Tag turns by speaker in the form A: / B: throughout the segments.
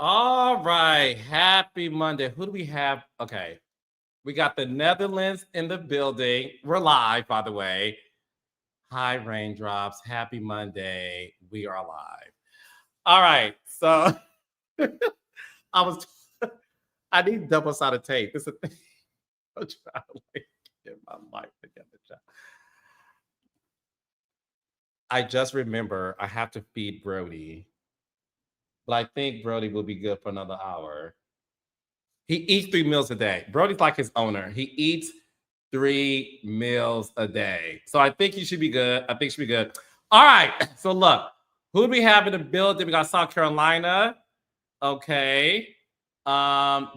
A: All right. Happy Monday. Who do we have? Okay. We got the Netherlands in the building. We're live, by the way. Hi, Raindrops. Happy Monday. We are live. All right. So I was I need double-sided tape. This is a thing. I'm trying to get my life together. I just remember I have to feed Brody. But I think Brody will be good for another hour. He eats 3 meals a day. Brody's like his owner. He eats 3 meals a day. So I think he should be good. I think he should be good. All right. So look, who do we have in the building? We got South Carolina. Okay.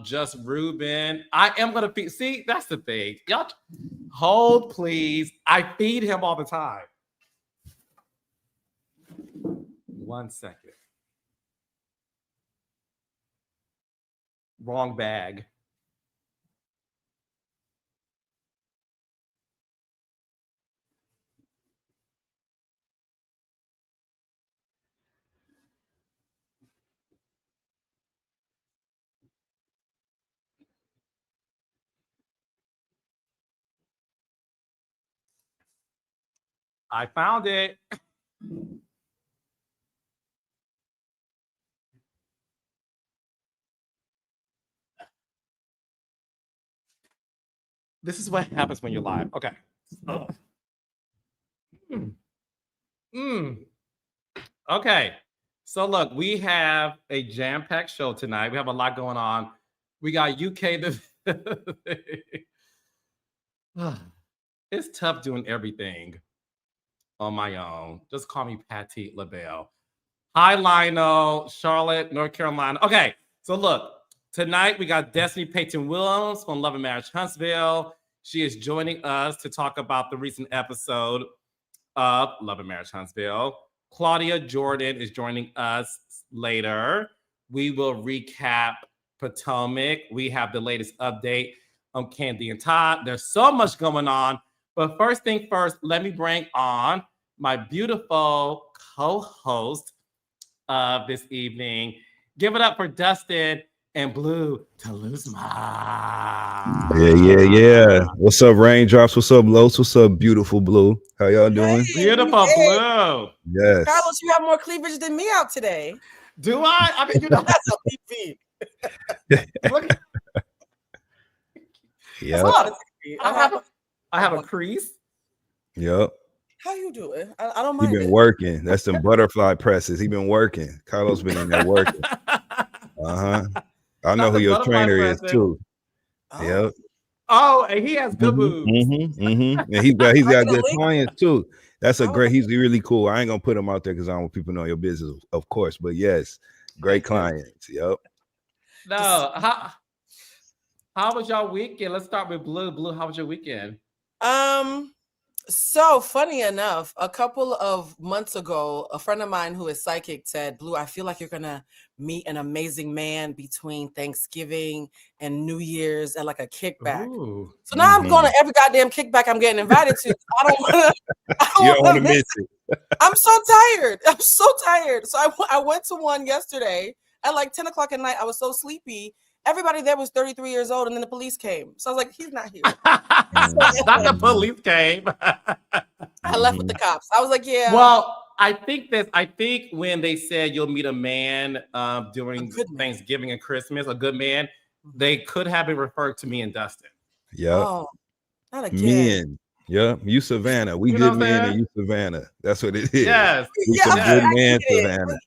A: Just Ruben. I am gonna feed. See, that's the thing. Y'all hold, please. I feed him all the time. 1 second. Wrong bag. I found it. This is what happens when you're live. Okay. Okay. So look, we have a jam-packed show tonight. We have a lot going on. We got UK. It's tough doing everything on my own. Just call me Patty LaBelle. Hi, Lionel, Charlotte, North Carolina. Okay. So look, tonight we got Destiny Payton Williams on Love and Marriage Huntsville. She is joining us to talk about the recent episode of Love and Marriage Huntsville. Claudia Jordan is joining us later. We will recap Potomac. We have the latest update on Kandi and Todd. There's so much going on. But first thing first, let me bring on my beautiful co-host of this evening. Give it up for Dustin and Blue Taluzma.
B: Yeah. What's up, Raindrops? What's up, Los? What's up, beautiful Blue? How y'all doing?
A: Hey, beautiful Blue.
B: Yes.
C: Carlos, you have more cleavage than me out today.
A: Do I? I mean, you know,
C: that's a PP.
B: Yeah.
A: I have a crease.
B: Yep.
C: How you doing? I don't mind.
B: He been working. That's some butterfly presses. He been working. Carlos been in there working. I know who your trainer is too. Yep.
A: Oh, and he has good boobs.
B: And he's got good clients too. That's a great. He's really cool. I ain't gonna put him out there because I don't want people to know your business, of course. But yes, great clients. Yep.
A: No. How was y'all weekend? Let's start with Blue. Blue, how was your weekend?
C: So funny enough, a couple of months ago, a friend of mine who is psychic said, Blue, I feel like you're gonna meet an amazing man between Thanksgiving and New Year's at like a kickback. Ooh. So now I'm going to every goddamn kickback I'm getting invited to. I don't want to miss it. I'm so tired. So I went to one yesterday at like 10 o'clock at night. I was so sleepy. Everybody there was 33 years old, and then the police came. So I was like, he's not here.
A: Not the police came.
C: I left with the cops. I was like, yeah.
A: Well, I think when they said you'll meet a man during Thanksgiving and Christmas, a good man, they could have been referred to me and Dustin.
B: Yeah.
C: Oh, not again.
B: Men. Yeah, you Savannah. We good men and you Savannah. That's what it is.
A: Yes.
B: We some good man Savannah.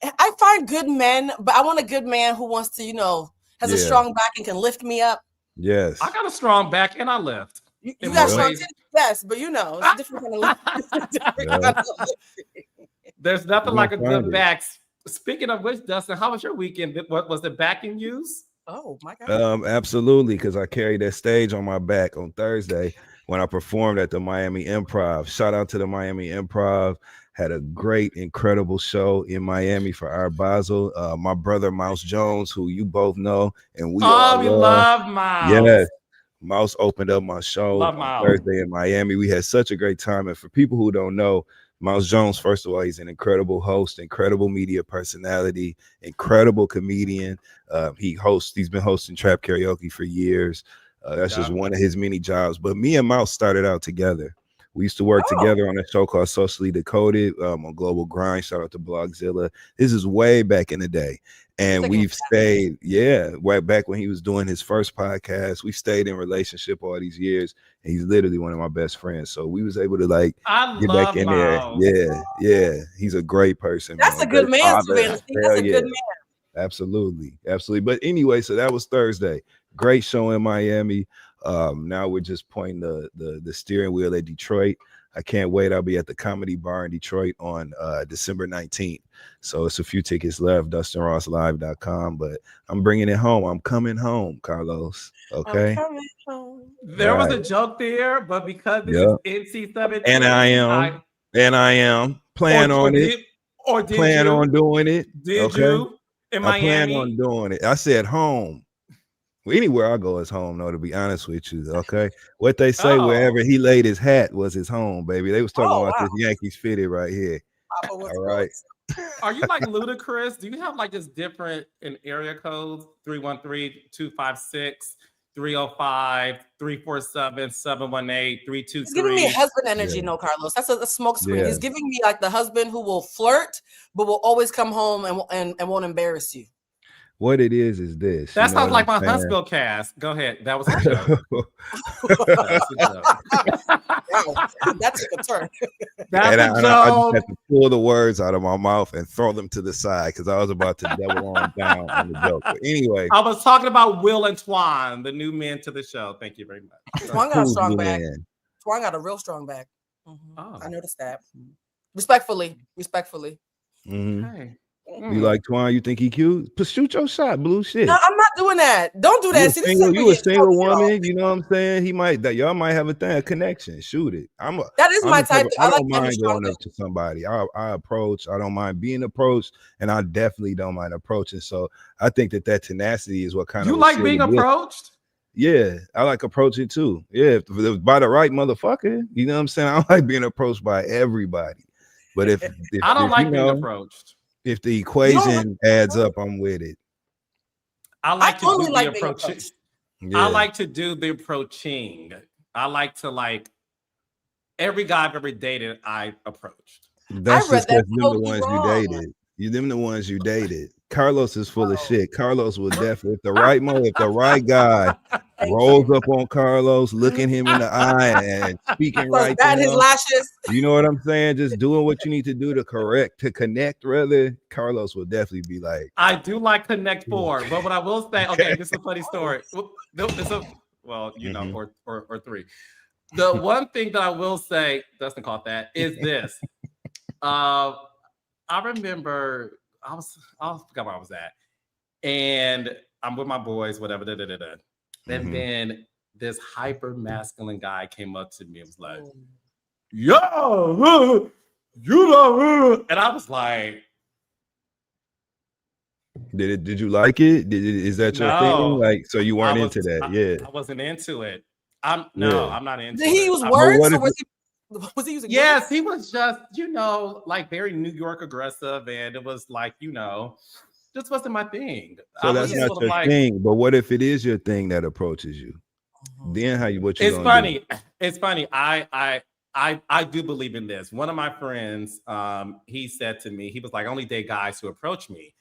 C: I find good men, but I want a good man who wants to, has a strong back and can lift me up.
B: Yes.
A: I got a strong back and I lift.
C: You got strong titties, yes, but it's a different kind of
A: There's nothing like a good back. Speaking of which, Dustin, how was your weekend? Was the back in use?
C: Oh my God.
B: Absolutely, because I carried that stage on my back on Thursday when I performed at the Miami Improv. Shout out to the Miami Improv. Had a great, incredible show in Miami for Art Basel. My brother Mouse Jones, who you both know, and we
A: love Mouse.
B: Yes, Mouse opened up my show on Thursday in Miami. We had such a great time, and for people who don't know, Mouse Jones, first of all, he's an incredible host, incredible media personality, incredible comedian. He's been hosting trap karaoke for years. That's just one of his many jobs. But me and Mouse started out together. We used to work together on a show called Socially Decoded on Global Grind. Shout out to Blogzilla. This is way back in the day. And we've stayed, way back when he was doing his first podcast. We stayed in relationship all these years. And he's literally one of my best friends. So we was able to like get back in
A: Miles.
B: there. Yeah. He's a great person.
C: That's
B: man.
C: a good man,
B: Father.
C: Savannah. That's a good man.
B: Absolutely. But anyway, so that was Thursday. Great show in Miami. Now we're just pointing the steering wheel at Detroit. I can't wait. I'll be at the Comedy Bar in Detroit on December 19th. So it's a few tickets left, DustinRossLive.com. But I'm bringing it home. I'm coming home, Carlos. Okay.
C: I'm coming home.
A: There was a joke there, but because this is NC-17,
B: and I am planning on it. On doing it.
A: Did you in Miami?
B: I plan on doing it. I said home. Anywhere I go is home, though, to be honest with you. Okay. What they say, wherever he laid his hat was his home, baby. They was talking about this Yankees fitted right here. All right.
A: Are you like Ludacris? Do you have like just different in area codes? 313-256-305-347-718-323.
C: He's giving me husband energy, no, Carlos. That's a smoke screen. He's giving me like the husband who will flirt, but will always come home and won't embarrass you.
B: What it is this.
A: That sounds like my Huntsville cast. Go ahead. That was a joke.
C: That took a turn.
B: I just had to pull the words out of my mouth and throw them to the side because I was about to double on down on the joke. But anyway,
A: I was talking about Will and Twan, the new men to the show. Thank you very much.
C: Twan got a strong back. Twan got a real strong back. I noticed that. Respectfully.
B: Hey. You like Twan? You think he cute? Shoot your shot, blue shit.
C: No, I'm not doing that. Don't do that.
B: You a single woman, you know what I'm saying? Y'all might have a connection. Shoot it.
C: That is my type.
B: I don't mind going up to somebody. I approach. I don't mind being approached, and I definitely don't mind approaching. So I think that tenacity is what kind of
A: you like being approached.
B: Yeah, I like approaching too. Yeah, if by the right motherfucker, you know what I'm saying? I like being approached by everybody. But if
A: I don't like being approached.
B: If the equation adds up, I'm with it.
A: I like to do the approaching. I like to do the approaching. I like to every guy I've ever dated, I approached.
B: That's just them the ones you dated. Them the ones you dated. Carlos is full of shit. Carlos will definitely, if the right guy rolls up on Carlos, looking him in the eye and speaking right to him,
C: his lashes.
B: You know what I'm saying? Just doing what you need to do to connect. Rather, Carlos will definitely be like.
A: I do like Connect 4, but what I will say, okay, this is a funny story. Or 3. The one thing that I will say, Dustin caught that, is this. I remember. I forgot where I was at, and I'm with my boys, whatever. And then this hyper masculine guy came up to me and was like, "Yo, you know," and I was like,
B: "Did you like it? Is that your thing? Like, so you weren't into that? Yeah,
A: I wasn't into it. I'm not into it.
C: Did he use words, or was he using?
A: Yes, he was just, like very New York aggressive, and it was like, just wasn't my thing.
B: So that's not your thing. But what if it is your thing that approaches you? Then what you?
A: It's funny. Do? It's funny. I do believe in this. One of my friends, he said to me, he was like, "Only date guys who approach me,"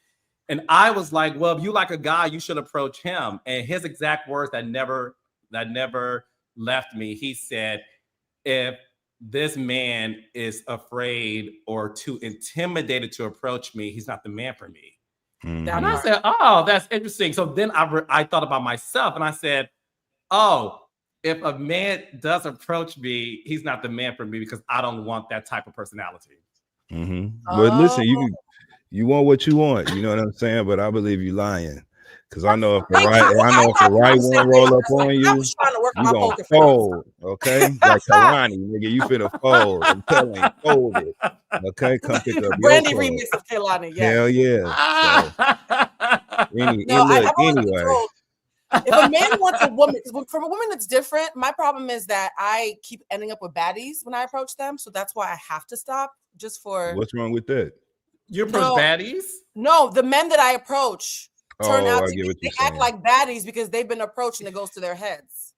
A: and I was like, "Well, if you like a guy, you should approach him." And his exact words that never left me. He said, "If this man is afraid or too intimidated to approach me, he's not the man for me." And I said, "Oh, that's interesting." So then I thought about myself, and I said, "Oh, if a man does approach me, he's not the man for me because I don't want that type of personality."
B: But listen, you want what you want, you know what I'm saying? But I believe you lying. Because I know if the right one roll up on you, you gonna fold, okay? Like Kalani, nigga, you finna fold. I'm telling you, fold it. Okay, come pick up
C: Brandy remix of Kalani.
B: Hell yeah. So, anyway.
C: If a man wants a woman, from a woman, it's different. My problem is that I keep ending up with baddies when I approach them, so that's why I have to stop. Just for
B: What's wrong with that?
A: You approach baddies?
C: No, the men that I approach turn out
B: I
C: to
B: get
C: be,
B: what
C: they
B: you're
C: act
B: saying.
C: like baddies because they've been approached and it goes to their heads.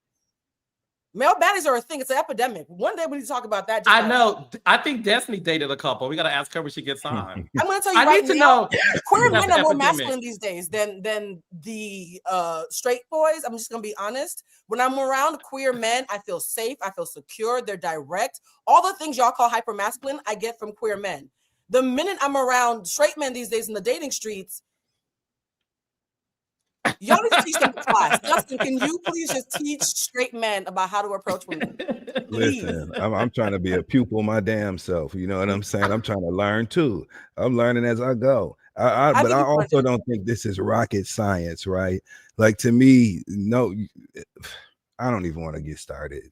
C: Male baddies are a thing. It's an epidemic. One day we need to talk about that.
A: I know. I think Destiny dated a couple. We got to ask her when she gets on.
C: I'm going to tell you
A: I
C: right
A: need to
C: now,
A: know.
C: queer
A: That's
C: men are more
A: epidemic.
C: masculine these days than the straight boys. I'm just going to be honest. When I'm around queer men, I feel safe. I feel secure. They're direct. All the things y'all call hyper masculine, I get from queer men. The minute I'm around straight men these days in the dating streets, y'all need to teach them the class. Justin, can you please just teach straight men about how to approach women? Please.
B: Listen, I'm trying to be a pupil my damn self. You know what I'm saying? I'm trying to learn too. I'm learning as I go. But I also don't think this is rocket science, right? Like, to me, no, I don't even want to get started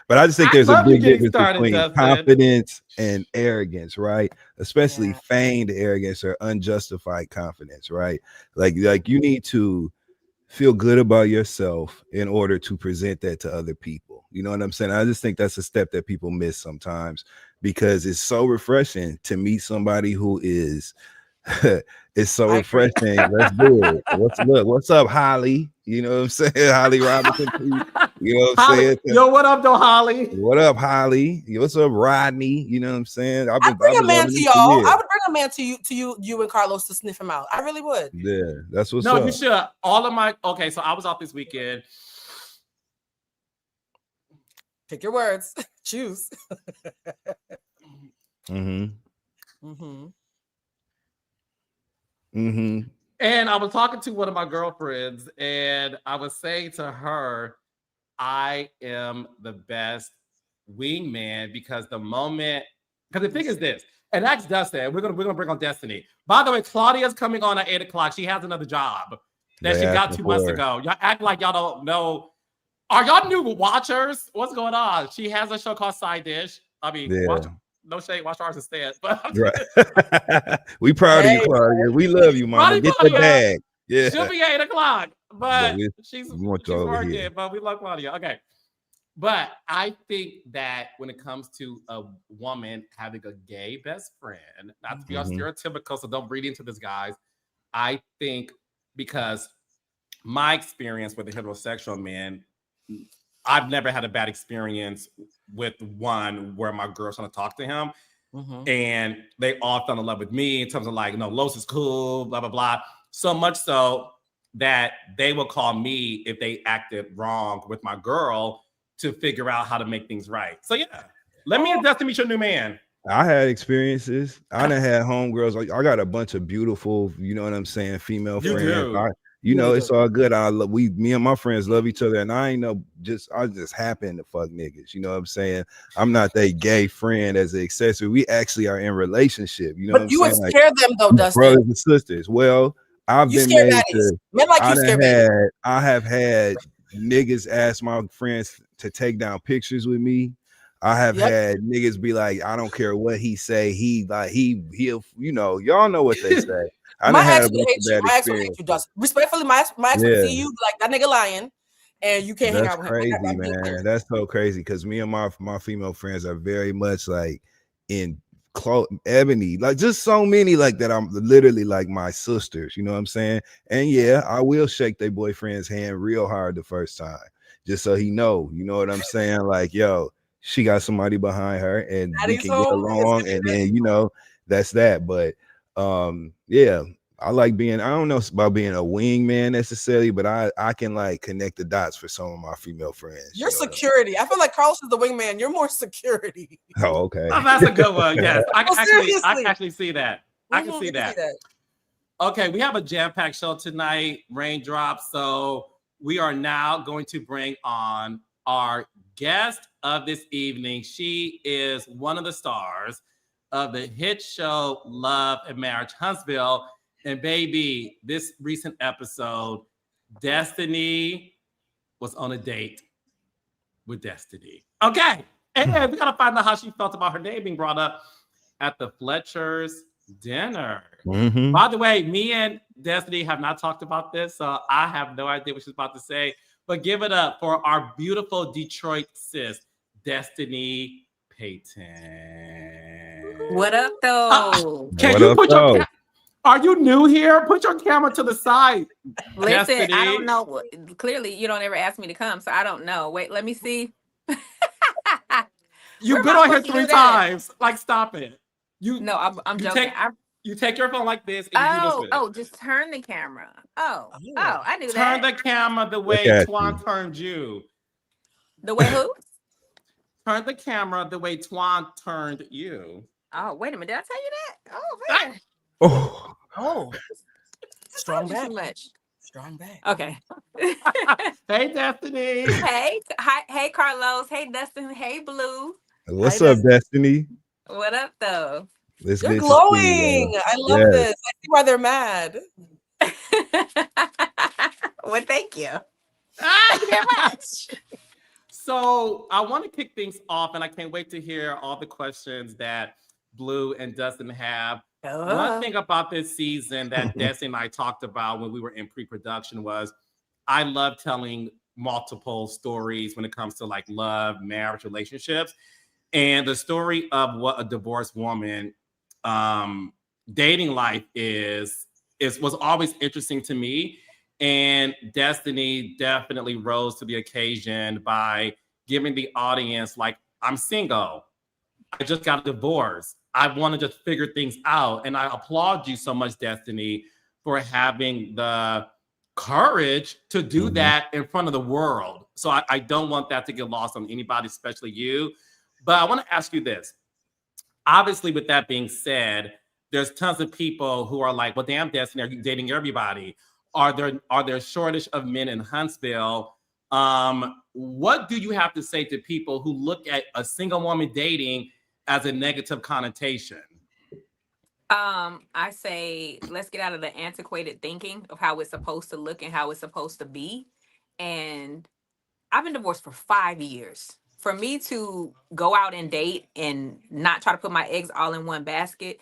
B: but I just think there's a big difference between confidence and arrogance, right? Especially feigned arrogance or unjustified confidence, right? Like you need to feel good about yourself in order to present that to other people. You know what I'm saying? I just think that's a step that people miss sometimes, because it's so refreshing to meet somebody who is it's so refreshing. Let's do it. What's up, Holly? You know what I'm saying? Holly Robinson. You know what I'm saying?
A: Yo, what up, though, Holly?
B: What up, Holly? What's up, Rodney? You know what I'm saying?
C: I'd bring a man to y'all. I would bring a man to you and Carlos to sniff him out. I really would.
B: Yeah, that's what's
A: up.
B: No,
A: you should. All of my so I was off this weekend.
C: Pick your words. Choose.
A: And I was talking to one of my girlfriends, and I was saying to her, I am the best wingman, because the thing is this, and that's Dustin. We're gonna bring on Destiny. By the way, Claudia's coming on at 8:00. She has another job that she got 2 months ago. Y'all act like y'all don't know. Are y'all new watchers? What's going on? She has a show called Side Dish. I mean, watch. No shade, watch ours instead. But
B: we proud of you, Claudia. We love you, mama. Get the bag. Yeah,
A: she'll be 8:00, but she's working. But we love Claudia. Okay, but I think that when it comes to a woman having a gay best friend, not to be stereotypical, so don't read into this, guys. I think because my experience with a heterosexual man, I've never had a bad experience with one where my girl's trying to talk to him. And they all fell in love with me in terms of like, no, Los is cool, blah, blah, blah. So much so that they will call me if they acted wrong with my girl to figure out how to make things right. So yeah, let me and Dustin meet your new man.
B: I had experiences. I done had homegirls. Like, I got a bunch of beautiful, you know what I'm saying, female friends. It's all good. Me and my friends love each other, and I just happen to fuck niggas. You know what I'm saying? I'm not that gay friend as an accessory. We actually are in relationship. You know what I'm saying?
C: But you would scare them though, Dustin.
B: Brothers and sisters. Well, I've been made to.
C: Men like you scare
B: I have had niggas ask my friends to take down pictures with me. I have had niggas be like, I don't care what he say. He'll, y'all know what they say. I done had a bunch of bad experiences.
C: Respectfully, my ex would see you like that nigga lying, and you can't hang out with him.
B: That's crazy, man. That's so crazy, because me and my female friends are very much like in ebony, like just so many like that. I'm literally like my sisters. You know what I'm saying? And yeah, I will shake their boyfriend's hand real hard the first time, just so he know. You know what I'm saying? Like, yo, she got somebody behind her, and we can get along, and then that's that. But yeah, I like being, I don't know about being a wingman necessarily, but I can like connect the dots for some of my female friends.
C: You're security. I feel like Carlos is the wingman. You're more security.
B: Oh, okay.
A: Oh, that's a good one. Yes, I can actually see that. I can see that. Okay, we have a jam-packed show tonight, raindrops. So we are now going to bring on our guest of this evening. She is one of the stars of the hit show Love and Marriage Huntsville. And baby, this recent episode, Destiny was on a date with Destiny. Okay. And we got to find out how she felt about her name being brought up at the Fletchers dinner.
B: Mhm.
A: By the way, me and Destiny have not talked about this, so I have no idea what she's about to say. But give it up for our beautiful Detroit sis, Destiny Payton.
D: What up, though?
A: Can
B: What
A: you
B: up,
A: put your
B: though?
A: Are you new here? Put your camera to the side.
D: Listen, I
A: Destiny.
D: don't know. Clearly, you don't ever ask me to come, so I don't know. Wait, let me see.
A: You've
D: Where
A: been
D: am I
A: on here
D: supposed to
A: 3
D: do that?
A: times. Like, stop it. You
D: No, I'm
A: you
D: joking.
A: you take your phone like this and you do this with it.
D: Just turn the camera. Oh,
C: Oh.
D: I knew
A: Turn
D: that.
A: the camera the
B: Look
A: way
B: at
A: Twan
B: you.
A: turned you.
D: The way who?
A: Turn the camera the way Twan turned you.
D: Oh, wait a minute. Did I tell you that? Oh, man.
B: Oh,
C: Oh, strong
D: Told you
C: back.
D: too much.
C: Strong back.
D: Okay.
A: Hey, Destiny.
D: Hey, hi, hey, Carlos. Hey, Dustin. Hey, Blue.
B: what's
C: Hi,
B: up, Destiny?
D: What up, though?
B: It's
C: You're
B: good to see you.
C: glowing. I love
B: Yes.
C: this. I see why they're mad.
D: Well, thank you.
A: Thank
D: you very much.
A: So I want to kick things off, and I can't wait to hear all the questions that Blue and Dustin have. One thing about this season that Destiny and I talked about when we were in pre-production was I love telling multiple stories when it comes to like love, marriage, relationships. And the story of what a divorced woman dating life was always interesting to me. And Destiny definitely rose to the occasion by giving the audience, like, I'm single. I just got a divorce. I want to just figure things out. And I applaud you so much, Destiny, for having the courage to do that in front of the world. So I don't want that to get lost on anybody, especially you. But I want to ask you this. Obviously, with that being said, there's tons of people who are like, well, damn, Destiny, are you dating everybody? Are there shortage of men in Huntsville? What do you have to say to people who look at a single woman dating as a negative connotation?
D: I say let's get out of the antiquated thinking of how it's supposed to look and how it's supposed to be. And I've been divorced for 5 years. For me to go out and date and not try to put my eggs all in one basket,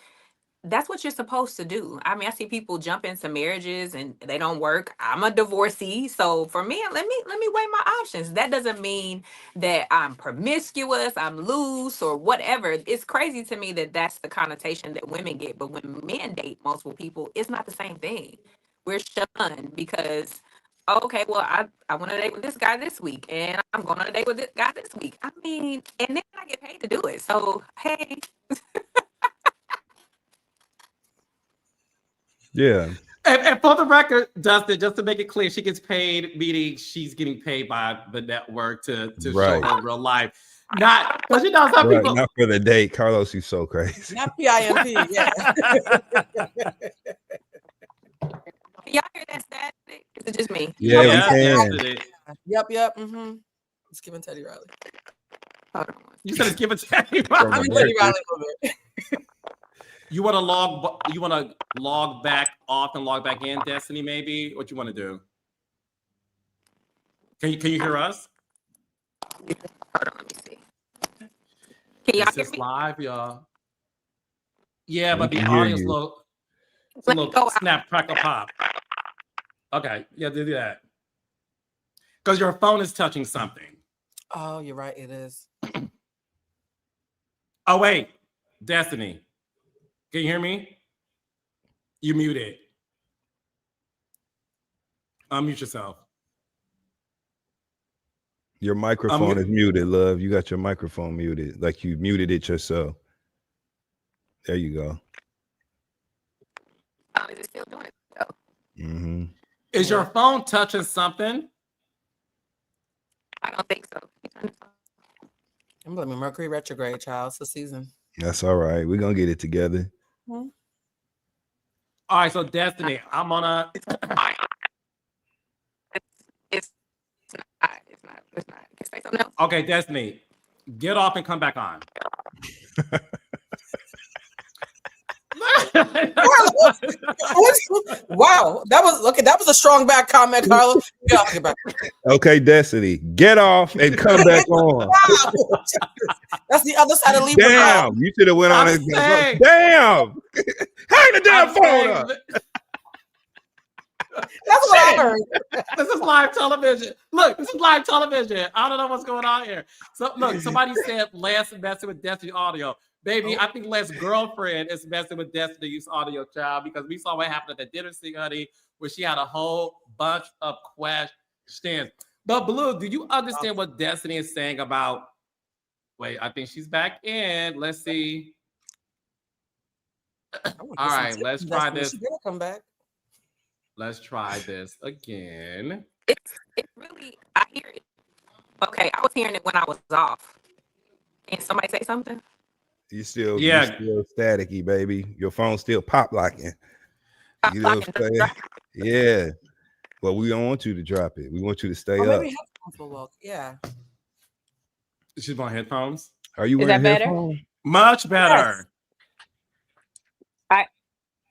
D: that's what you're supposed to do. I mean, I see people jump into marriages and they don't work. I'm a divorcee, so for me, let me weigh my options. That doesn't mean that I'm promiscuous, I'm loose, or whatever. It's crazy to me that that's the connotation that women get. But when men date multiple people, it's not the same thing. We're shunned because, okay, well, I want to date with this guy this week, and I'm going on a date with this guy this week. I mean, and then I get paid to do it. So hey.
B: Yeah.
A: And for the record, Dustin, just to make it clear, she gets paid, meaning she's getting paid by the network to
B: Right.
A: show her real life. Not because some
B: Right,
A: people.
B: not for the date. Carlos, you so crazy.
C: Not PIMP. Yeah.
D: Y'all hear that static? Is it just me?
B: Yeah, we
A: Yeah,
B: can.
A: Destiny.
C: Yep. Mm-hmm. It's giving Teddy Riley.
D: Hold on.
A: You said it's given to
C: I
A: anybody.
C: mean Teddy Riley a little bit.
A: You want to log back off and log back in, Destiny? Maybe what you want to do? Can you hear us?
D: Hold on, let me see. Can y'all
A: This
D: hear
A: is
D: me?
A: live, y'all. Yeah, but
B: We
A: the
B: can hear
A: audio's
B: you.
A: little, it's a
D: Let me
A: little
D: go out.
A: snap, crackle, pop. Okay, yeah, do that. Because your phone is touching something.
C: Oh, you're right. It is.
A: Oh, wait. Destiny. Can you hear me? You muted. Unmute yourself.
B: Your microphone is muted, love. You got your microphone muted, like you muted it yourself. There you go.
D: Oh, is it still doing it? Oh,
A: Is your phone touching something?
D: I don't think so.
C: I'm blaming Mercury retrograde, child. It's the season.
B: That's all right. We're gonna get it together.
A: All right, so Destiny, I'm on a.
D: It's not. It's not. Can I say something else?
A: Okay, Destiny, get off and come back on.
C: Wow, that was a strong back comment, Carla. Yeah, I'll get back.
B: Okay, Destiny, get off and come back on.
C: Wow. That's the other side of Libra.
B: Damn, you should have went on and
A: saying.
B: damn. Hang the damn
A: I'm
B: phone
A: saying
B: up.
C: That's what I heard.
A: This is live television. Look, this is live television. I don't know what's going on here. So look, somebody said Lance is messing with Destiny Audio. Baby, I think Lance's girlfriend is messing with Destiny Use Audio, child, because we saw what happened at the dinner scene, honey, where she had a whole bunch of questions. But Blue, do you understand what Destiny is saying about? Wait, I think she's back in. Let's see. All right, let's try this.
C: She better come back.
A: Let's try this again.
D: It's really, I hear it. Okay, I was hearing it when I was off. And somebody say something?
B: You still staticky, baby. Your phone still pop locking. You know what I'm saying? Yeah. But we don't want you to drop it. We want you to stay up.
C: Maybe headphones will work. Yeah.
A: She's on headphones.
B: Are you
D: Is
B: wearing
D: that better?
B: headphones?
A: Much better.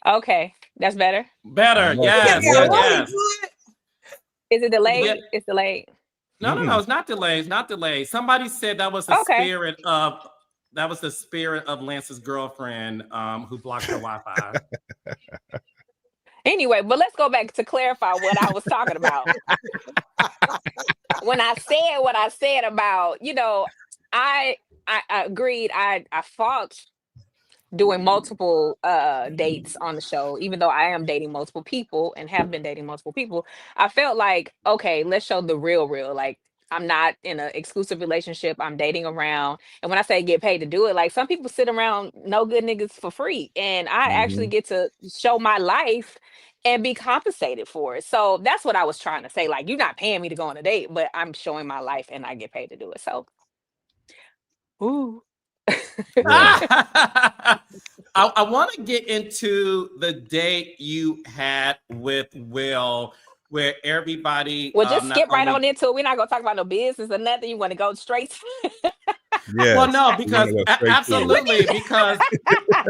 D: Okay, that's better.
A: Better,
B: Yes,
A: yes.
D: Is it delayed?
A: Yeah.
D: It's delayed.
A: No, it's not delayed. It's not delayed. Somebody said that was the spirit of Lance's girlfriend who blocked her Wi-Fi.
D: Anyway, but let's go back to clarify what I was talking about. When I said what I said about, I agreed. I fought doing multiple dates on the show, even though I am dating multiple people and have been dating multiple people. I felt like, okay, let's show the real. Like, I'm not in an exclusive relationship. I'm dating around. And when I say get paid to do it, like, some people sit around no good niggas for free. And I actually get to show my life and be compensated for it. So that's what I was trying to say. Like, you're not paying me to go on a date, but I'm showing my life and I get paid to do it. So, ooh.
A: I want to get into the date you had with Will, where everybody.
D: Well, just skip right on into it. We're not gonna talk about no business or nothing. You want to go straight?
B: Yeah.
A: Well, no, because absolutely, because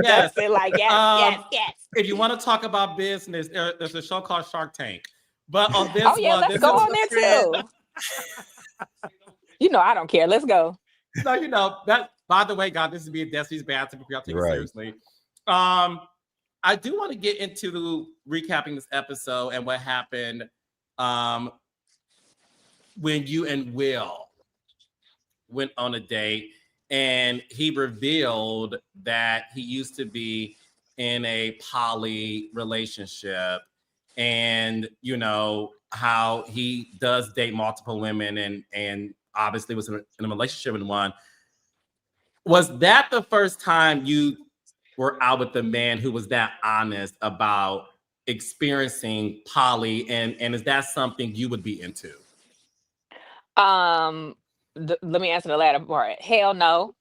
A: yes,
D: yes.
A: If you want to talk about business, there's a show called Shark Tank. But on this
D: let's go on there too. I don't care. Let's go.
A: So that. By the way, God, this is being Destiny's bad. So y'all take it seriously. I do want to get into recapping this episode and what happened when you and Will went on a date, and he revealed that he used to be in a poly relationship, and how he does date multiple women, and obviously was in a relationship with one. Was that the first time you were out with a man who was that honest about experiencing poly, and is that something you would be into?
D: Let me answer the latter part. Hell no.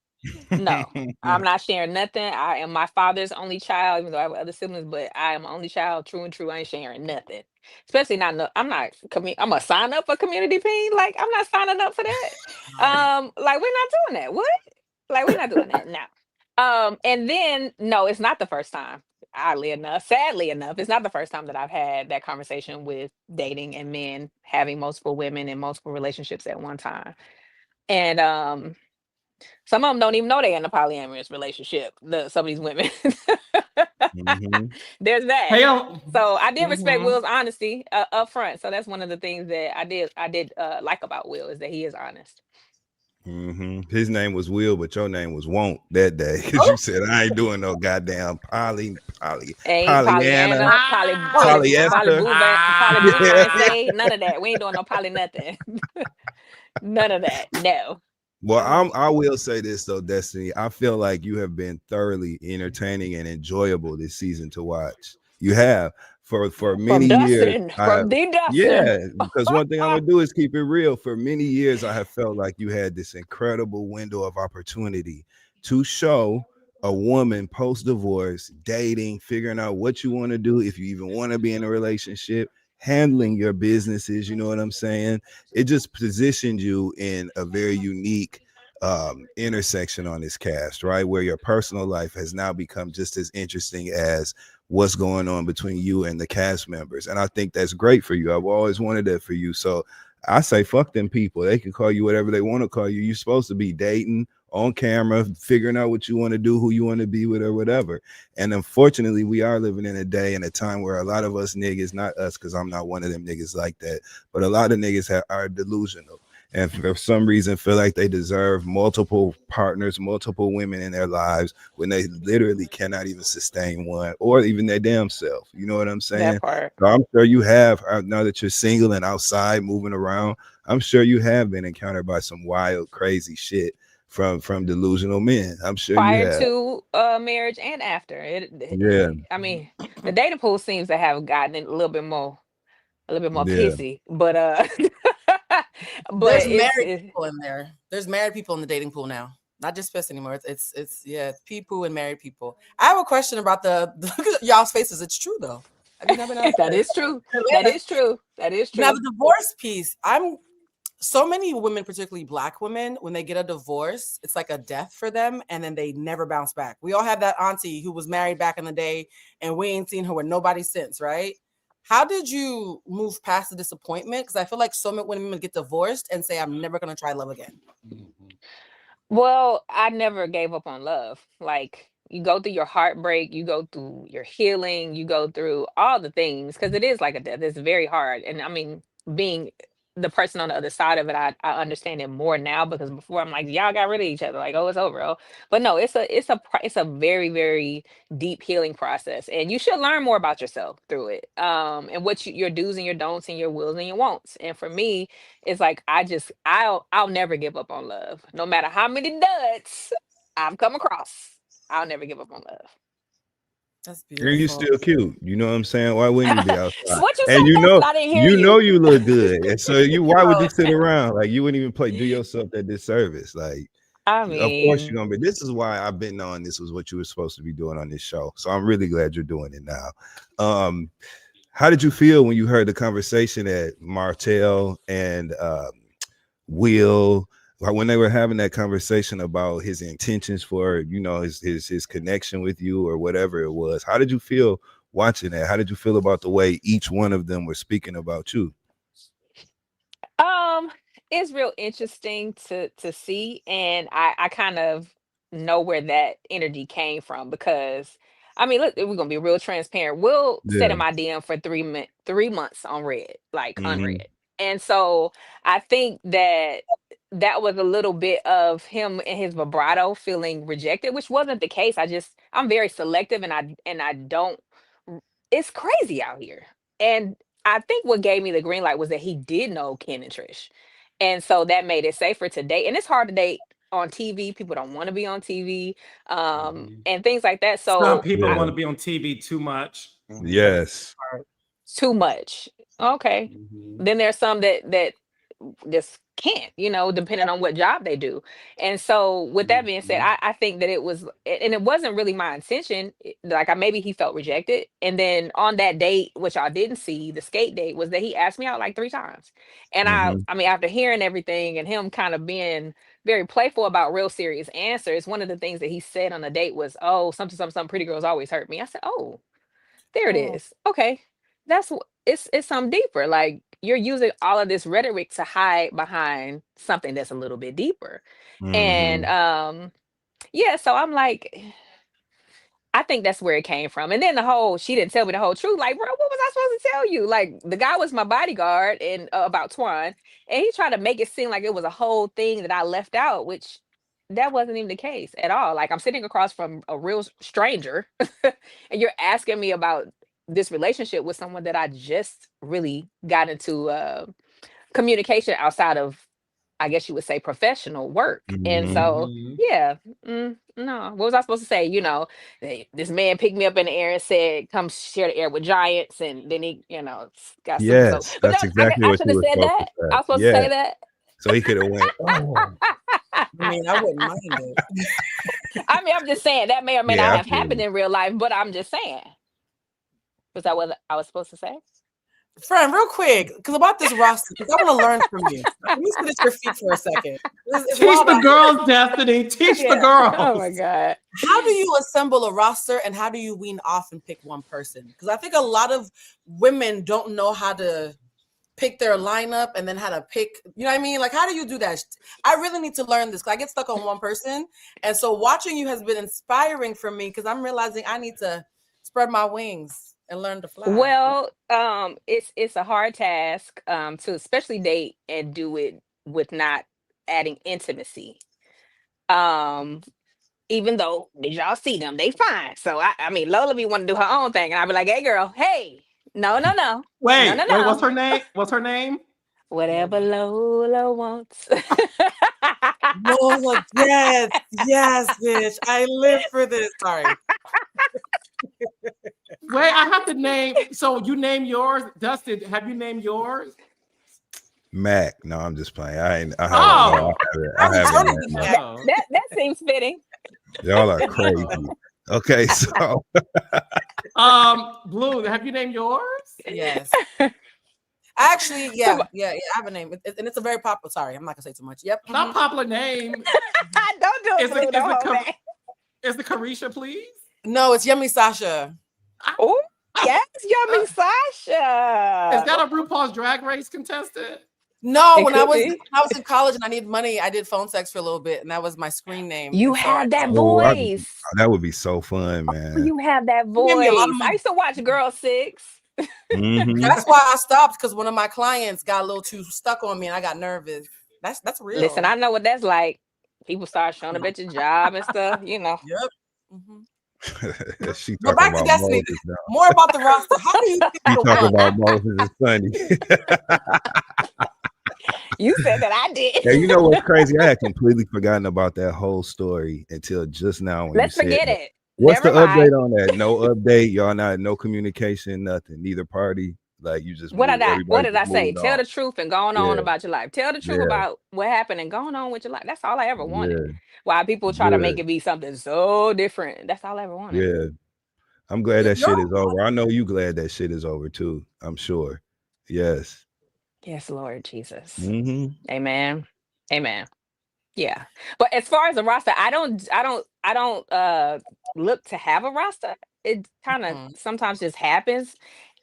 D: No, I'm not sharing nothing. I am my father's only child, even though I have other siblings, but I am only child, true and true. I ain't sharing nothing. Especially not, I'm gonna sign up for community peen. Like, I'm not signing up for that. Like, we're not doing that. What? Like, we're not doing that now. And then no, it's not the first time. Sadly enough, it's not the first time that I've had that conversation with dating and men having multiple women in multiple relationships at one time. And some of them don't even know they're in a polyamorous relationship. Some of these women. There's that. So I did respect Will's honesty up front. So that's one of the things that I did like about Will, is that he is honest.
B: His name was Will, but your name was Won't that day, because you said I ain't doing no goddamn Pollyanna,
D: Polyester, none of that. We ain't doing no poly nothing. None of that. No.
B: Well, I will say this though, Destiny. I feel like you have been thoroughly entertaining and enjoyable this season to watch. You have for many years. Yeah, because one thing I'm gonna do is keep it real. For many years, I have felt like you had this incredible window of opportunity to show a woman post-divorce, dating, figuring out what you want to do, if you even want to be in a relationship, handling your businesses. You know what I'm saying? It just positioned you in a very unique intersection on this cast, right? Where your personal life has now become just as interesting as what's going on between you and the cast members. And I think that's great for you. I've always wanted that for you. So I say, fuck them people. They can call you whatever they want to call you. You're supposed to be dating on camera, figuring out what you want to do, who you want to be with, or whatever. And unfortunately, we are living in a day and a time where a lot of us niggas, not us, because I'm not one of them niggas like that, but a lot of niggas are delusional. And for some reason feel like they deserve multiple partners, multiple women in their lives when they literally cannot even sustain one or even their damn self. You know what I'm saying?
D: That part.
B: So I'm sure you have, now that you're single and outside moving around, I'm sure you have been encountered by some wild, crazy shit from delusional men. I'm sure you
D: Prior
B: have.
D: to marriage and after.
B: Yeah.
D: I mean, the dating pool seems to have gotten a little bit more
B: Yeah.
D: pissy, but but
C: There's
D: it's
C: married people in there. There's married people in the dating pool now. Not just piss anymore. It's yeah, it's people and married people. I have a question about the look at y'all's faces. It's true though. Have you never noticed
D: that is true. That is true. That is
C: Now
D: true.
C: the divorce piece, so many women, particularly Black women, when they get a divorce, it's like a death for them, and then they never bounce back. We all have that auntie who was married back in the day, and we ain't seen her with nobody since, right? How did you move past the disappointment? Because I feel like so many women get divorced and say, "I'm never gonna try love again."
D: Well, I never gave up on love. Like you go through your heartbreak, you go through your healing, you go through all the things because it is like a death. It's very hard. And I mean, being the person on the other side of it, I understand it more now because before I'm like, y'all got rid of each other, like, oh, it's over. Oh. But no, it's a very, very deep healing process. And you should learn more about yourself through it. And what your do's and your don'ts and your wills and your won'ts. And for me, it's like I'll never give up on love. No matter how many duds I've come across. I'll never give up on love.
C: That's
B: And you
C: beautiful.
B: still cute. You know what I'm saying? Why wouldn't you be outside?
D: What you
B: And
D: say? I didn't hear you.
B: you look good. And so why would you sit around? Like you wouldn't even do yourself that disservice. Like,
D: I
B: of course you're
D: mean,
B: gonna be. This is why I've been on. This was what you were supposed to be doing on this show. So I'm really glad you're doing it now. How did you feel when you heard the conversation that Martell and Will, when they were having that conversation about his intentions for, you know, his connection with you or whatever it was? How did you feel watching that? How did you feel about the way each one of them were speaking about you?
D: um, it's real interesting to see, and I kind of know where that energy came from because I mean, look, we're gonna be real transparent. Will sat
B: Yeah.
D: in my DM for 3 months on red, like
B: Mm-hmm.
D: unread, and so I think that that was a little bit of him and his vibrato feeling rejected, which wasn't the case. I'm very selective, and I don't. It's crazy out here, and I think what gave me the green light was that he did know Ken and Trish. And so that made it safer to date. And it's hard to date on TV. People don't want to be on TV, and things like that.
A: Some
D: So
A: people
B: Yeah.
A: want to be on TV too much.
B: Yes.
D: too much. Okay. Then there's some that just can't, depending on what job they do. And so with that being said, I think that and it wasn't really my intention. Like maybe he felt rejected. And then on that date, which I didn't see, the skate date, was that he asked me out like 3 times. And
B: Mm-hmm.
D: I mean, after hearing everything and him kind of being very playful about real serious answers, one of the things that he said on the date was, oh, something, something, something, pretty girls always hurt me. I said, oh, there it
C: Oh.
D: is. Okay. It's something deeper. Like you're using all of this rhetoric to hide behind something that's a little bit deeper. And
B: Mm-hmm.
D: yeah, so I'm like, I think that's where it came from. And then she didn't tell me the whole truth. Like, bro, what was I supposed to tell you? Like, the guy was my bodyguard and about Twan, and he tried to make it seem like it was a whole thing that I left out, which that wasn't even the case at all. Like, I'm sitting across from a real stranger, and you're asking me about this relationship with someone that I just really got into communication outside of, I guess you would say, professional work. And
B: Mm-hmm.
D: so, yeah, no. What was I supposed to say? This man picked me up in the air and said, "Come share the air with giants," and then he, got super. So,
B: Yes,
D: but
B: that's
D: no,
B: exactly
D: I
B: what
D: should
B: you
D: have
B: were
D: said
B: supposed to
D: that. I
B: say.
D: was supposed to
B: Yeah.
D: say that.
B: So he could have went, oh.
C: I mean, I wouldn't mind it.
D: I mean, I'm just saying that may or may not
B: Yeah, I
D: have
B: feel
D: happened
B: you.
D: in real life, but I'm just saying. Was that what I was supposed to say?
C: Friend, real quick, because about this roster, because I want to learn from you. Let me sit at your feet for a second. It's
A: Teach
C: wild
A: the
C: out
A: girls, Destiny. Teach the
C: Yeah.
A: girls.
D: Oh my God.
C: here. How do you assemble a roster and how do you wean off and pick one person? Because I think a lot of women don't know how to pick their lineup and then how to pick, you know what I mean? Like, how do you do that? I really need to learn this because I get stuck on one person. And so watching you has been inspiring for me because I'm realizing I need to spread my wings and learn to fly.
D: Well, it's a hard task to especially date and do it with not adding intimacy. Um, Even though did y'all see them? They fine. So I mean Lola be want to do her own thing, and I'll be like, hey girl, hey, no,
A: Wait,
D: no.
A: what's her name? What's her name?
D: Whatever Lola wants.
C: Lola, yes, bitch. I live for this. Sorry.
A: Wait, I have to name. So you name yours, Dustin. Have you named yours?
B: Mac. No, I'm just playing. I haven't.
A: Oh.
B: I haven't.
A: Oh.
D: that seems fitting.
B: Y'all are crazy. Okay, so
A: Blue, have you named yours?
C: Yes. Actually, yeah, I have a name, and it's a very popular. Sorry, I'm not gonna say too much. Yep.
A: Not popular name.
D: Don't do it, Blue. Don't hold back.
A: Is the Carisha, please?
C: No, it's Yummy Sasha.
D: Oh, yes, Yummy Sasha.
A: Is that a RuPaul's Drag Race contestant?
C: No,
D: It
C: when I
D: could
C: was
D: be.
C: in college and I needed money, I did phone sex for a little bit, and that was my screen name.
D: You
C: And so
D: have that
B: Oh,
D: voice.
B: that would be so fun, man.
D: You have that
C: gave me a lot of
D: voice.
C: money.
D: I used to watch Girl 6.
B: Mhm.
C: That's why I stopped because one of my clients got a little too stuck on me, and I got nervous. That's real.
D: Listen, I know what that's like. People start showing up at your job and stuff, you know.
C: Yep. Mhm.
B: She
C: But
B: talking
C: back to
B: about
C: Destiny.
B: Moses now.
C: More about the roster. How do you pick
B: She
C: the
B: talking
C: one?
B: about Moses and Sunny.
D: You said that I did.
B: Yeah, you know what's crazy? I had completely forgotten about that whole story until just now. When
D: Let's
B: you said
D: forget
B: that.
D: it.
B: What's
D: Never
B: the
D: mind.
B: update on that? No update. Y'all not no communication, nothing. Neither party. Like you just
D: What
B: moved,
D: What
B: everybody
D: did I
B: just
D: say?
B: moved
D: Tell
B: on.
D: the truth and going on about your life. Tell the truth
B: Yeah.
D: about what happened and going on with your life. That's all I ever wanted.
B: Yeah.
D: Why people try to make
B: Good.
D: it be something so different. That's all I ever wanted.
B: Yeah. I'm glad that
C: You're-
B: shit is over. I know you glad that shit is over too. I'm sure. Yes.
D: Yes, Lord Jesus.
B: Mm-hmm.
D: Amen. Amen. Yeah. But as far as a roster, I don't look to have a roster. It kind of sometimes just happens.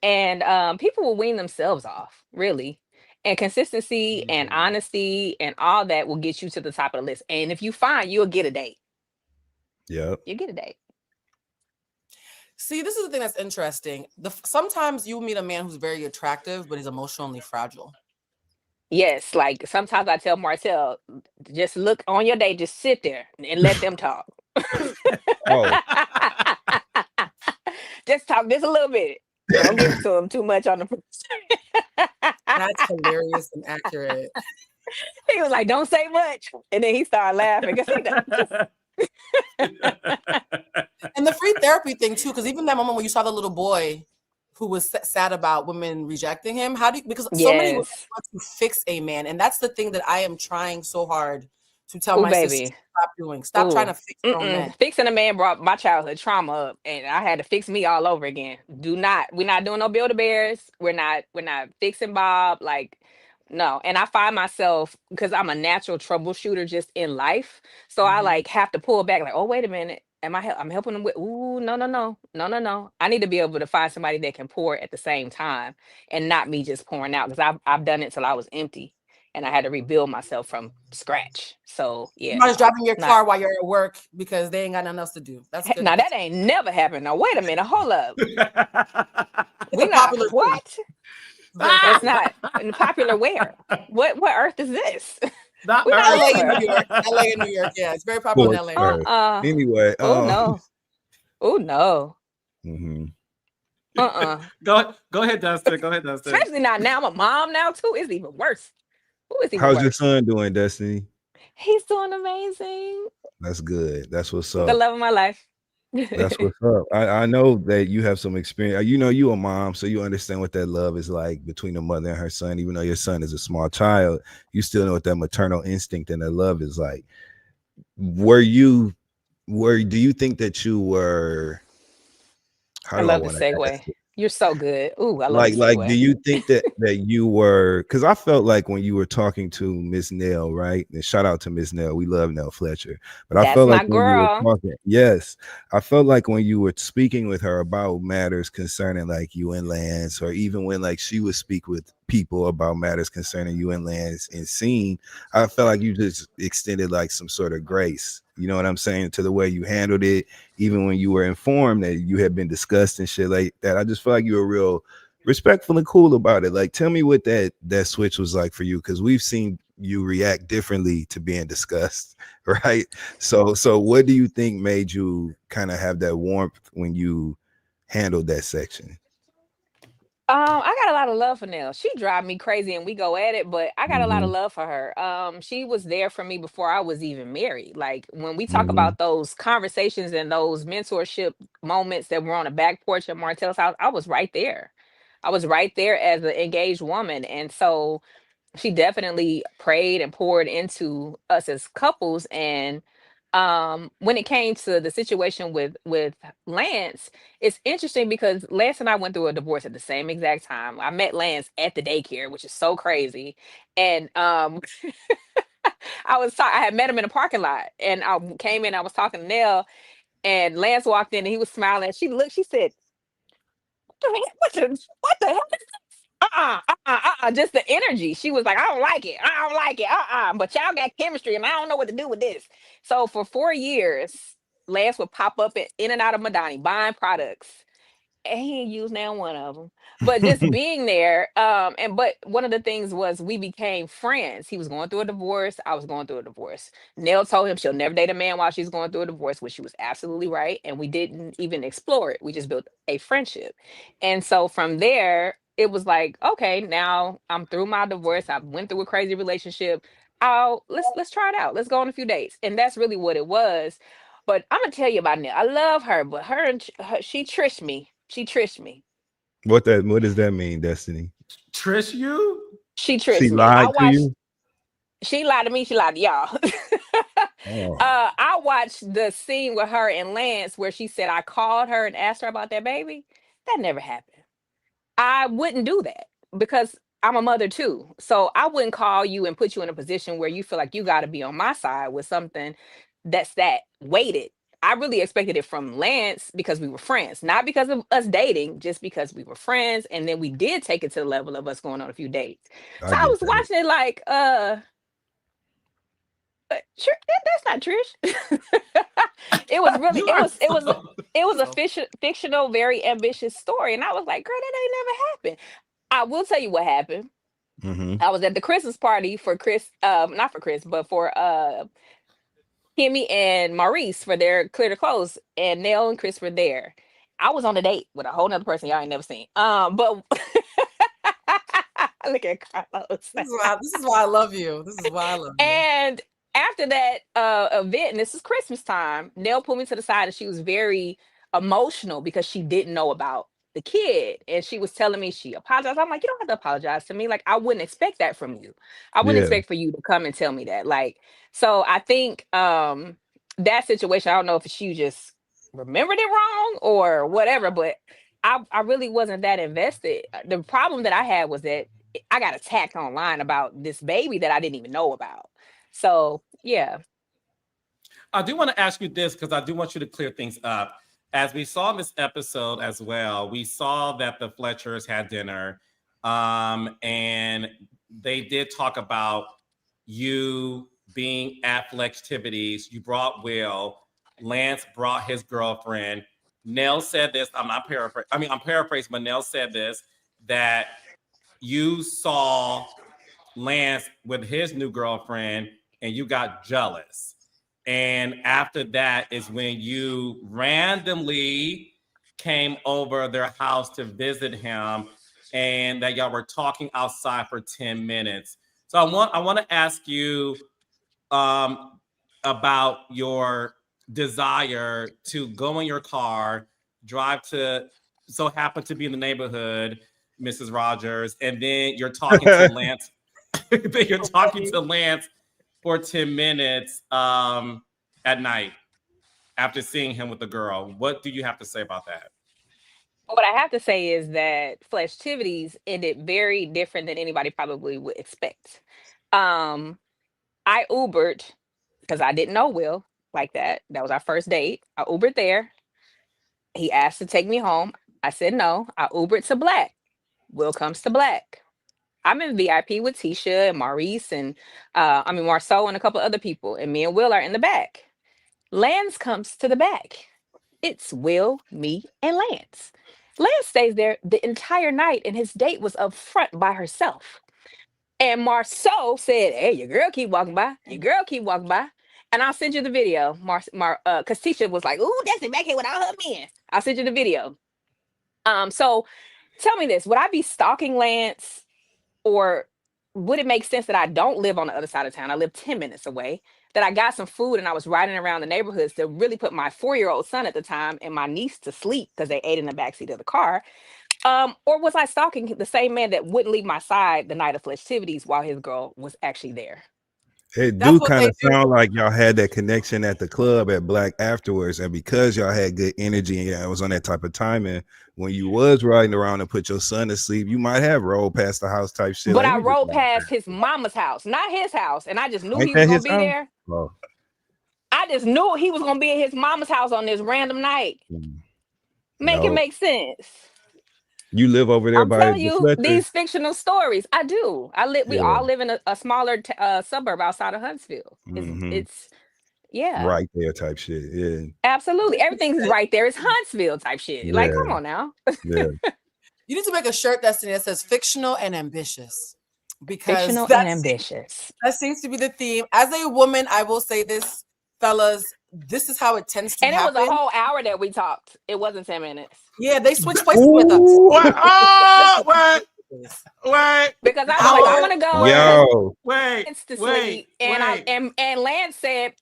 D: And people will wean themselves off, really. And consistency and honesty and all that will get you to the top of the list. And if you find, you'll get a date.
B: Yep.
D: You get a date.
C: See, this is the thing that's interesting. Sometimes you meet a man who's very attractive, but he's emotionally fragile.
D: Yes, like sometimes I tell Martell, just look on your day, just sit there and let them talk.
B: Oh.
D: Just talk just a little bit. Don't give it to them too much on the first.
C: That's hilarious and accurate.
D: He was like, "Don't say much," and then he started laughing because he does.
C: And the free therapy thing too, because even that moment when you saw the little boy who was sad about women rejecting him, because so many women
D: Yes.
C: want to fix a man, and that's the thing that I am trying so hard to tell
D: Ooh,
C: my
D: baby.
C: sister to stop doing. Stop trying to fix your own men.
D: Fixing a man brought my childhood trauma up, and I had to fix me all over again. We're not doing no Build-A-Bears. We're not fixing Bob. Like, no. And I find myself, because I'm a natural troubleshooter just in life, so I like have to pull back. Like, oh, wait a minute. I'm helping them with? Ooh, no. I need to be able to find somebody that can pour at the same time, and not me just pouring out. Because I've done it till I was empty, and I had to rebuild myself from scratch. So yeah,
C: Somebody's driving your car while you're at work because they ain't got nothing else to do. That's good.
D: Now that ain't never happened. Now wait a minute, hold up.
C: It's a popular thing.
D: What? It's not popular where? What earth is this?
A: Not
D: We're not
C: LA
D: there.
C: and New York. LA and New York. Yeah, it's very popular in LA.
B: Anyway.
D: Oh no. Oh no.
A: Go ahead, Dustin. Go ahead, Dustin.
D: Especially not now. I'm a mom now too. It's even worse.
B: How's your son doing, Destiny?
D: He's doing amazing.
B: That's good. That's what's up.
D: The love of my life.
B: That's what's up. I know that you have some experience. You know, you a mom, so you understand what that love is like between a mother and her son. Even though your son is a small child, you still know what that maternal instinct and that love is like. Do you think that you were?
D: I love the segue. You're so good. Ooh, I love the segue.
B: Like, do you think that you were? Because I felt like when you were talking to Miss Nell, right? And shout out to Miss Nell. We love Nell Fletcher. But I felt like when you were talking, yes, I felt like when you were speaking with her about matters concerning like UN lands, or even when like she would speak with people about matters concerning you and Lance and Scene, I felt like you just extended like some sort of grace. You know what I'm saying? To the way you handled it, even when you were informed that you had been discussed and shit like that. I just feel like you were real respectful and cool about it. Like, tell me what that switch was like for you, because we've seen you react differently to being discussed, right? So what do you think made you kind of have that warmth when you handled that section?
D: I got a lot of love for Nell. She drive me crazy and we go at it, but I got a lot of
B: Mm-hmm.
D: love for her. She was there for me before I was even married. Like when we talk
B: Mm-hmm.
D: about those conversations and those mentorship moments that were on the back porch at Martell's house, I was right there. I was right there as an engaged woman. And so she definitely prayed and poured into us as couples. And when it came to the situation with Lance, it's interesting because Lance and I went through a divorce at the same exact time. I met Lance at the daycare, which is so crazy. And I had met him in a parking lot, and I came in, I was talking to Nell, and Lance walked in and he was smiling. She looked, she said, what the hell? Just the energy. She was like, I don't like it. I don't like it. But y'all got chemistry and I don't know what to do with this. So for 4 years, Lance would pop up in and out of Madani buying products. And he ain't used now one of them. But just being there, but one of the things was we became friends. He was going through a divorce. I was going through a divorce. Nell told him she'll never date a man while she's going through a divorce, which she was absolutely right. And we didn't even explore it. We just built a friendship. And so from there, it was like, okay, now I'm through my divorce. I went through a crazy relationship. Let's try it out. Let's go on a few dates. And that's really what it was. But I'm gonna tell you about Nell. I love her, but she trished me. She trished me.
B: What does that mean, Destiny?
A: Trish, you?
D: She
B: She
D: trished me. I
B: lied to
D: watched.
B: you?
D: She lied to me. She lied to y'all.
B: Oh.
D: I watched the scene with her and Lance where she said I called her and asked her about that baby. That never happened. I wouldn't do that because I'm a mother too. So I wouldn't call you and put you in a position where you feel like you got to be on my side with something that's that weighted. I really expected it from Lance because we were friends, not because of us dating, just because we were friends. And then we did take it to the level of us going on a few dates.
B: I
D: So I
B: get
D: was
B: that.
D: watching it like, that's not Trish. It was really,
A: You are
D: it was a
A: so
D: fictional, very ambitious story. And I was like, girl, that ain't never happened. I will tell you what happened.
B: Mm-hmm.
D: I was at the Christmas party for Chris, not for Chris, but for Kimmy and Maurice for their clear to close, and Nell and Chris were there. I was on a date with a whole nother person y'all ain't never seen. But look at Carlos.
C: This is why I love you. This is why I love you.
D: And after that event, and this is Christmas time, Nell pulled me to the side and she was very emotional because she didn't know about the kid. And she was telling me she apologized. I'm like, you don't have to apologize to me. Like, I wouldn't expect that from you. I wouldn't
B: Yeah.
D: expect for you to come and tell me that. Like, so I think that situation, I don't know if she just remembered it wrong or whatever, but I really wasn't that invested. The problem that I had was that I got attacked online about this baby that I didn't even know about. So yeah.
A: I do want to ask you this because I do want you to clear things up. As we saw in this episode as well, we saw that the Fletchers had dinner, and they did talk about you being at Flextivities. You brought Will. Lance brought his girlfriend. Nell said this. I'm not paraphrasing. I mean, I'm paraphrasing, but Nell said this that you saw Lance with his new girlfriend and you got jealous. And after that is when you randomly came over their house to visit him and that y'all were talking outside for 10 minutes. So I want to ask you um, about your desire to go in your car, drive to so happen to be in the neighborhood, Mrs. Rogers, and then you're talking to Lance. Then you're talking to Lance for 10 minutes at night after seeing him with the girl. What do you have to say about that?
D: What I have to say is that Fleshtivities ended very different than anybody probably would expect. Um, I Ubered because I didn't know Will like that. That was our first date. I Ubered there. He asked to take me home. I said no. I Ubered to Black. Will comes to Black. I'm in VIP with Tisha and Maurice and Marceau and a couple other people, and me and Will are in the back. Lance comes to the back. It's Will, me, and Lance. Lance stays there the entire night, and his date was up front by herself. And Marceau said, "Hey, your girl keep walking by. Your girl keep walking by." And I'll send you the video. Because Tisha was like, "Ooh, that's back here without her man." I'll send you the video. So tell me this: would I be stalking Lance, or would it make sense that I don't live on the other side of town? I live 10 minutes away. That I got some food and I was riding around the neighborhoods to really put my 4-year-old son at the time and my niece to sleep because they ate in the backseat of the car. Or was I stalking the same man that wouldn't leave my side the night of festivities while his girl was actually there?
B: It
C: That's
B: do
C: what
B: kind
C: they
B: of
C: do.
B: sound like y'all had that connection at the club at Black afterwards, and because y'all had good energy and y'all was on that type of timing, when you was riding around and put your son to sleep, you might have rolled past the house type shit.
D: But
B: Like,
D: I
B: let me just
D: rode
B: ride
D: past
B: past.
D: his mama's house, not his house, and I just knew
B: Ain't
D: he was
B: that
D: gonna
B: his
D: be
B: house?
D: there.
B: Oh,
D: I just knew he was gonna be at his mama's house on this random night. Make it
B: no.
D: make sense.
B: You live over there
D: I'm
B: by
D: telling
B: the
D: you
B: Fletcher?
D: these fictional stories. I do. We
B: Yeah.
D: all live in a smaller suburb outside of Huntsville. It's yeah,
B: Right there type shit. Yeah.
D: absolutely. Everything's right there. It's Huntsville type shit. Like,
B: Yeah.
D: come on now.
B: Yeah.
C: You need to make a shirt, Destiny, that says fictional and ambitious. Because
D: Fictional and ambitious.
C: that seems to be the theme. As a woman, I will say this, fellas, this is how it tends to
D: And it
C: happen.
D: was a whole hour that we talked. It wasn't 10 minutes.
C: Yeah, they switched places with us.
A: What? Oh, wait.
D: Because I was like, I'm gonna go
B: Yo.
A: Wait.
D: to sleep. And Lance said,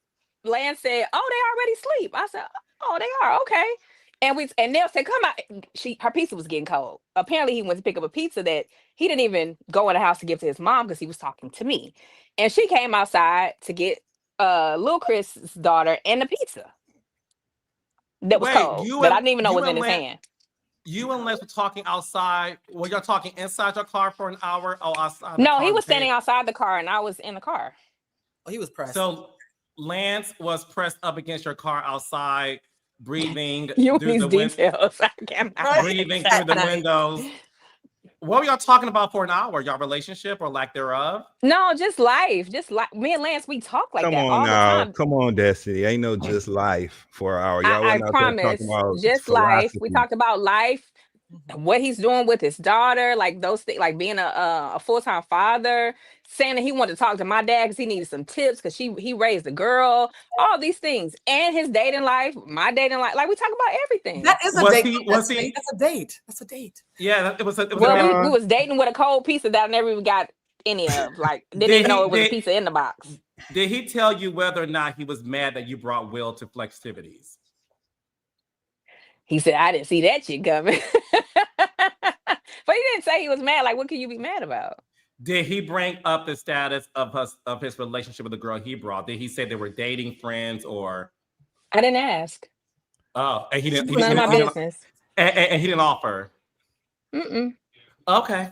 D: oh, they already sleep. I said, oh, they are, okay. And Nell said, come out. Her pizza was getting cold. Apparently he went to pick up a pizza that he didn't even go in the house to give to his mom because he was talking to me. And she came outside to get Lil Chris's daughter and the pizza that was cold that I didn't even know was in his hand.
A: You and Les were talking outside. Were y'all talking inside your car for an hour? Oh, outside.
D: No, he was standing outside the car and I was in the car.
C: Oh, he was pressed.
A: So Lance was pressed up against your car outside, breathing
D: through
A: through
D: the
A: details.
C: Right.
A: Breathing through the windows. What were y'all talking about for an hour? Y'all relationship or lack thereof?
D: No, just life. Just like me and Lance, we talk like
B: Come
D: that
B: on
D: all
B: now.
D: the time.
B: Come on, Destiny. Ain't no just life for an hour. Y'all
D: I
B: wasn't out there
D: promise.
B: talking about
D: Just life. We
B: philosophy.
D: talked about life, what he's doing with his daughter, like those things, like being a full-time father, saying that he wanted to talk to my dad because he needed some tips because he raised a girl, all these things, and his dating life, my dating life. Like we talk about everything.
C: That is a
A: Was
C: date.
A: he- was he-
C: That's a date. That's a date.
A: Yeah, it was.
D: Well, we was dating with a cold pizza that I never even got any of. Like didn't even know it was a pizza in the box.
A: Did he tell you whether or not he was mad that you brought Will to Flexivities?
D: He said, I didn't see that shit coming. But he didn't say he was mad. Like, what can you be mad about?
A: Did he bring up the status of his relationship with the girl he brought? Did he say they were dating friends or?
D: I didn't ask.
A: Oh, and he didn't.
D: None of my business.
A: And he didn't offer.
D: Mm-mm.
A: Okay.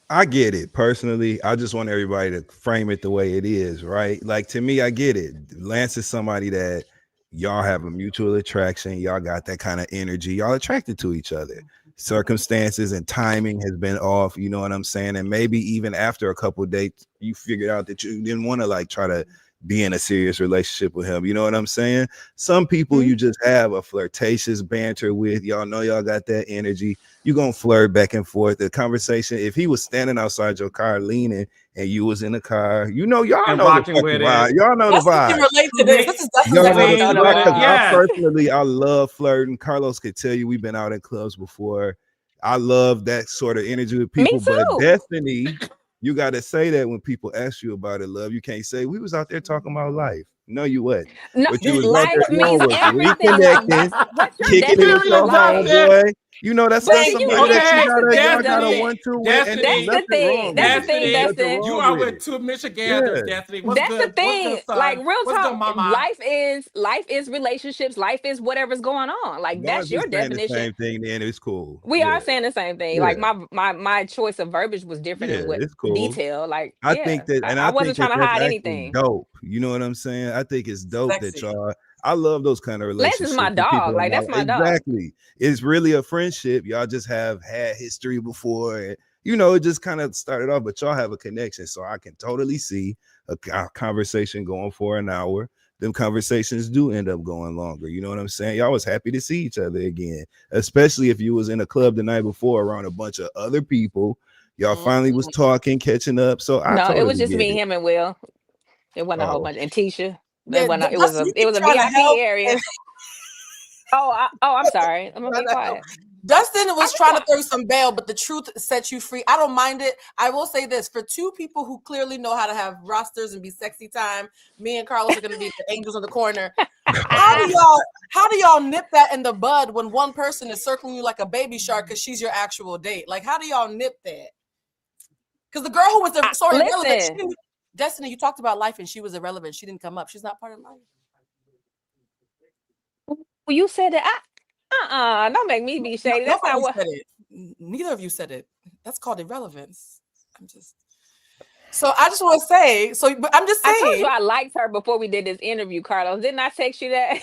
B: I get it personally. I just want everybody to frame it the way it is, right? Like to me, I get it. Lance is somebody that y'all have a mutual attraction. Y'all got that kind of energy. Y'all attracted to each other. Circumstances and timing has been off. You know what I'm saying? And maybe even after a couple of dates, you figured out that you didn't want to like try to be in a serious relationship with him. You know what I'm saying? Some people you just have a flirtatious banter with. Y'all know y'all got that energy. You're gonna flirt back and forth. The conversation, if he was standing outside your car leaning and you was in the car, you know, y'all
A: And
B: know the
A: rocking
B: fucking
A: with
B: vibe.
A: it.
B: Y'all know the vibe.
C: Can relate to this. This is
B: Y'all know
C: definitely
B: the
D: know the
B: vibe.
D: vibe.
A: Yes.
B: I personally, I love flirting. Carlos could tell you we've been out in clubs before. I love that sort of energy with people.
D: Me
B: But
D: too.
B: Destiny, you got to say that when people ask you about it, love. You can't say we was out there talking about life. No, you wasn't.
D: No,
B: What you was out
D: life
B: there doing
D: means
B: was
D: everything. Like
B: reconnecting,
D: what's your
B: kicking it with
D: definition
B: your
D: of life?
B: homeboy. You know, that's
D: But
B: not
D: see,
B: somebody that you gotta,
D: that's
B: y'all
D: the
B: got a
D: thing.
B: 1-2 with, and
A: Destiny.
B: there's nothing wrong with
D: That's the
B: it.
D: thing,
B: There's nothing
D: Dustin.
B: wrong
A: You are
B: with
A: with
B: it.
A: two Michiganders,
B: Yeah.
A: Destiny. What's
D: That's
A: good?
D: the thing.
A: What's good, son?
D: Like real
A: What's
D: talk,
A: good, mama?
D: life is relationships. Life is whatever's going on. Like
B: As long
D: that's
B: as we
D: your
B: saying the
D: definition.
B: same thing, then it's cool.
D: We
B: Yeah.
D: are saying the same thing.
B: Yeah.
D: Like my choice of verbiage was different
B: Yeah,
D: in what
B: it's cool.
D: detail. Like
B: I think that, and
D: I
B: I
D: wasn't
B: think
D: trying to
B: that's
D: hide
B: actually
D: anything.
B: dope. You know what I'm saying? I think it's dope that
C: Sexy.
B: y'all. I love those kind of
D: Lance
B: relationships.
D: is my
B: with people
D: dog. Like that's my dog.
B: Exactly. It's really a friendship. Y'all just have had history before, you know, it just kind of started off, but y'all have a connection. So I can totally see a conversation going for an hour. Them conversations do end up going longer. You know what I'm saying? Y'all was happy to see each other again, especially if you was in a club the night before around a bunch of other people. Y'all finally was talking, catching up. So I
D: No,
B: totally
D: it was just
B: get
D: me,
B: it.
D: him, and Will. It wasn't a whole
B: Oh.
D: bunch. And Tisha.
C: Yeah,
D: It was a VIP area. I'm sorry. I'm gonna be quiet.
C: Dustin was trying to throw some bail, but the truth set you free. I don't mind it. I will say this, for two people who clearly know how to have rosters and be sexy time, me and Carlos are going to be the angels in the corner. How do y'all nip that in the bud when one person is circling you like a baby shark because she's your actual date? Like, how do y'all nip that? Because the girl who was irrelevant, Destiny, you talked about life and she was irrelevant. She didn't come up. She's not part of life.
D: Well, you said that. Don't make me be shady. That's not what
C: said it. Neither of you said it. That's called irrelevance. So I just want to say, but I'm just saying.
D: I told you I liked her before we did this interview, Carlos. Didn't I text you that?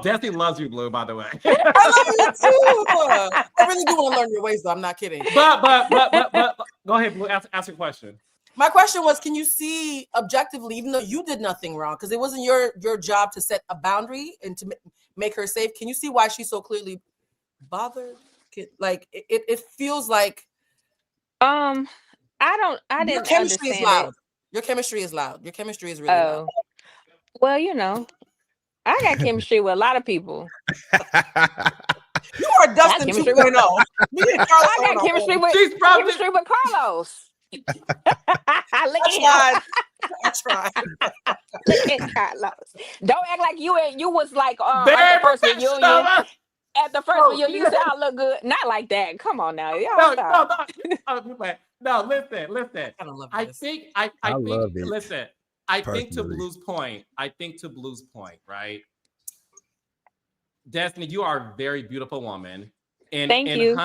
A: Destiny loves you, Blue, by the way.
C: I love you too. I really do want to learn your ways, though. I'm not kidding.
A: But go ahead, Blue. Ask your question.
C: My question was, can you see objectively, even though you did nothing wrong, because it wasn't your job to set a boundary and to make her safe, can you see why she's so clearly bothered? Like it feels like
D: I didn't
C: chemistry
D: understand
C: is loud.
D: it.
C: Your chemistry is loud. Your chemistry is really loud.
D: Well, you know, I got chemistry with a lot of people.
C: You are Dustin 2.0. I
D: got chemistry with Carlos.
C: I tried.
D: Look at Carlos. Don't act like you was like at the first reunion. At the first reunion, you said I look good. Not like that. Come on now.
A: No, listen. I think to Blue's point, right? Destiny, you are a very beautiful woman.
D: Thank you.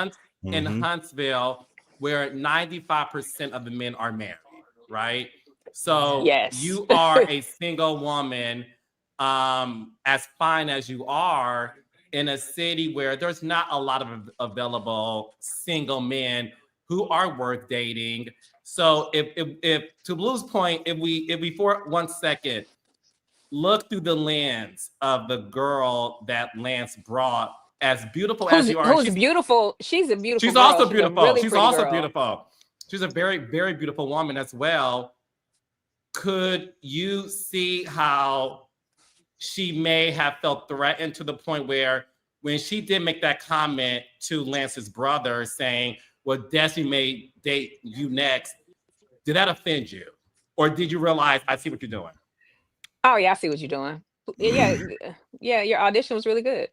A: In Huntsville, where 95% of the men are married, right? So you are a single woman, as fine as you are, in a city where there's not a lot of available single men who are worth dating. So if to Blue's point, if we for 1 second look through the lens of the girl that Lance brought, as beautiful as you are,
D: she's beautiful. She's a beautiful.
A: She's
D: girl.
A: also beautiful.
D: She's
A: also beautiful. She's a very, very beautiful woman as well. Could you see how she may have felt threatened to the point where when she did make that comment to Lance's brother saying, well, Destiny may date you next, did that offend you? Or did you realize, I see what you're doing?
D: Oh, yeah, I see what you're doing. Yeah, your audition was really good.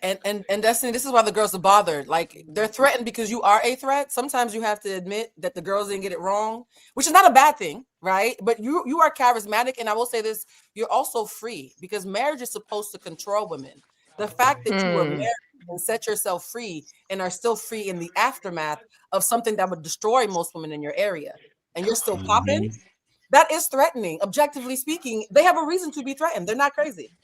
C: And Destiny, this is why the girls are bothered. Like, they're threatened because you are a threat. Sometimes you have to admit that the girls didn't get it wrong, which is not a bad thing, right? But you are charismatic, and I will say this: you're also free, because marriage is supposed to control women. The fact that you were married and set yourself free and are still free in the aftermath of something that would destroy most women in your area, and you're still popping, that is threatening. Objectively speaking, they have a reason to be threatened. They're not crazy.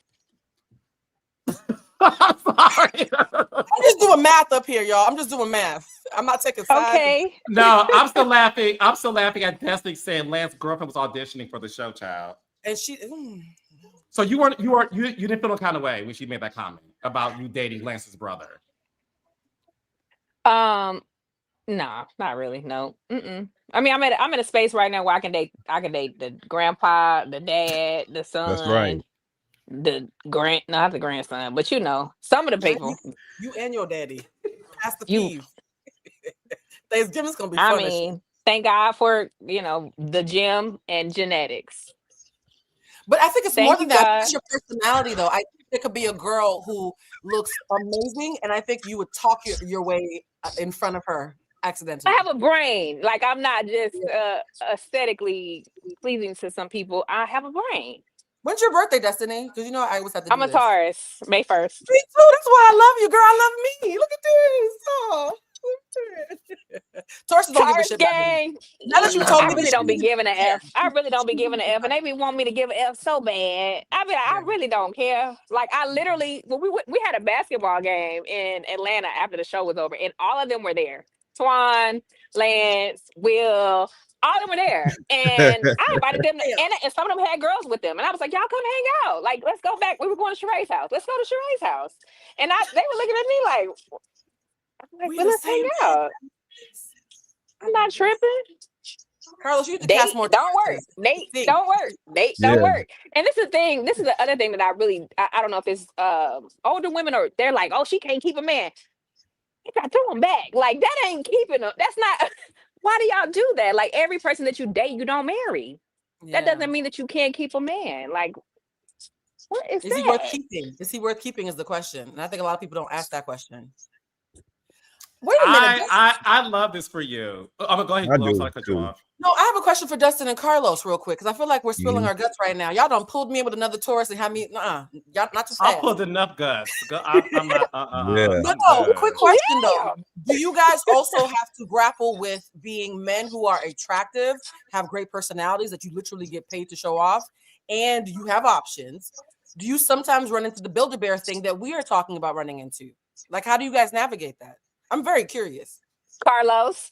A: I'm sorry.
C: I'm just doing math up here, y'all. I'm just doing math. I'm not taking sides.
D: Okay.
A: No, I'm still laughing. I'm still laughing at Destiny saying Lance's girlfriend was auditioning for the show, child.
C: And she.
A: So you didn't feel no kind of way when she made that comment about you dating Lance's brother.
D: No, not really. No. I mean, I'm in a space right now where I can date the grandpa, the dad, the son.
B: That's right.
D: Not the grandson, but you know, some of the people.
C: You and your daddy. That's the peeve. Thanksgiving's gonna be fun.
D: I mean, thank God for the gym and genetics.
C: But I think it's more than that. It's your personality, though. I think there could be a girl who looks amazing, and I think you would talk your way in front of her accidentally.
D: I have a brain. Like, I'm not just aesthetically pleasing to some people. I have a brain.
C: When's your birthday, Destiny? Because I always have to.
D: I'm a Taurus, May 1st.
C: Me too. That's why I love you, girl. I love me. Look at this. Oh. Taurus don't give a
D: Taurus
C: shit about me.
D: gang.
C: Now that you told
D: I
C: me
D: really
C: this,
D: don't be
C: shit,
D: giving an F. I really don't be giving an F, and they be want me to give an F so bad. I mean, I really don't care. Like, I literally, when we had a basketball game in Atlanta after the show was over, and all of them were there. Twan, Lance, Will, all of them were there, and I invited them, and some of them had girls with them, and I was like, y'all come hang out. Like, let's go back. We were going to Sheree's house. Let's go to Sheree's house, and they were looking at me like,
C: we
D: well,
C: the
D: let's hang
C: same
D: out. I'm not tripping.
C: Carlos, you need to
D: They
C: cast more.
D: don't work. They don't work. They don't
B: Yeah.
D: work. And this is the thing. This is the other thing that I don't know if it's older women or they're like, oh, she can't keep a man. You got to throw him back. Like that ain't keeping him. That's not. Why do y'all do that? Like every person that you date, you don't marry. That doesn't mean that you can't keep a man. Like, what is that?
C: He worth keeping? Is he worth keeping? Is the question. And I think a lot of people don't ask that question. Wait a minute.
A: I love this for you. Oh, go ahead. I'm sorry to cut you off.
C: No, I have a question for Dustin and Carlos real quick because I feel like we're spilling our guts right now. Y'all done pulled me in with another Taurus and had me. Y'all not too fast.
A: I pulled enough guts. I'm not.
B: Yeah.
C: But no, quick question though. Do you guys also have to grapple with being men who are attractive, have great personalities that you literally get paid to show off, and you have options? Do you sometimes run into the Build-A-Bear thing that we are talking about running into? Like, how do you guys navigate that? I'm very curious.
D: Carlos.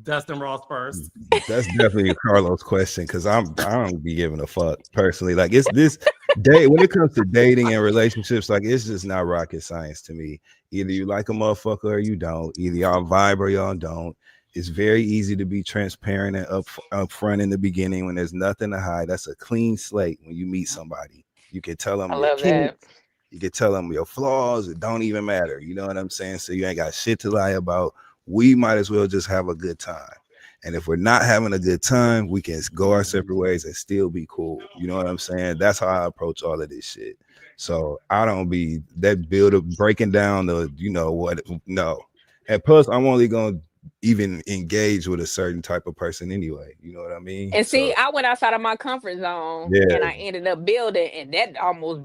A: Dustin Ross first.
B: That's definitely a Carlos question because I don't be giving a fuck personally. Like it's this day when it comes to dating and relationships, like it's just not rocket science to me. Either you like a motherfucker or you don't. Either y'all vibe or y'all don't. It's very easy to be transparent and upfront in the beginning when there's nothing to hide. That's a clean slate when you meet somebody. You can tell them your kinks, you can tell them your flaws. It don't even matter. You know what I'm saying? So you ain't got shit to lie about. We might as well just have a good time. And if we're not having a good time, we can go our separate ways and still be cool. You know what I'm saying? That's how I approach all of this shit. So I don't be that breaking down the, you know what, no. And plus, I'm only going to even engage with a certain type of person anyway. You know what I mean?
D: And see, I went outside of my comfort zone and I ended up building, and that almost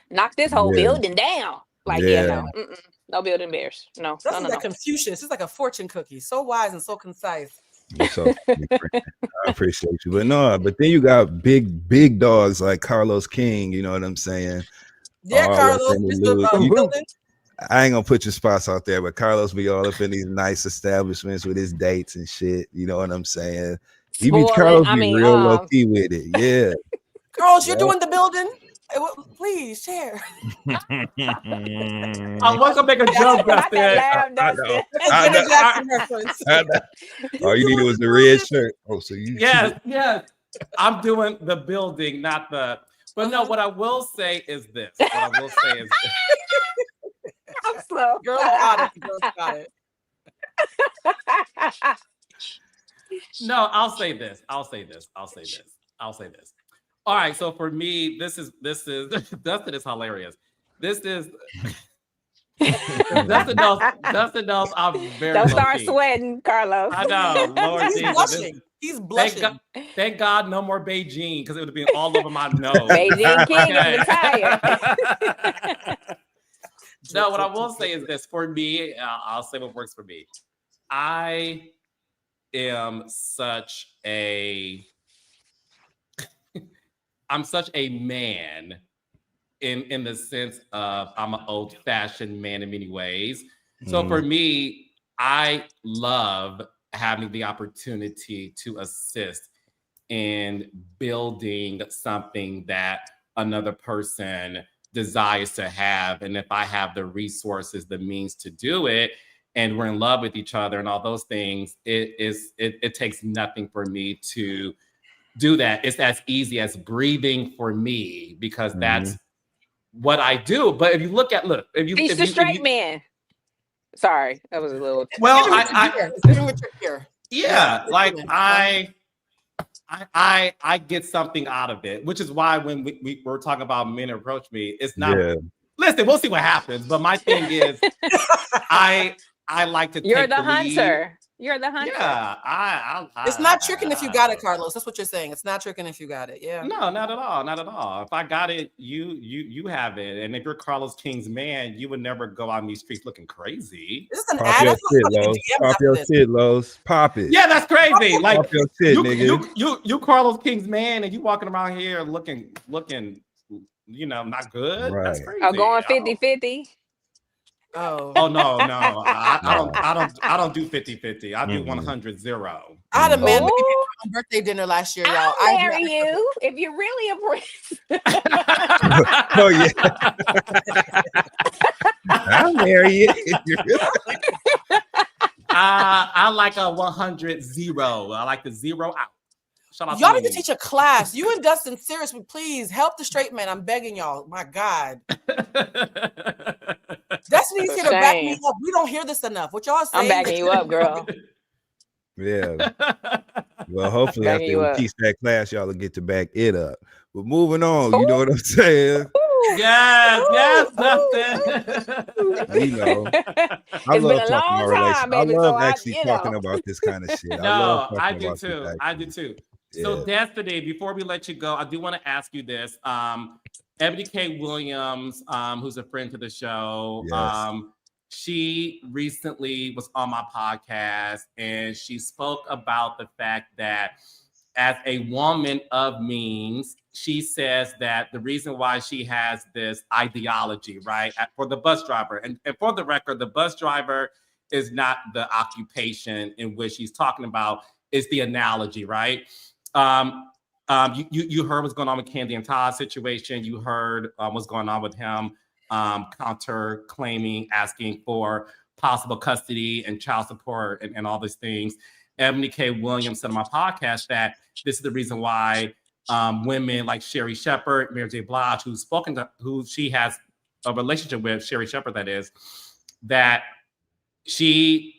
D: knocked this whole building down. Like, no building bears. No,
C: that's
D: no.
C: Like Confucius. It's like a fortune cookie. So wise and so concise.
B: So I appreciate you. But then you got big dogs like Carlos King. You know what I'm saying?
C: Yeah, Carlos.
B: I ain't gonna put your spots out there, but Carlos be all up in these nice establishments with his dates and shit. You know what I'm saying? Carlos be real low key with it. Yeah.
C: Carlos, you're doing the building. Please share.
A: I was gonna make a joke, Dustin.
B: All you needed was the red shirt. Oh, so you?
A: Yes. I'm doing the building, not the. But no, what I will say is this.
D: I'm slow.
C: Girl got it.
A: No, I'll say this. All right, so for me, this is Dustin is hilarious. This is Dustin knows I'm very.
D: Don't start sweating, Carlos.
A: I know, Lord
C: He's
A: Jesus.
C: blushing. He's blushing.
A: Thank God, no more Beijing, because it would have been all over my nose.
D: Beijing King is retired.
A: No, what I will say is this: for me, I'll say what works for me. I am such a man in the sense of I'm an old-fashioned man in many ways. So for me, I love having the opportunity to assist in building something that another person desires to have. And if I have the resources, the means to do it, and we're in love with each other and all those things, it takes nothing for me to do that. It's as easy as breathing for me, because that's what I do. But if you look at
D: he's the straight man. Sorry, that was a little.
A: Well, I get something out of it, which is why when we were talking about men approach me, it's not. Yeah. Listen, we'll see what happens. But my thing is, I like to.
D: You're the hunter. You're the hunter.
A: Yeah, I
C: It's not tricking if you got it, Carlos. That's what you're saying. It's not tricking if you got it. Yeah.
A: No, not at all. Not at all. If I got it, you have it. And if you're Carlos King's man, you would never go out in these streets looking crazy.
C: This is an
B: Pop
C: ad.
B: your
C: I feel
B: shit,
C: like
B: Los.
C: DM
B: Pop
C: after
B: your
C: this.
B: shit, Los. Pop it.
A: Yeah, that's crazy. Like
B: Pop your shit, nigga.
A: you Carlos King's man, and you walking around here looking, not good. That's
B: Right.
A: crazy.
D: Oh, going 50-50.
C: Oh.
A: Oh no. I don't do 50-50. I do
B: Mm-mm.
A: 100-0.
C: I had a man
D: Ooh.
C: baby on birthday dinner last year, y'all.
D: I'll marry you if you're really a prince.
B: Oh yeah. I'll marry you.
A: I like a 100-0. I like the 0 out. Shout out
C: Y'all
A: to
C: need to
A: me.
C: teach a class. You and Dustin, seriously, please help the straight man. I'm begging y'all. My God. Destiny's here to back me
D: Shame.
C: up. We don't hear this enough. What y'all saying?
D: I'm backing you up, girl.
B: Yeah. Well, hopefully
D: Backing
B: after
D: you
B: we
D: up.
B: teach that class, y'all will get to back it up. But moving on, you know what I'm saying?
A: Yes,
C: Ooh,
A: Dustin.
B: You know, I
D: It's
B: love
D: been a
B: talking
D: long
B: about relations.
D: time,
B: I
D: baby.
B: love
D: So
B: actually talking about this kind of shit. I love
A: No,
B: talking
A: I do
B: about
A: too.
B: this.
A: I do too. So,
B: Yeah.
A: Destiny, before we let you go, I do want to ask you this. Ebony K. Williams, who's a friend to the show,
B: Yes.
A: she recently was on my podcast and she spoke about the fact that as a woman of means, she says that the reason why she has this ideology, right, for the bus driver, and for the record, the bus driver is not the occupation in which she's talking about, it's the analogy, right? You heard what's going on with Kandi and Todd's situation. You heard what's going on with him counter claiming, asking for possible custody and child support and all these things. Ebony K. Williams said on my podcast that this is the reason why women like Sherry Shepherd, Mary J. Blige, who she has a relationship with, Sherry Shepherd, that is, that she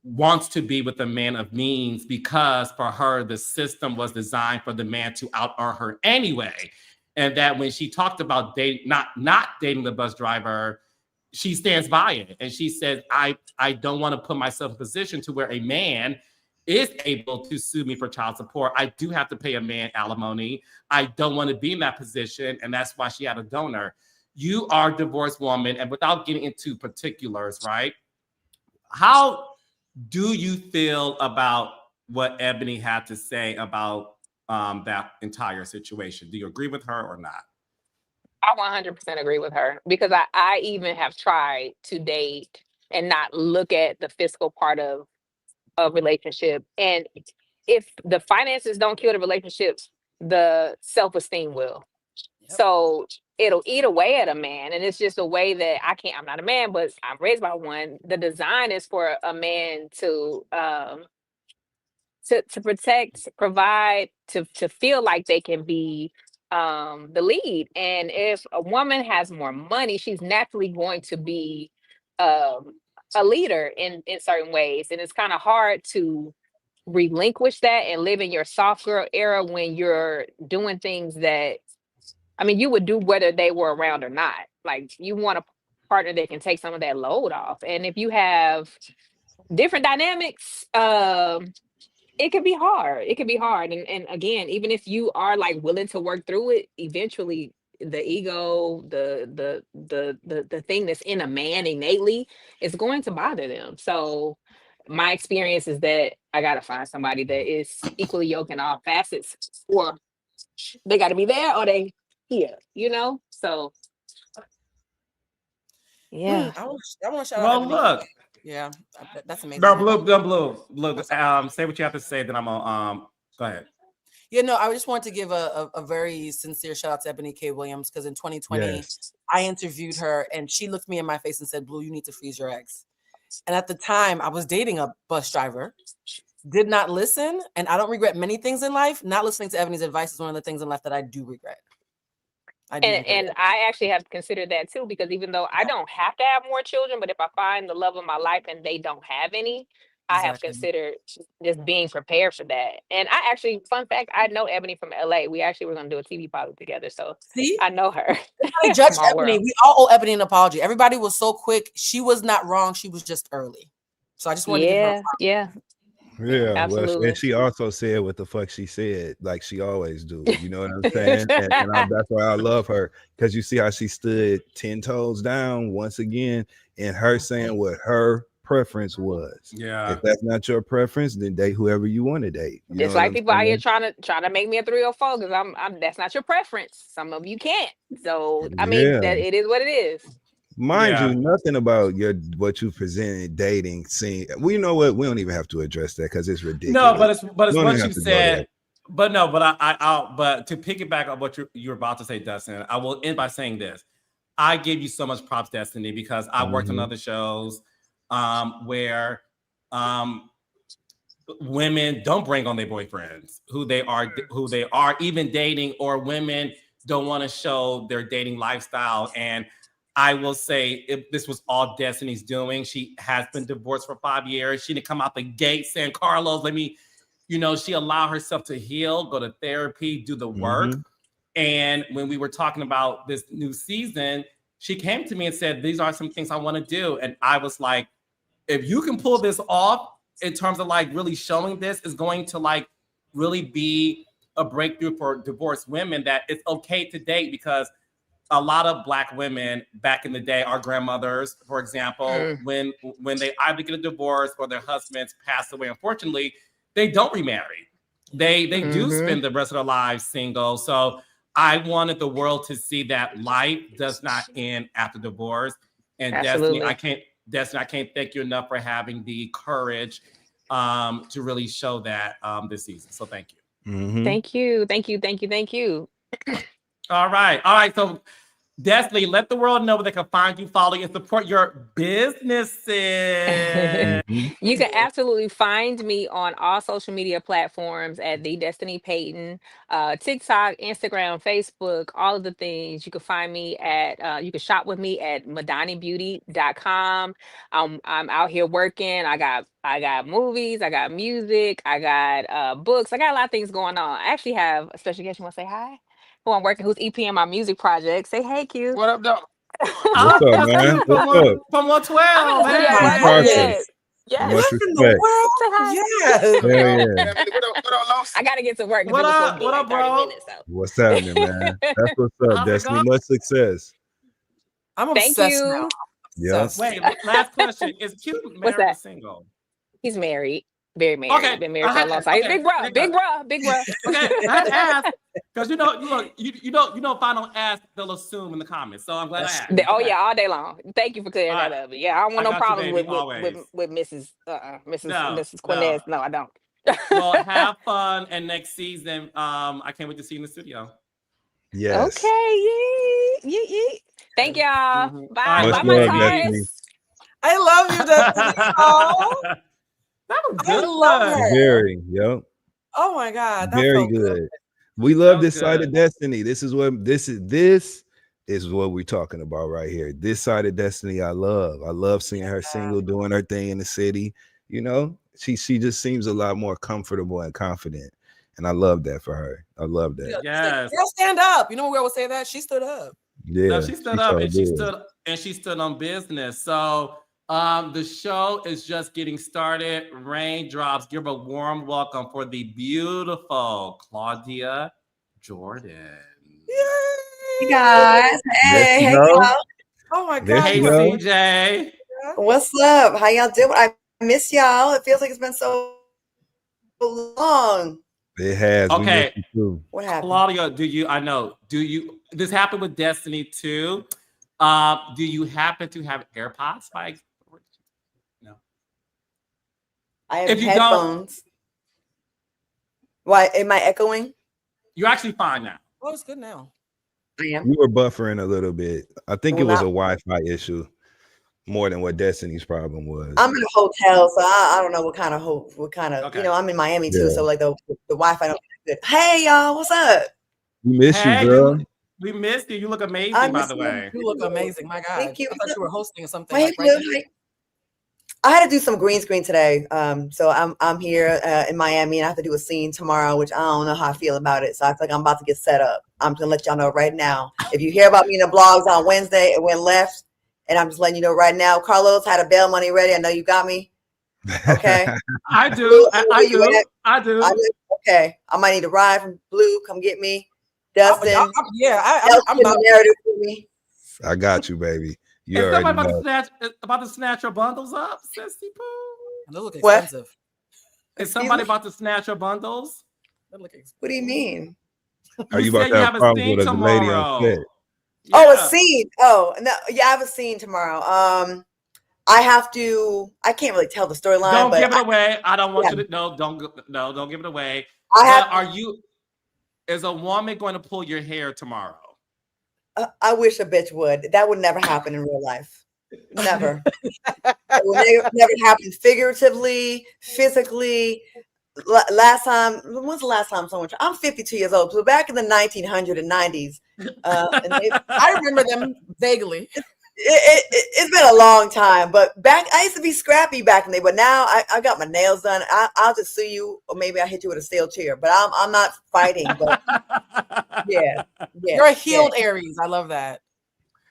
A: wants to be with a man of means because for her, the system was designed for the man to out-earn her anyway. And that when she talked about not dating the bus driver, she stands by it. And she said, I don't want to put myself in a position to where a man is able to sue me for child support. I do have to pay a man alimony. I don't want to be in that position. And that's why she had a donor. You are a divorced woman. And without getting into particulars, right? How do you feel about what Ebony had to say about that entire situation? Do you agree with her or not?
D: I 100% agree with her because I even have tried to date and not look at the fiscal part of a relationship. And if the finances don't kill the relationship, the self-esteem will.
C: Yep.
D: So it'll eat away at a man. And it's just a way that I'm not a man, but I'm raised by one. The design is for a man to protect, provide, to feel like they can be the lead. And if a woman has more money, she's naturally going to be a leader in certain ways. And it's kind of hard to relinquish that and live in your soft girl era when you're doing things that, I mean, you would do whether they were around or not. Like, you want a partner that can take some of that load off. And if you have different dynamics, it could be hard. It could be hard. And again, even if you are like willing to work through it, eventually the ego, the thing that's in a man innately is going to bother them. So my experience is that I gotta find somebody that is equally yoked in all facets, or they gotta be there or they here, So yeah.
C: I want to shout out.
A: Well,
C: Ebony.
A: look.
C: Yeah, that's amazing.
A: No, blue. Look, say what you have to say, then I'm gonna go ahead.
C: Yeah, no, I just want to give a very sincere shout out to Ebony K. Williams because in 2020,
B: Yes.
C: I interviewed her and she looked me in my face and said, Blue, you need to freeze your ex. And at the time, I was dating a bus driver, did not listen, and I don't regret many things in life. Not listening to Ebony's advice is one of the things in life that I do regret.
D: And I actually have considered that too, because even though I don't have to have more children, but if I find the love of my life and they don't have any, I have considered just being prepared for that. And I actually, fun fact, I know Ebony from LA. We actually were going to do a TV pilot together. So
C: see,
D: I know her.
C: I judge
D: Small
C: Ebony.
D: world.
C: We all owe Ebony an apology. Everybody was so quick. She was not wrong. She was just early. So I just wanted to give her
D: Yeah.
B: Yeah, well,
D: Absolutely.
B: and she also said what the fuck she said, like she always do. You know what I'm saying? That's why I love her, because you see how she stood 10 toes down once again, and her saying what her preference was.
A: Yeah.
B: If that's not your preference, then date whoever you want to date. You know
D: It's
B: what
D: like
B: I'm
D: people out here
B: saying?
D: trying to make me a 304 because I'm that's not your preference. Some of you can't. So I mean
B: Yeah.
D: that it is what it is.
B: Mind
A: Yeah.
B: you, nothing about what you presented, dating, scene. Well, you know what? We don't even have to address that because it's ridiculous.
A: No, but it's
B: We
A: what
B: don't even
A: you
B: have to go there.
A: said. But no, but I'll but to piggyback on what you're about to say, Dustin, I will end by saying this. I give you so much props, Destiny, because I worked on other shows where women don't bring on their boyfriends who they are even dating, or women don't want to show their dating lifestyle. And I will say, if this was all Destiny's doing, she has been divorced for 5 years. She didn't come out the gate saying, Carlos, let me, she allowed herself to heal, go to therapy, do the work. And when we were talking about this new season, she came to me and said, these are some things I want to do. And I was like, if you can pull this off in terms of like really showing this, is going to like really be a breakthrough for divorced women, that it's okay to date. Because a lot of Black women back in the day, our grandmothers, for example, when they either get a divorce or their husbands pass away, unfortunately, they don't remarry. They do spend the rest of their lives single. So I wanted the world to see that life does not end after divorce. And
D: Absolutely.
A: Destiny, I can't thank you enough for having the courage to really show that this season. So thank you.
D: Thank you.
A: All right. So Destiny, let the world know where they can find you, follow you, and support your businesses.
D: You can absolutely find me on all social media platforms at The Destiny Payton, TikTok, Instagram, Facebook, all of the things. You can find me at, you can shop with me at madanibeauty.com. I'm out here working. I got movies, I got music, I got books. I got a lot of things going on. I actually have a special guest. You want to say hi? Who I'm working, who's EPing my music project. Say hey, Q.
E: What up, dog?
B: What's up, man? What's up?
A: From 112.
D: I'm in the studio
A: Hey.
D: working. Yes.
B: Much
C: What in the
B: respect.
C: world?
D: Say hi.
C: Yes.
B: Hell yeah.
E: What up, Los?
D: I gotta get to work.
A: What
D: It was supposed
A: up?
D: to be
A: What
D: like
A: up,
D: 30
A: bro?
D: minutes. So.
B: What's happening, man? That's what's up,
A: I
B: Destiny.
A: forgot.
B: Much success.
C: I'm
D: Thank
C: obsessed
D: you.
C: now.
B: Yeah.
C: Obsessed.
A: Wait, last question. Is Q
D: What's
A: married or
D: that?
A: single?
D: He's married. Very married.
A: Okay.
D: Been married for a long time. He's big bruh.
A: Okay, I had to ask because you know, if I don't ask, they'll assume in the comments. So I'm glad I asked.
D: Oh
A: Okay.
D: yeah, all day long. Thank you for clearing
A: All
D: that
A: right.
D: up. Yeah, I don't want
A: I
D: no
A: got you,
D: problems
A: baby, always.
D: with Mrs.
A: No.
D: Mrs. Quinez. No, I don't.
A: Well, have fun, and next season, I can't wait to see you in the studio.
B: Yes.
D: Okay, yee. Thank y'all.
A: Mhm.
D: Bye.
A: All right,
D: Bye,
B: Much
D: my
B: love,
A: baby.
B: Destiny.
D: toys.
C: I love you, Destiny. Oh,
A: That was
C: I
A: good.
C: love her.
B: Very, yep.
C: Oh my God, that
B: Very
C: felt good.
B: good. We love
A: was
B: this side
A: good.
B: of Destiny. This is what we're talking about right here. This side of Destiny, I love. I love seeing her single, doing her thing in the city. You know, she just seems a lot more comfortable and confident, and I love that for her. I love that.
A: Yes.
C: Girl, stand up. You know when we always say that? She stood up.
B: Yeah,
A: No, she stood up,
B: so
A: and she
B: good.
A: stood on business. So the show is just getting started. Raindrops. Give a warm welcome for the beautiful Claudia Jordan.
F: Hey guys, hey
B: you go.
F: y'all.
C: Oh my
B: There
C: God.
A: Hey,
B: she
C: you are
B: go.
A: CJ.
F: What's up? How y'all doing? I miss y'all. It feels like it's been so long.
B: It has. We
A: Okay.
B: missed you too.
F: What happened?
A: Claudia, this happened with Destiny too. Do you happen to have AirPods? No.
F: I have
A: If you
F: headphones. Why am I echoing?
A: You're actually fine now.
C: Oh, it's good now.
F: I am.
B: You were buffering a little bit. I think
F: Well,
B: it was a
F: not-
B: Wi-Fi issue more than what Destiny's problem was.
F: I'm in a hotel, so I don't know what kind of
A: Okay.
F: you know, I'm in Miami too,
B: Yeah.
F: so like the Wi-Fi don't be good. Hey y'all, what's up?
B: We miss
A: Hey,
B: you, girl.
A: we missed you. You look amazing,
F: I
A: by
F: miss
A: the
F: you.
A: way.
C: You look amazing. My God.
F: Thank you.
C: I thought you were hosting or something.
F: Hey,
C: Like right
F: Blue. Hi. I had to do some green screen today. So I'm here in Miami and I have to do a scene tomorrow, which I don't know how I feel about it. So I feel like I'm about to get set up. I'm gonna let y'all know right now. If you hear about me in the blogs on Wednesday, it went left. And I'm just letting you know right now. Carlos had a bail money ready. I know you got me. Okay.
A: I do.
F: Blue,
A: I,
F: where
A: I
F: you
A: do.
F: at?
A: I do.
F: Okay. I might need a ride from Blue. Come get me.
C: I'm
F: Dustin.
C: I'm
F: The
C: about
F: narrative for me.
B: I got you, baby. You
A: Is somebody
B: already know.
A: about to snatch your bundles up, Sissy Pooh?
C: Those look
F: What?
C: expensive.
A: Is
F: Excuse
A: somebody
F: me?
A: about to snatch your bundles?
C: They look expensive.
F: What do you mean?
B: Are you
A: You
B: about
A: said
B: to
A: you
B: have
A: have a
B: problems
A: scene
B: with a lady on set?
A: tomorrow.
F: Oh, a
A: Yeah.
F: scene. Oh, no. Yeah, I have a scene tomorrow. I can't really tell the storyline,
A: Don't
F: but
A: give it away. I don't want
F: yeah.
A: you to. No, don't give it away.
F: I have.
A: But is a woman going to pull your hair tomorrow?
F: I wish a bitch would. That would never happen in real life. Never. It will never happen figuratively, physically. Last time, when's the last time someone? I'm 52 years old. So back in the 1900s and 90s,
C: I remember them vaguely.
F: it's been a long time. But back, I used to be scrappy back in the day. But now I got my nails done. I'll just sue you, or maybe I'll hit you with a steel chair. But I'm not fighting. But yeah.
C: You're a healed Aries. I love that.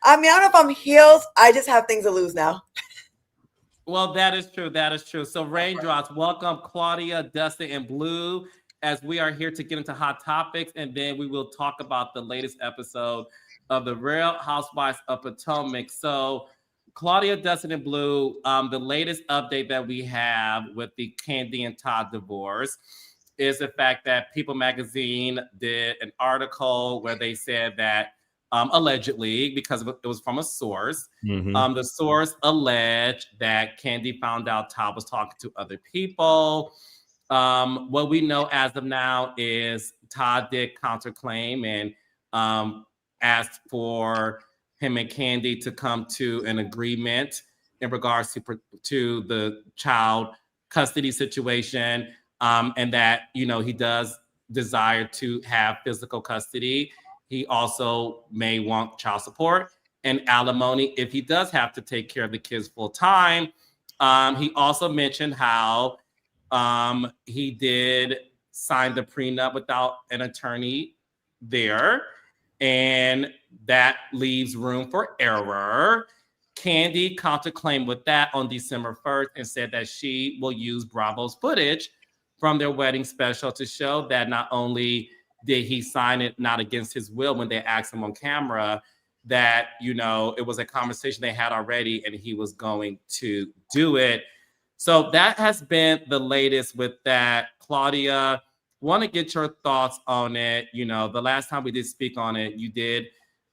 F: I mean, I don't know if I'm healed. I just have things to lose now.
A: Well, that is true. That is true. So, Raindrops, welcome Claudia, Dustin, and Blue, as we are here to get into hot topics, and then we will talk about the latest episode of the Real Housewives of Potomac. So, Claudia, Dustin, and Blue, the latest update that we have with the Kandi and Todd divorce is the fact that People Magazine did an article where they said that allegedly, because it was from a source, the source alleged that Kandi found out Todd was talking to other people. What we know as of now is Todd did counterclaim and asked for him and Kandi to come to an agreement in regards to the child custody situation, and that, you know, he does desire to have physical custody. He also may want child support and alimony if he does have to take care of the kids full time. He also mentioned how he did sign the prenup without an attorney there, and that leaves room for error. Kandi counterclaimed with that on December 1st and said that she will use Bravo's footage from their wedding special to show that not only did he sign it not against his will when they asked him on camera, that, you know, it was a conversation they had already and he was going to do it. So that has been the latest with that. Claudia, want to get your thoughts on it. You know, the last time we did speak on it, you did,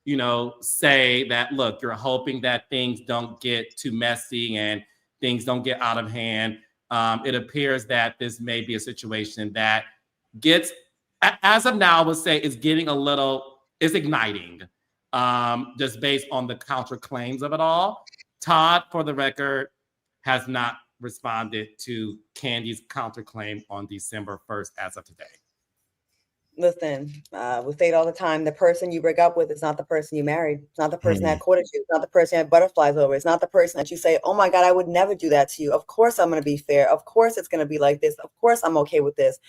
A: you know, say that, look, you're hoping that things don't get too messy and things don't get out of hand. It appears that this may be a situation that gets, as of now, I would say is getting is igniting, just based on the counterclaims of it all. Todd, for the record, has not responded to Kandi's counterclaim on December 1st as of today.
F: Listen, we say it all the time. The person you break up with is not the person you married. It's not the person that courted you. It's not the person you had butterflies over. It's not the person that you say, oh my God, I would never do that to you. Of course I'm going to be fair. Of course it's going to be like this. Of course I'm okay with this.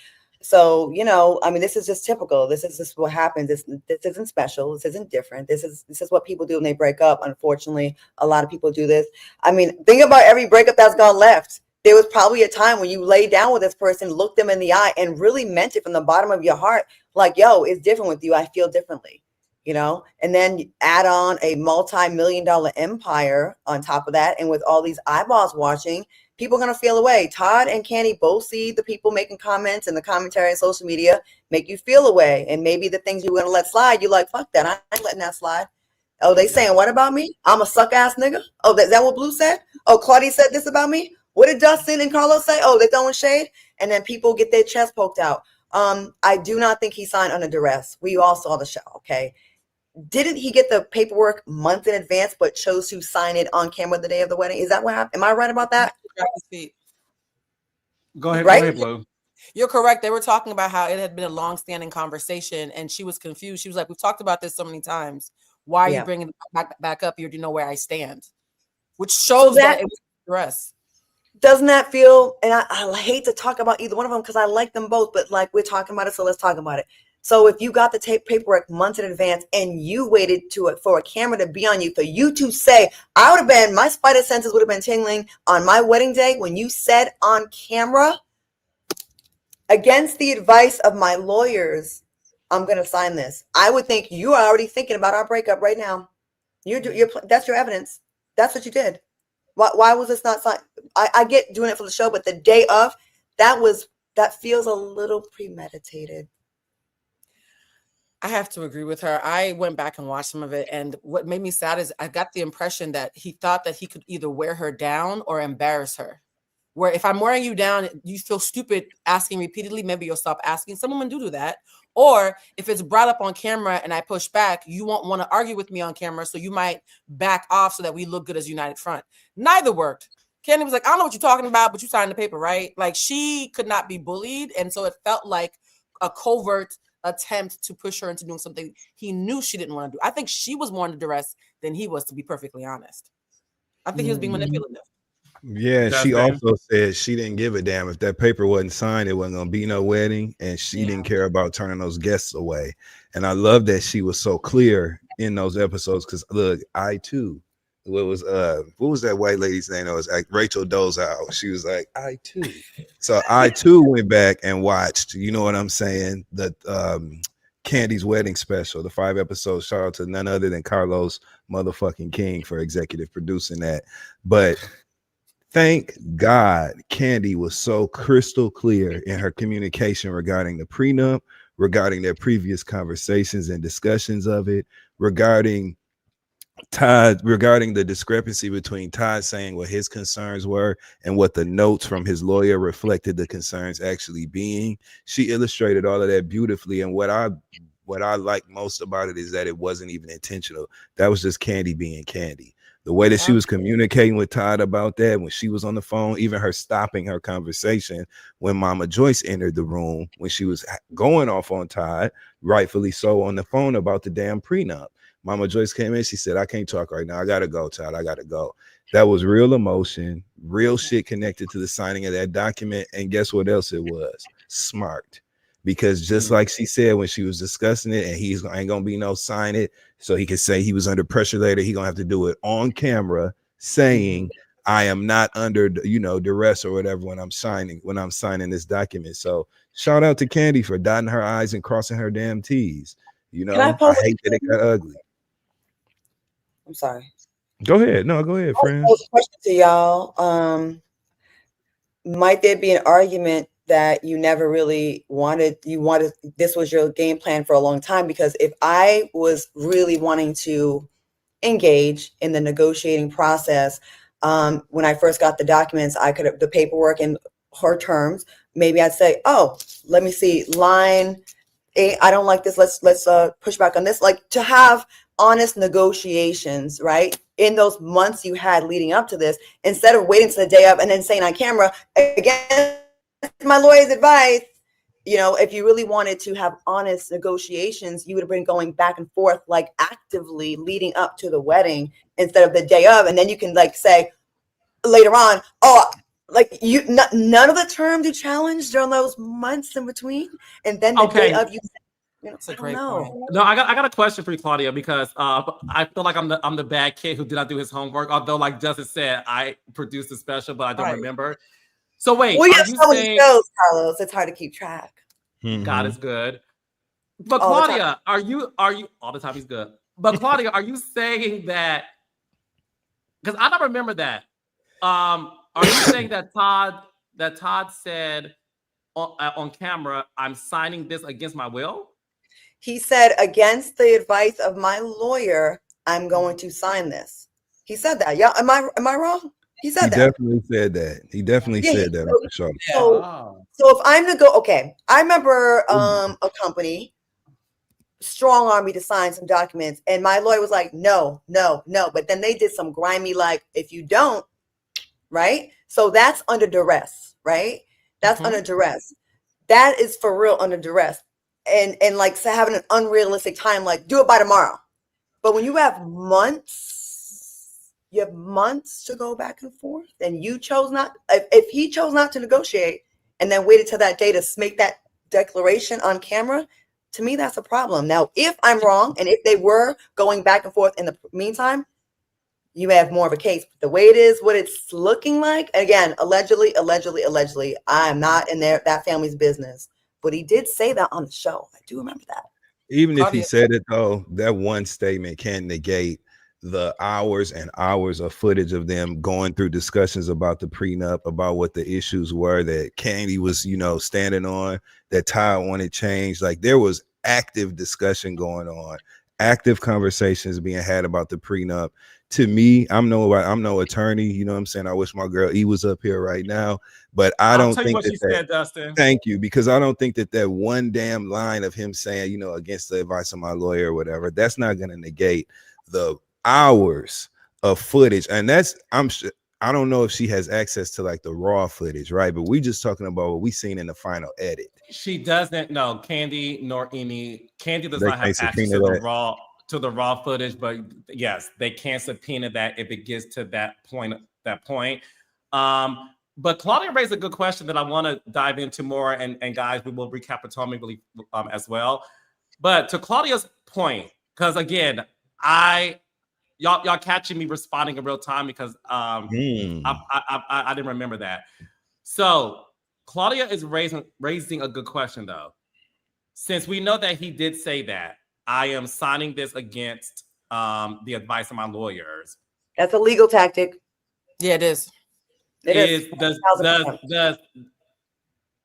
F: So, you know, I mean, this is just typical. This is just what happens. This isn't special. This isn't different. This is what people do when they break up. Unfortunately, a lot of people do this. I mean, think about every breakup that's gone left. There was probably a time when you laid down with this person, looked them in the eye, and really meant it from the bottom of your heart. Like, yo, it's different with you. I feel differently, you know? And then add on a multi-million-dollar empire on top of that. And with all these eyeballs watching, people are going to feel away. Todd and Kandi both see the people making comments and the commentary on social media make you feel away. And maybe the things you were going to let slide, you're like, fuck that. I ain't letting that slide. Oh, they saying what about me? I'm a suck ass nigga. Oh, is that what Blue said? Oh, Claudia said this about me. What did Dustin and Carlos say? Oh, they're throwing shade. And then people get their chest poked out. I do not think he signed under duress. We all saw the show. Okay. Didn't he get the paperwork months in advance, but chose to sign it on camera the day of the wedding? Is that what happened? Am I right about that?
A: Go ahead,
F: right?
A: Go ahead, Blue.
C: You're correct. They were talking about how it had been a long-standing conversation, and she was confused. She was like, "We've talked about this so many times. Why are you bringing it back up? You already know where I stand," which shows that it was duress.
F: Doesn't that feel? And I hate to talk about either one of them because I like them both, but like we're talking about it, so let's talk about it. So if you got the paperwork months in advance and you waited for a camera to be on you, for you to say, my spider senses would have been tingling on my wedding day when you said on camera, against the advice of my lawyers, I'm going to sign this. I would think you are already thinking about our breakup right now. That's your evidence. That's what you did. Why was this not signed? I get doing it for the show, but the day of, that feels a little premeditated.
C: I have to agree with her. I went back and watched some of it, and what made me sad is I got the impression that he thought that he could either wear her down or embarrass her. Where if I'm wearing you down, you feel stupid asking repeatedly, maybe you'll stop asking. Some women do that. Or if it's brought up on camera and I push back, you won't want to argue with me on camera, so you might back off so that we look good as united front. Neither worked. Kandi was like, I don't know what you're talking about, but you signed the paper, right? Like, she could not be bullied, and so it felt like a covert attempt to push her into doing something he knew she didn't want to do. I think she was more under duress than he was, to be perfectly honest. I think he was being manipulative.
B: Yeah, she also said she didn't give a damn if that paper wasn't signed, it wasn't gonna be no wedding, and she didn't care about turning those guests away. And I love that she was so clear in those episodes, because look, I too, what was that white lady's name? It was like Rachel Dolezal. She was like, I too. So I too went back and watched, you know what I'm saying, the Kandi's wedding special, the 5 episodes. Shout out to none other than Carlos motherfucking King for executive producing that. But thank God Kandi was so crystal clear in her communication regarding the prenup, regarding their previous conversations and discussions of it, regarding Todd, regarding the discrepancy between Todd saying what his concerns were and what the notes from his lawyer reflected the concerns actually being. She illustrated all of that beautifully. And what I like most about it is that it wasn't even intentional. That was just Kandi being Kandi. The way that she was communicating with Todd about that, when she was on the phone, even her stopping her conversation when Mama Joyce entered the room, when she was going off on Todd, rightfully so, on the phone about the damn prenup. Mama Joyce came in, she said, I can't talk right now. I got to go, Todd. I got to go. That was real emotion, real shit connected to the signing of that document. And guess what else it was? Smart. Because just like she said when she was discussing it, and ain't going to be no sign it, so he could say he was under pressure later, he going to have to do it on camera saying, I am not under, duress or whatever when I'm signing this document. So shout out to Kandi for dotting her I's and crossing her damn T's. I hate that it got ugly.
F: I'm sorry.
B: Go ahead. No, go ahead, friend.
F: Question to y'all. Might there be an argument that you never really wanted, this was your game plan for a long time? Because if I was really wanting to engage in the negotiating process, when I first got the documents, I could have the paperwork in her terms. Maybe I'd say, oh, let me see, line 8, I don't like this. Let's push back on this. Like, to have honest negotiations, right? In those months you had leading up to this, instead of waiting to the day of and then saying on camera, again, my lawyer's advice, if you really wanted to have honest negotiations, you would have been going back and forth, like actively leading up to the wedding instead of the day of. And then you can like say later on, oh, like none of the terms you challenged during those months in between. And then the day of,
C: That's a great point.
A: No, I got a question for you, Claudia, because I feel like I'm the bad kid who did not do his homework. Although, like Justin said, I produced a special, but I don't remember. So wait,
F: we have so many shows, Carlos. It's hard to keep track.
A: God is good, but all Claudia, are you all the time? He's good, but Claudia, are you saying that? Because I don't remember that. Are you saying that Todd said on camera, "I'm signing this against my will"?
F: He said, against the advice of my lawyer, I'm going to sign this. He said that. Yeah. Am I wrong? He said that.
B: Definitely said that. He definitely said that on the show.
F: So if I'm okay, I remember a company strong-armed me to sign some documents, and my lawyer was like, no. But then they did some grimy, like, if you don't, right? So that's under duress, right? That's under duress. That is for real under duress. And like, so having an unrealistic time, like, do it by tomorrow. But when you have months to go back and forth, and you chose not, if he chose not to negotiate and then waited till that day to make that declaration on camera, To me, that's a problem. Now, if I'm wrong, and if they were going back and forth in the meantime, you have more of a case. But the way it is, what it's looking like, again, allegedly, I am not in that family's business. But he did say that on the show. I do remember that.
B: Even if he
C: Claudia.
B: said it though, that one statement can't negate the hours and hours of footage of them going through discussions about the prenup, about what the issues were that Kandi was, standing on, that Todd wanted change. Like there was active discussion going on, active conversations being had about the prenup. To me, I'm no attorney, you know what I'm saying? I wish my girl E was up here right now, but
A: I'll tell you what she said, Dustin.
B: Thank you, because I don't think that one damn line of him saying, against the advice of my lawyer or whatever, that's not going to negate the hours of footage. And I don't know if she has access to like the raw footage, right? But we just talking about what we seen in the final edit.
A: She doesn't know. Kandi nor any Kandi does
B: They
A: not have
B: can't
A: access to
B: subpoena
A: the raw footage, but yes, they can subpoena that if it gets to that point. But Claudia raised a good question that I want to dive into more, and guys, we will recap Potomac as well. But to Claudia's point, because again, y'all catching me responding in real time because I didn't remember that. So Claudia is raising a good question though. Since we know that he did say that, I am signing this against the advice of my lawyers.
F: That's a legal tactic.
C: Yeah, it is.
A: And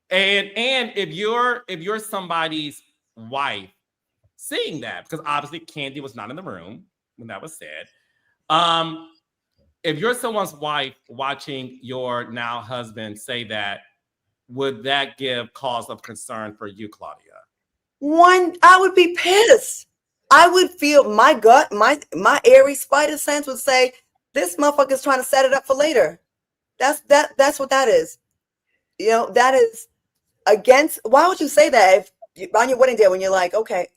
A: if you're somebody's wife seeing that, because obviously Kandi was not in the room when that was said. If you're someone's wife watching your now husband say that, would that give cause of concern for you, Claudia?
F: I would be pissed. I would feel my gut, my airy spider sense would say, this motherfucker's trying to set it up for later. That's what that is. That is against. Why would you say that on your wedding day when you're like, okay,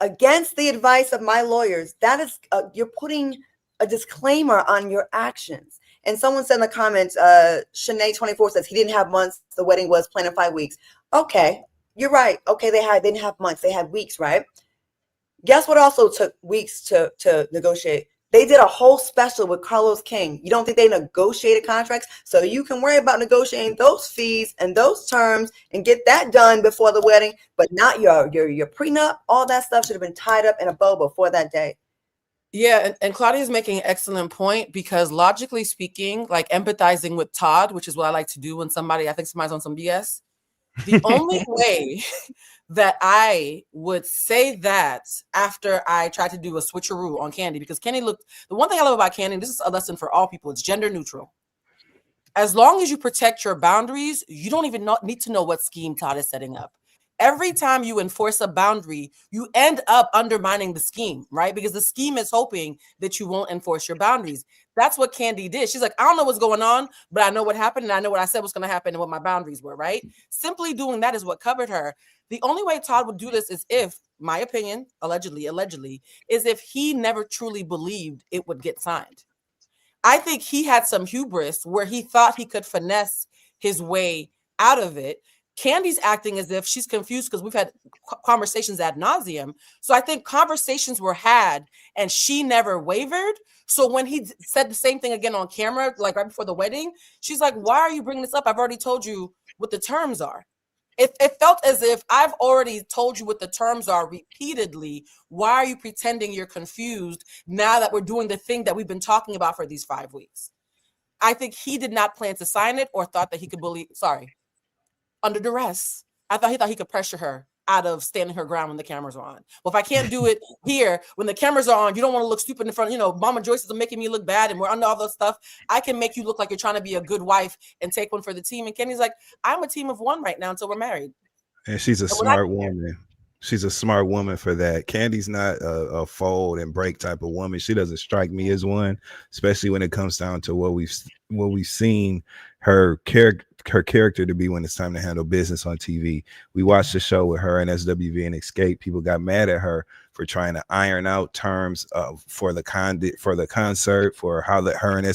F: against the advice of my lawyers? That is, you're putting a disclaimer on your actions. And someone said in the comments, Shanae24 says he didn't have months. The wedding was planned in 5 weeks. Okay, you're right. Okay, they didn't have months. They had weeks, right? Guess what also took weeks to negotiate? They did a whole special with Carlos King. You don't think they negotiated contracts? So you can worry about negotiating those fees and those terms and get that done before the wedding, but not your prenup. All that stuff should have been tied up in a bow before that day.
C: Yeah, and Claudia's making an excellent point because logically speaking, like empathizing with Todd, which is what I like to do when I think somebody's on some BS. The only way that I would say that after I tried to do a switcheroo on Kandi, because Kandi the one thing I love about Kandi, this is a lesson for all people, it's gender neutral. As long as you protect your boundaries, you don't even need to know what scheme Todd is setting up. Every time you enforce a boundary, you end up undermining the scheme, right? Because the scheme is hoping that you won't enforce your boundaries. That's what Kandi did. She's like, I don't know what's going on, but I know what happened and I know what I said was going to happen and what my boundaries were, right? Simply doing that is what covered her. The only way Todd would do this is if, my opinion, allegedly, is if he never truly believed it would get signed. I think he had some hubris where he thought he could finesse his way out of it. Kandi's acting as if she's confused because we've had conversations ad nauseum. So I think conversations were had and she never wavered. So when he said the same thing again on camera, like right before the wedding, she's like, why are you bringing this up? I've already told you what the terms are. It felt as if I've already told you what the terms are repeatedly. Why are you pretending you're confused now that we're doing the thing that we've been talking about for these 5 weeks? I think he did not plan to sign it or thought that he could under duress. I thought he thought he could pressure her out of standing her ground when the cameras are on. Well, if I can't do it here, when the cameras are on, you don't want to look stupid in front. Mama Joyce is making me look bad and we're under all this stuff. I can make you look like you're trying to be a good wife and take one for the team. And Kenny's like, I'm a team of one right now until we're married.
B: And she's a smart woman. She's a smart woman for that. Kandi's not a fold and break type of woman. She doesn't strike me as one, especially when it comes down to what we've seen her character to be when it's time to handle business on TV. We watched the show with her and SWV and Escape. People got mad at her for trying to iron out terms for the concert, for how they and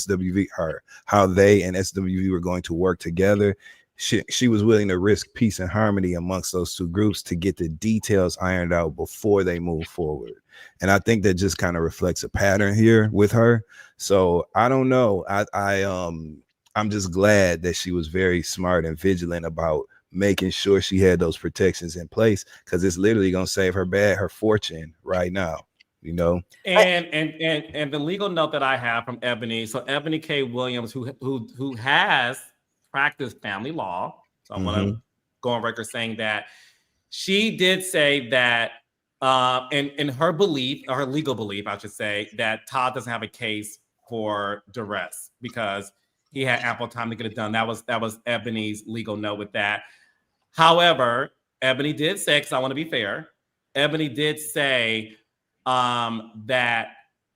B: SWV were going to work together. she was willing to risk peace and harmony amongst those two groups to get the details ironed out before they move forward. And I think that just kind of reflects a pattern here with her. So I don't know. I'm just glad that she was very smart and vigilant about making sure she had those protections in place, because it's literally gonna save her fortune right now, you know.
A: And the legal note that I have from Ebony, so Ebony K. Williams, who has practiced family law, so I want to go on record saying that she did say that in her belief, or her legal belief, I should say, that Todd doesn't have a case for duress because he had ample time to get it done. That was Ebony's legal note with that. However, Ebony did say, because I want to be fair, Ebony did say that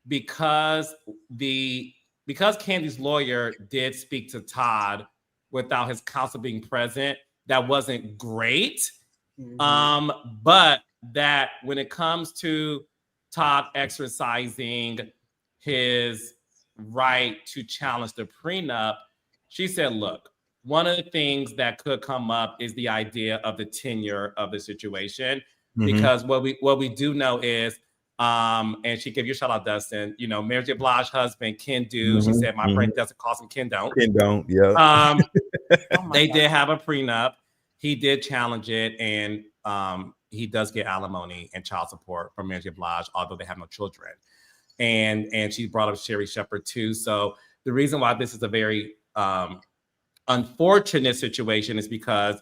A: because Kandi's lawyer did speak to Todd without his counsel being present, that wasn't great. But that when it comes to Todd exercising his right to challenge the prenup, she said, look, one of the things that could come up is the idea of the tenure of the situation, because what we do know is, and she gave you a shout out, Dustin, you know, Mary J. Blige's husband, Ken Do, she said, my friend doesn't call him Ken Don't.
B: Ken Don't, yeah.
A: They did have a prenup. He did challenge it, and he does get alimony and child support from Mary J. Blige, although they have no children. And she brought up Sherry Shepherd too. So the reason why this is a very unfortunate situation is because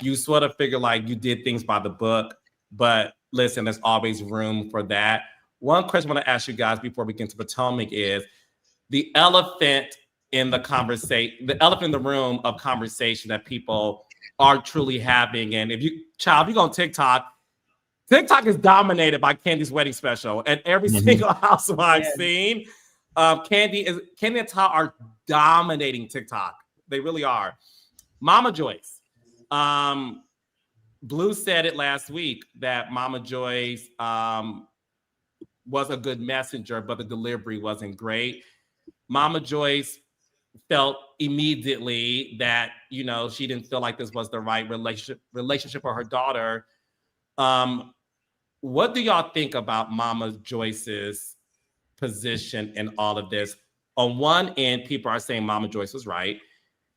A: you sort of figure like you did things by the book, but listen, there's always room for that. One question I want to ask you guys before we get into Potomac is the elephant in the conversation, the elephant in the room of conversation that people are truly having. And if you go on TikTok is dominated by Kandi's wedding special, and every single housewife I've seen, Kandi and Todd are dominating TikTok. They really are. Mama Joyce, Blue said it last week that Mama Joyce was a good messenger, but the delivery wasn't great. Mama Joyce felt immediately that, you know, she didn't feel like this was the right relationship for her daughter. What do y'all think about Mama Joyce's position in all of this? On one end, people are saying Mama Joyce was right.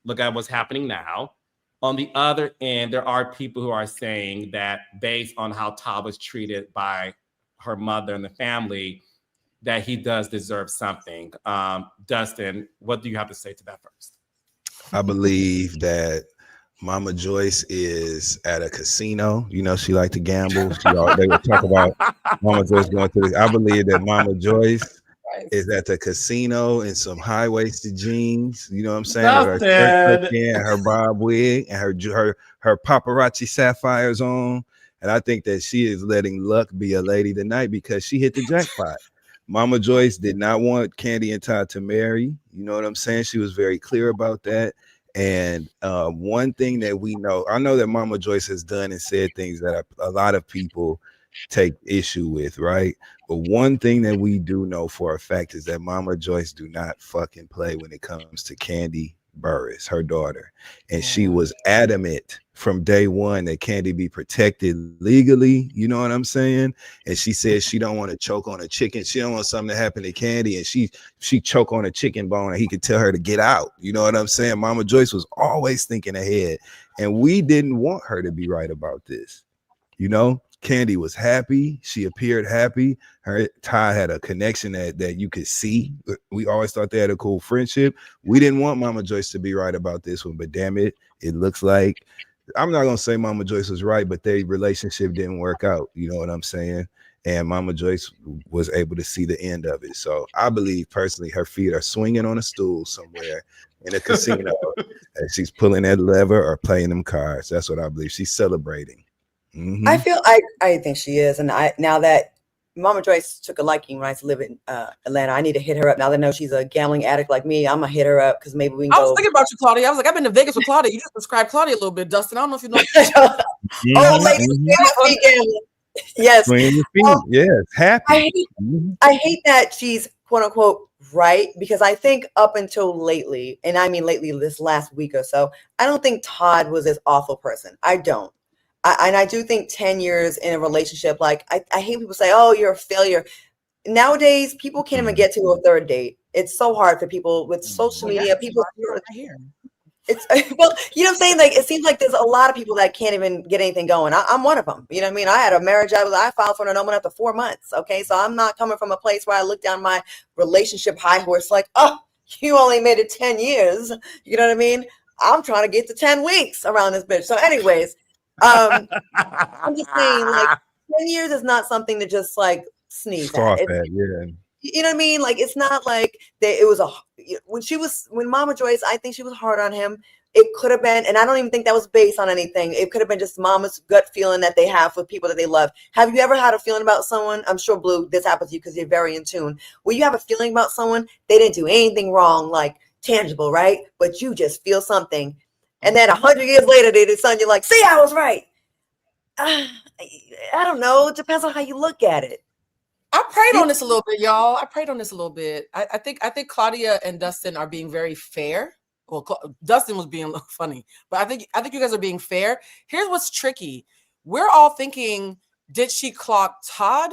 A: Look at what's happening now. On the other end, there are people who are saying that based on how Todd was treated by her mother and the family, that he does deserve something. Dustin, what do you have to say to that first?
B: I believe that Mama Joyce is at a casino. You know, she liked to gamble. They would talk about Mama Joyce going to I believe that Mama Joyce is at the casino in some high-waisted jeans. You know what I'm saying? With her and her bob wig and her paparazzi sapphires on. And I think that she is letting luck be a lady tonight because she hit the jackpot. Mama Joyce did not want Kandi and Todd to marry. You know what I'm saying? She was very clear about that. And one thing that we know, I know that Mama Joyce has done and said things that a lot of people take issue with, right? But one thing that we do know for a fact is that Mama Joyce do not fucking play when it comes to Kandi Burruss, her daughter. And she was adamant from day one that Kandi be protected legally, you know what I'm saying? And she said she don't want to choke on a chicken. She don't want something to happen to Kandi, and she choke on a chicken bone and he could tell her to get out. You know what I'm saying? Mama Joyce was always thinking ahead, and we didn't want her to be right about this. You know, Kandi was happy. She appeared happy. Her Todd had a connection that you could see. We always thought they had a cool friendship. We didn't want Mama Joyce to be right about this one, but damn it, it looks like, I'm not gonna say Mama Joyce was right, but their relationship didn't work out. You know what I'm saying? And Mama Joyce was able to see the end of it. So I believe personally her feet are swinging on a stool somewhere in a casino and she's pulling that lever or playing them cards. That's what I believe. She's celebrating.
F: I think she is. And now that Mama Joyce took a liking when I used to live in Atlanta, I need to hit her up. Now that I know she's a gambling addict like me, I'm gonna hit her up because maybe we can
C: I was thinking about you, Claudia. I was like, I've been to Vegas with Claudia. You just described Claudia a little bit, Dustin. I don't know if you know.
F: Oh, ladies, gambling. Yes.
B: Yes, happy.
F: I hate that she's quote unquote right? Because I think up until lately, and I mean lately this last week or so, I don't think Todd was this awful person. I don't. And I do think 10 years in a relationship, like I hate people say, oh, you're a failure. Nowadays, people can't even get to a third date. It's so hard for people with social media. People
C: right here.
F: it's well, you know what I'm saying? Like, it seems like there's a lot of people that can't even get anything going. I'm one of them. You know what I mean? I had a marriage. I filed for an annulment after 4 months. Okay. So I'm not coming from a place where I look down my relationship high horse like, oh, you only made it 10 years. You know what I mean? I'm trying to get to 10 weeks around this bitch. So anyways, I'm just saying, like, 10 years is not something to just like sneeze
B: Scoff
F: at.
B: at, yeah.
F: You know what I mean? Like, it's not like that. It was when Mama Joyce, I think she was hard on him. It could have been, and I don't even think that was based on anything. It could have been just Mama's gut feeling that they have with people that they love. Have you ever had a feeling about someone? I'm sure, Blue, this happens to you because you're very in tune. When you have a feeling about someone, they didn't do anything wrong, like tangible, right? But you just feel something. And then 100 years later, they did something, you're like, see, I was right. I don't know. It depends on how you look at it.
C: I prayed on this a little bit, y'all. I prayed on this a little bit. I think Claudia and Dustin are being very fair. Well, Dustin was being a little funny, but I think you guys are being fair. Here's what's tricky. We're all thinking, did she clock Todd?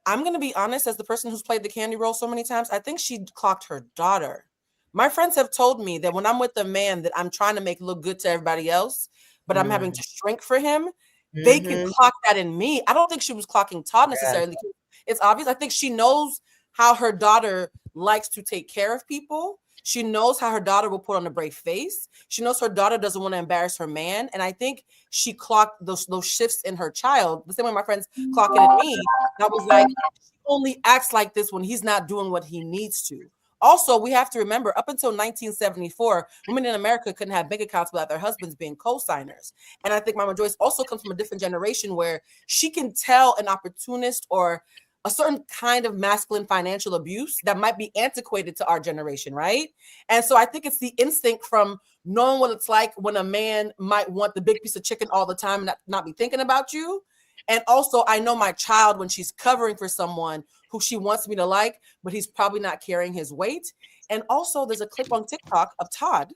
C: I'm going to be honest, as the person who's played the Kandi role so many times, I think she clocked her daughter. My friends have told me that when I'm with a man that I'm trying to make look good to everybody else, but I'm having to shrink for him, they can clock that in me. I don't think she was clocking Todd necessarily. Yeah. It's obvious. I think she knows how her daughter likes to take care of people. She knows how her daughter will put on a brave face. She knows her daughter doesn't want to embarrass her man. And I think she clocked those shifts in her child. The same way my friends clock it in me. I was like, she only acts like this when he's not doing what he needs to. Also, we have to remember, up until 1974, women in America couldn't have bank accounts without their husbands being co-signers. And I think Mama Joyce also comes from a different generation where she can tell an opportunist or a certain kind of masculine financial abuse that might be antiquated to our generation, right? And so I think it's the instinct from knowing what it's like when a man might want the big piece of chicken all the time and not be thinking about you. And also, I know my child when she's covering for someone who she wants me to like, but he's probably not carrying his weight. And also, there's a clip on TikTok of Todd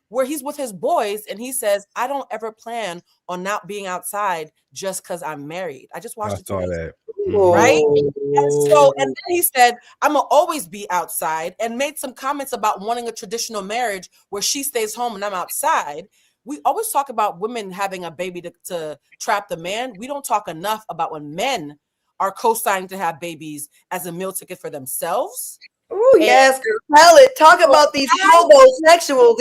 C: where he's with his boys and he says, I don't ever plan on not being outside just because I'm married. I just watched it.
B: I saw that.
C: Right? And then he said, I'm gonna always be outside, and made some comments about wanting a traditional marriage where she stays home and I'm outside. We always talk about women having a baby to trap the man. We don't talk enough about when men are co-signing to have babies as a meal ticket for themselves.
F: Oh yes, girl. Tell it. Talk about these homosexuals.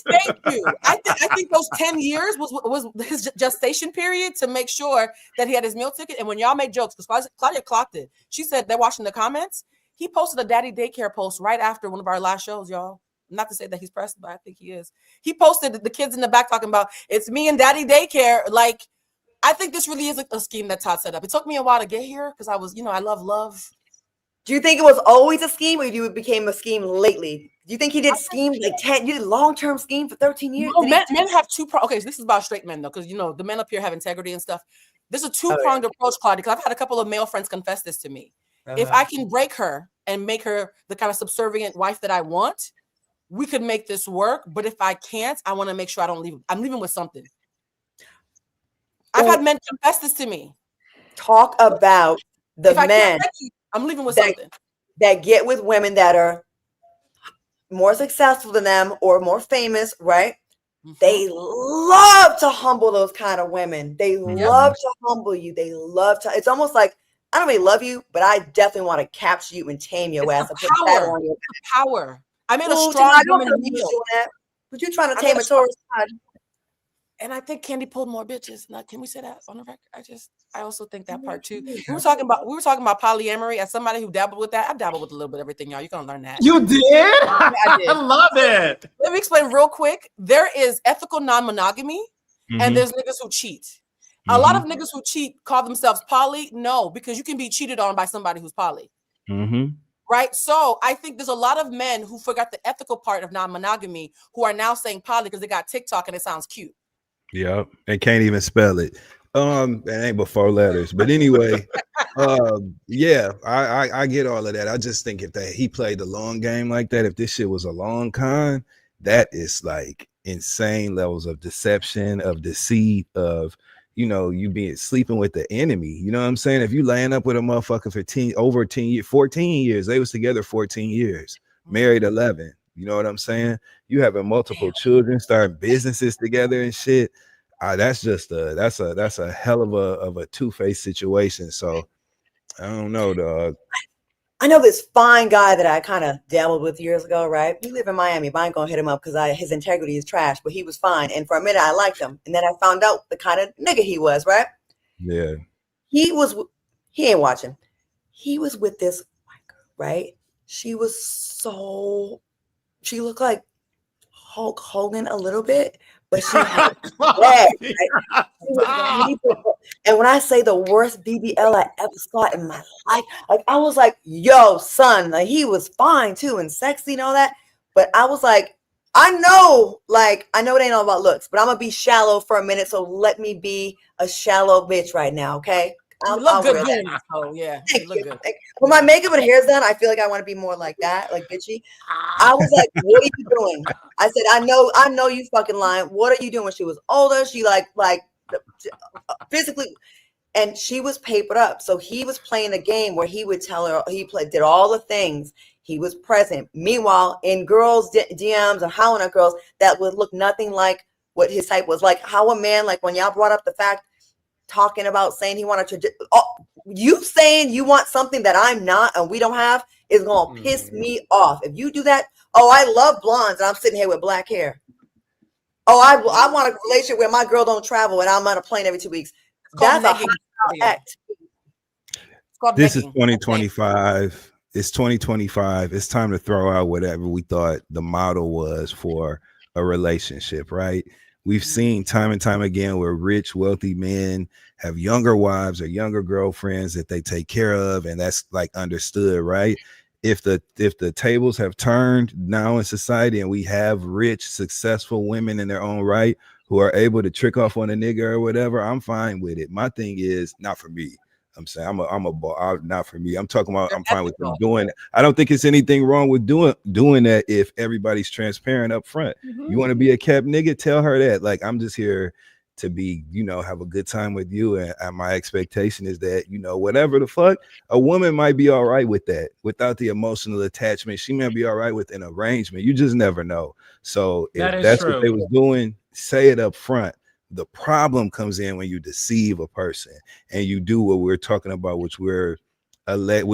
C: Thank you. I think those 10 years was his gestation period to make sure that he had his meal ticket. And when y'all made jokes, because Claudia clocked it, she said they're watching the comments. He posted a daddy daycare post right after one of our last shows, y'all. Not to say that he's pressed, but I think he is. He posted the kids in the back talking about it's me and daddy daycare. Like, I think this really is a scheme that Todd set up. It took me a while to get here because I was, I love.
F: Do you think it was always a scheme, or it became a scheme lately? Do you think he did schemes like 10? You did long-term scheme for 13 years?
C: No, men have two. Okay, so this is about straight men though, because the men up here have integrity and stuff. There's a two-pronged approach, Claudia. Because I've had a couple of male friends confess this to me. If I can break her and make her the kind of subservient wife that I want, we could make this work. But if I can't, I want to make sure I don't leave. I'm leaving with something. I've had men confess this to me.
F: Talk about the men.
C: I'm leaving with something
F: that get with women that are more successful than them or more famous, right? Mm-hmm. They love to humble those kind of women. They love to humble you. They love to. It's almost like, I don't really love you, but I definitely want to capture you and tame your ass.
C: Power. I made a strong woman meal.
F: But you're trying to tame a Taurus.
C: And I think Kandi pulled more bitches. Now, can we say that on the record? I also think that part too. We were talking about polyamory. As somebody who dabbled with that, I've dabbled with a little bit of everything, y'all. You're gonna learn that.
A: You did? Yeah, I did. I love it.
C: Let me explain real quick. There is ethical non-monogamy, and there's niggas who cheat. A lot of niggas who cheat call themselves poly. No, because you can be cheated on by somebody who's poly. Right? So I think there's a lot of men who forgot the ethical part of non-monogamy who are now saying poly because they got TikTok and it sounds cute.
B: Yep, and can't even spell it. It ain't but 4 letters, but anyway, yeah, I get all of that. I just think if that he played the long game like that, if this shit was a long con, that is like insane levels of deception, of deceit, of you being sleeping with the enemy. You know what I'm saying? If you laying up with a motherfucker for over 10 years, 14 years, they was together 14 years, married 11. You know what I'm saying? You having multiple children, starting businesses together and shit. That's just that's a hell of a two-faced situation. So I don't know, dog.
F: I know this fine guy that I kind of dabbled with years ago, right? He lived in Miami, but I ain't gonna hit him up because his integrity is trash, but he was fine. And for a minute I liked him. And then I found out the kind of nigga he was, right?
B: Yeah.
F: He ain't watching. He was with this white girl, right? She looked like Hulk Hogan a little bit, but she had legs, right? She was beautiful. And when I say the worst BBL I ever saw in my life, like I was like, yo, son, like he was fine too and sexy and all that. But I was like, I know it ain't all about looks, but I'm gonna be shallow for a minute. So let me be a shallow bitch right now, okay?
C: You look good doing it. Oh yeah, you look good.
F: When my makeup and hair's done, I feel like I want to be more like that, like bitchy. I was like, "What are you doing?" I said, "I know you fucking lying. What are you doing?" She was older. She like physically, and she was papered up. So he was playing a game where he would tell her did all the things. He was present. Meanwhile, in girls' DMs or howling at girls, that would look nothing like what his type was. Like how a man, like when y'all brought up the fact. Talking about saying he wanted to you saying you want something that I'm not and we don't have is gonna piss me off. If you do that, I love blondes and I'm sitting here with black hair. I want a relationship where my girl don't travel and I'm on a plane every 2 weeks. That's a act.
B: This is 2025. It's 2025. It's time to throw out whatever we thought the model was for a relationship, right? We've seen time and time again where rich, wealthy men have younger wives or younger girlfriends that they take care of, and that's like understood, right? If the tables have turned now in society and we have rich, successful women in their own right who are able to trick off on a nigga or whatever, I'm fine with it. My thing is not for me. I'm saying not for me. I'm talking about I'm fine with them doing it. I don't think it's anything wrong with doing that if everybody's transparent up front. You want to be a cap nigga, tell her that. Like I'm just here to be, have a good time with you. And my expectation is that, whatever the fuck, a woman might be all right with that without the emotional attachment. She may be all right with an arrangement. You just never know. So if that's true. What they was doing, say it up front. The problem comes in when you deceive a person and you do what we're talking about, which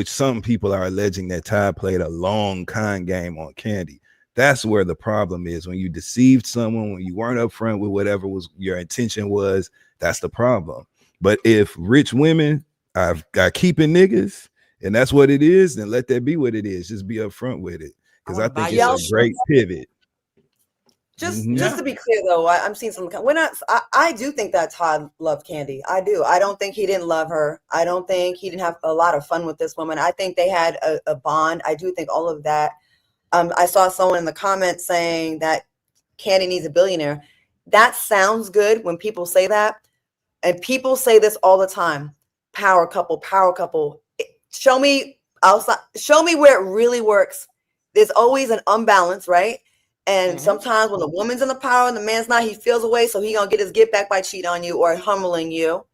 B: some people are alleging that Todd played a long con game on Kandi. That's where the problem is. When you deceived someone, when you weren't upfront with whatever was your intention was, that's the problem. But if rich women are keeping niggas and that's what it is, then let that be what it is. Just be upfront with it. Because I think it's a great pivot.
F: Just to be clear, though, I'm seeing some. I do think that Todd loved Kandi. I do. I don't think he didn't love her. I don't think he didn't have a lot of fun with this woman. I think they had a bond. I do think all of that. I saw someone in the comments saying that Kandi needs a billionaire. That sounds good when people say that, and people say this all the time. Power couple, power couple. Show me outside. Show me where it really works. There's always an unbalance, right? And sometimes when the woman's in the power and the man's not, he feels away. So he gonna get his get back by cheating on you or humbling you.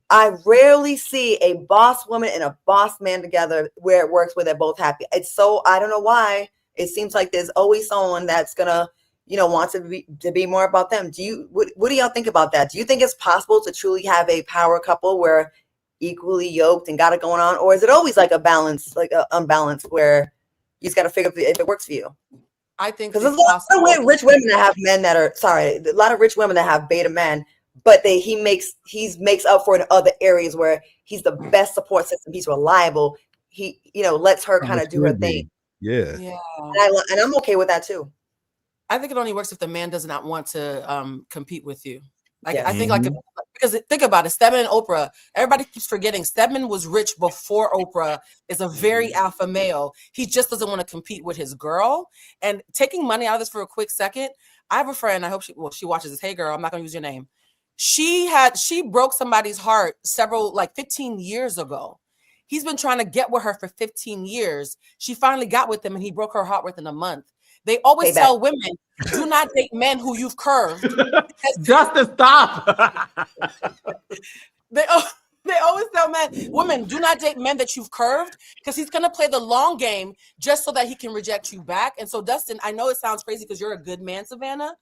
F: I rarely see a boss woman and a boss man together where it works, where they're both happy. It's so, I don't know why. It seems like there's always someone that's gonna, want to be more about them. What do y'all think about that? Do you think it's possible to truly have a power couple where equally yoked and got it going on? Or is it always like a balance, like an unbalance where you just got to figure out if it works for you?
C: I think
F: because there's a lot of rich women that have men that are a lot of rich women that have beta men, but he makes up for it in other areas where he's the best support system. He's reliable. He lets her kind of do her thing.
B: Yeah.
F: And I'm okay with that too.
C: I think it only works if the man does not want to compete with you. Like I think because think about it, Stedman and Oprah, everybody keeps forgetting Stedman was rich before Oprah, is a very alpha male. He just doesn't want to compete with his girl. And taking money out of this for a quick second, I have a friend, I hope she watches this. Hey girl, I'm not gonna use your name. She broke somebody's heart 15 years ago. He's been trying to get with her for 15 years. She finally got with him and he broke her heart within a month. They always
F: Payback.
C: tell women, do not date men who you've curved.
A: Justin, stop.
C: They always tell women, do not date men that you've curved, because he's gonna play the long game just so that he can reject you back. And so, Dustin, I know it sounds crazy because you're a good man, Savannah,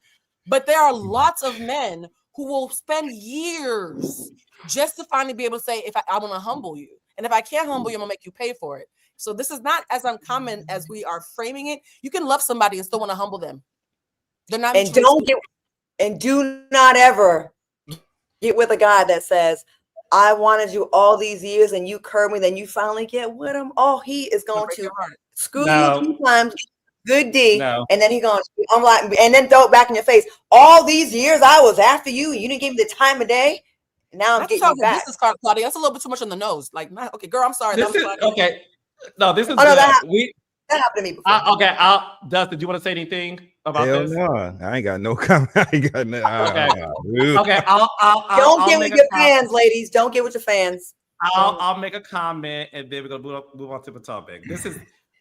C: but there are lots of men who will spend years just to finally be able to say, if I want to humble you, and if I can't humble you, I'm gonna make you pay for it. So this is not as uncommon as we are framing it. You can love somebody and still want to humble them. They're not.
F: And do not ever get with a guy that says, I wanted you all these years and you curved me, then you finally get with him. Oh, he is going to screw you a few times, good D, and then he's going to, I'm like, and then throw it back in your face. All these years I was after you, and you didn't give me the time of day. Now I'm getting you back.
C: Business card, Claudia. That's a little bit too much on the nose. Like, okay, girl, I'm sorry.
A: This is okay. No, this is
F: that
A: good.
F: That happened to me before.
A: Okay, Dustin, do you want to say anything about
B: Hell
A: this?
B: No, I ain't got no comment. I ain't got no.
A: Okay,
F: Don't get with your fans, ladies. Don't get with your fans.
A: I'll make a comment, and then we're gonna move on to the topic.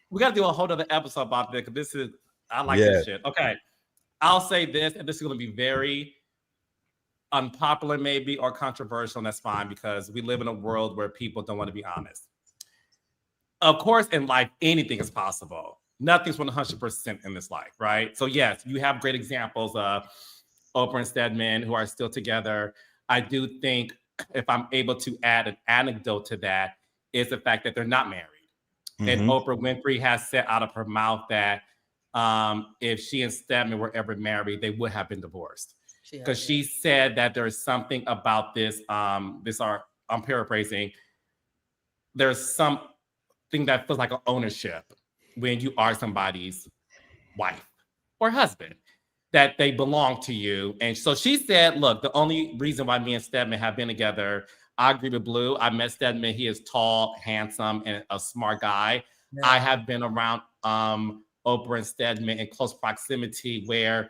A: We gotta do a whole other episode about this, because I like this shit. Okay, I'll say this, and this is gonna be very unpopular, maybe, or controversial, and that's fine, because we live in a world where people don't want to be honest. Of course, in life, anything is possible. Nothing's 100% in this life, right? So yes, you have great examples of Oprah and Stedman who are still together. I do think, if I'm able to add an anecdote to that, is the fact that they're not married. Mm-hmm. And Oprah Winfrey has said out of her mouth that if she and Stedman were ever married, they would have been divorced. Because she said that there's something about this. I'm paraphrasing. There's something that feels like an ownership when you are somebody's wife or husband, that they belong to you. And so she said, look, the only reason why me and Stedman have been together, I agree with Blue. I met Stedman. He is tall, handsome, and a smart guy. Yeah. I have been around Oprah and Stedman in close proximity where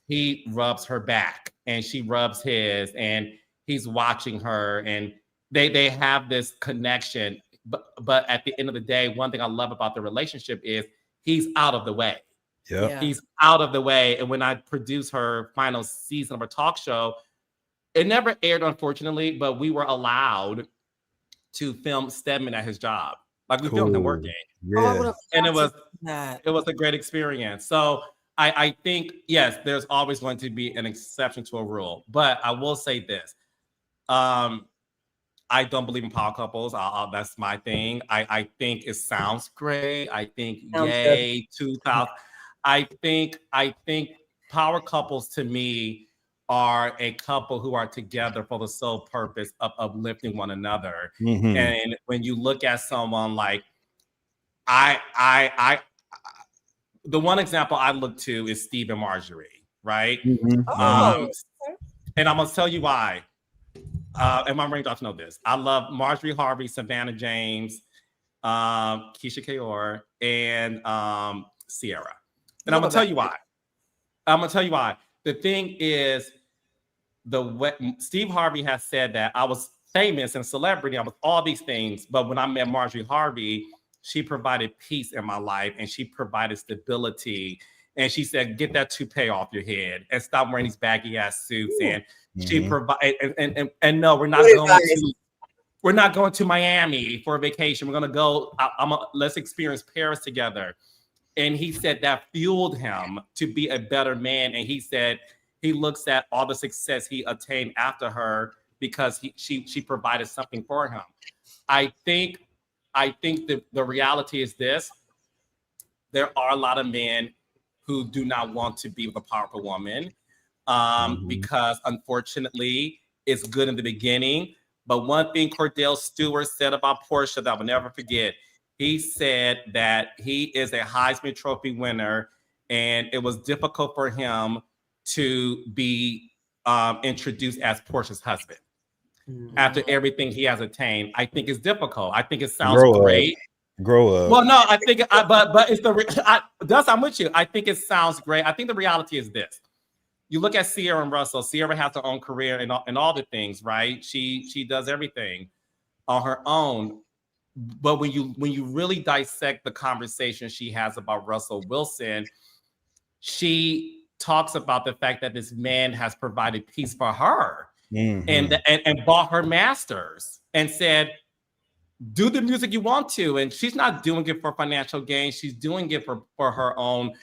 A: he rubs her back and she rubs his, and he's watching her, and they have this connection. But at the end of the day, one thing I love about the relationship is he's out of the way. Yeah. He's out of the way. And when I produced her final season of her talk show, it never aired, unfortunately, but we were allowed to film Stedman at his job. Like, we filmed him working.
B: Yeah.
A: And it was a great experience. So I think, yes, there's always going to be an exception to a rule. But I will say this. I don't believe in power couples. That's my thing. I think it sounds great. I think yay, 2000. I think power couples to me are a couple who are together for the sole purpose of uplifting one another. Mm-hmm. And when you look at someone like the one example I look to is Steve and Marjorie, right? Mm-hmm. And I'm gonna tell you why. And my raindrops know this. I love Marjorie Harvey, Savannah James, Keisha Kaur, and Sierra. And I'm gonna tell you why. The thing is, Steve Harvey has said that I was famous and celebrity, I was all these things, but when I met Marjorie Harvey, she provided peace in my life, and she provided stability. And she said, get that toupee off your head and stop wearing these baggy ass suits. Ooh. And she provided, and no, we're not going to Miami for a vacation. We're going to go, let's experience Paris together. And he said that fueled him to be a better man. And he said, he looks at all the success he attained after her because she provided something for him. I think the reality is this. There are a lot of men who do not want to be with a powerful woman because, unfortunately, it's good in the beginning. But one thing Cordell Stewart said about Portia that I will never forget, he said that he is a Heisman Trophy winner, and it was difficult for him to be introduced as Portia's husband. Mm-hmm. After everything he has attained, I think it's difficult. I think it sounds great.
B: Grow up.
A: Well, no, I think, but it's I'm with you. I think it sounds great. I think the reality is this. you look at Sierra and Russell. Sierra has her own career and all the things, right? She does everything on her own. But when you really dissect the conversation she has about Russell Wilson, she talks about the fact that this man has provided peace for her and bought her masters and said, do the music you want to. And she's not doing it for financial gain. She's doing it for her own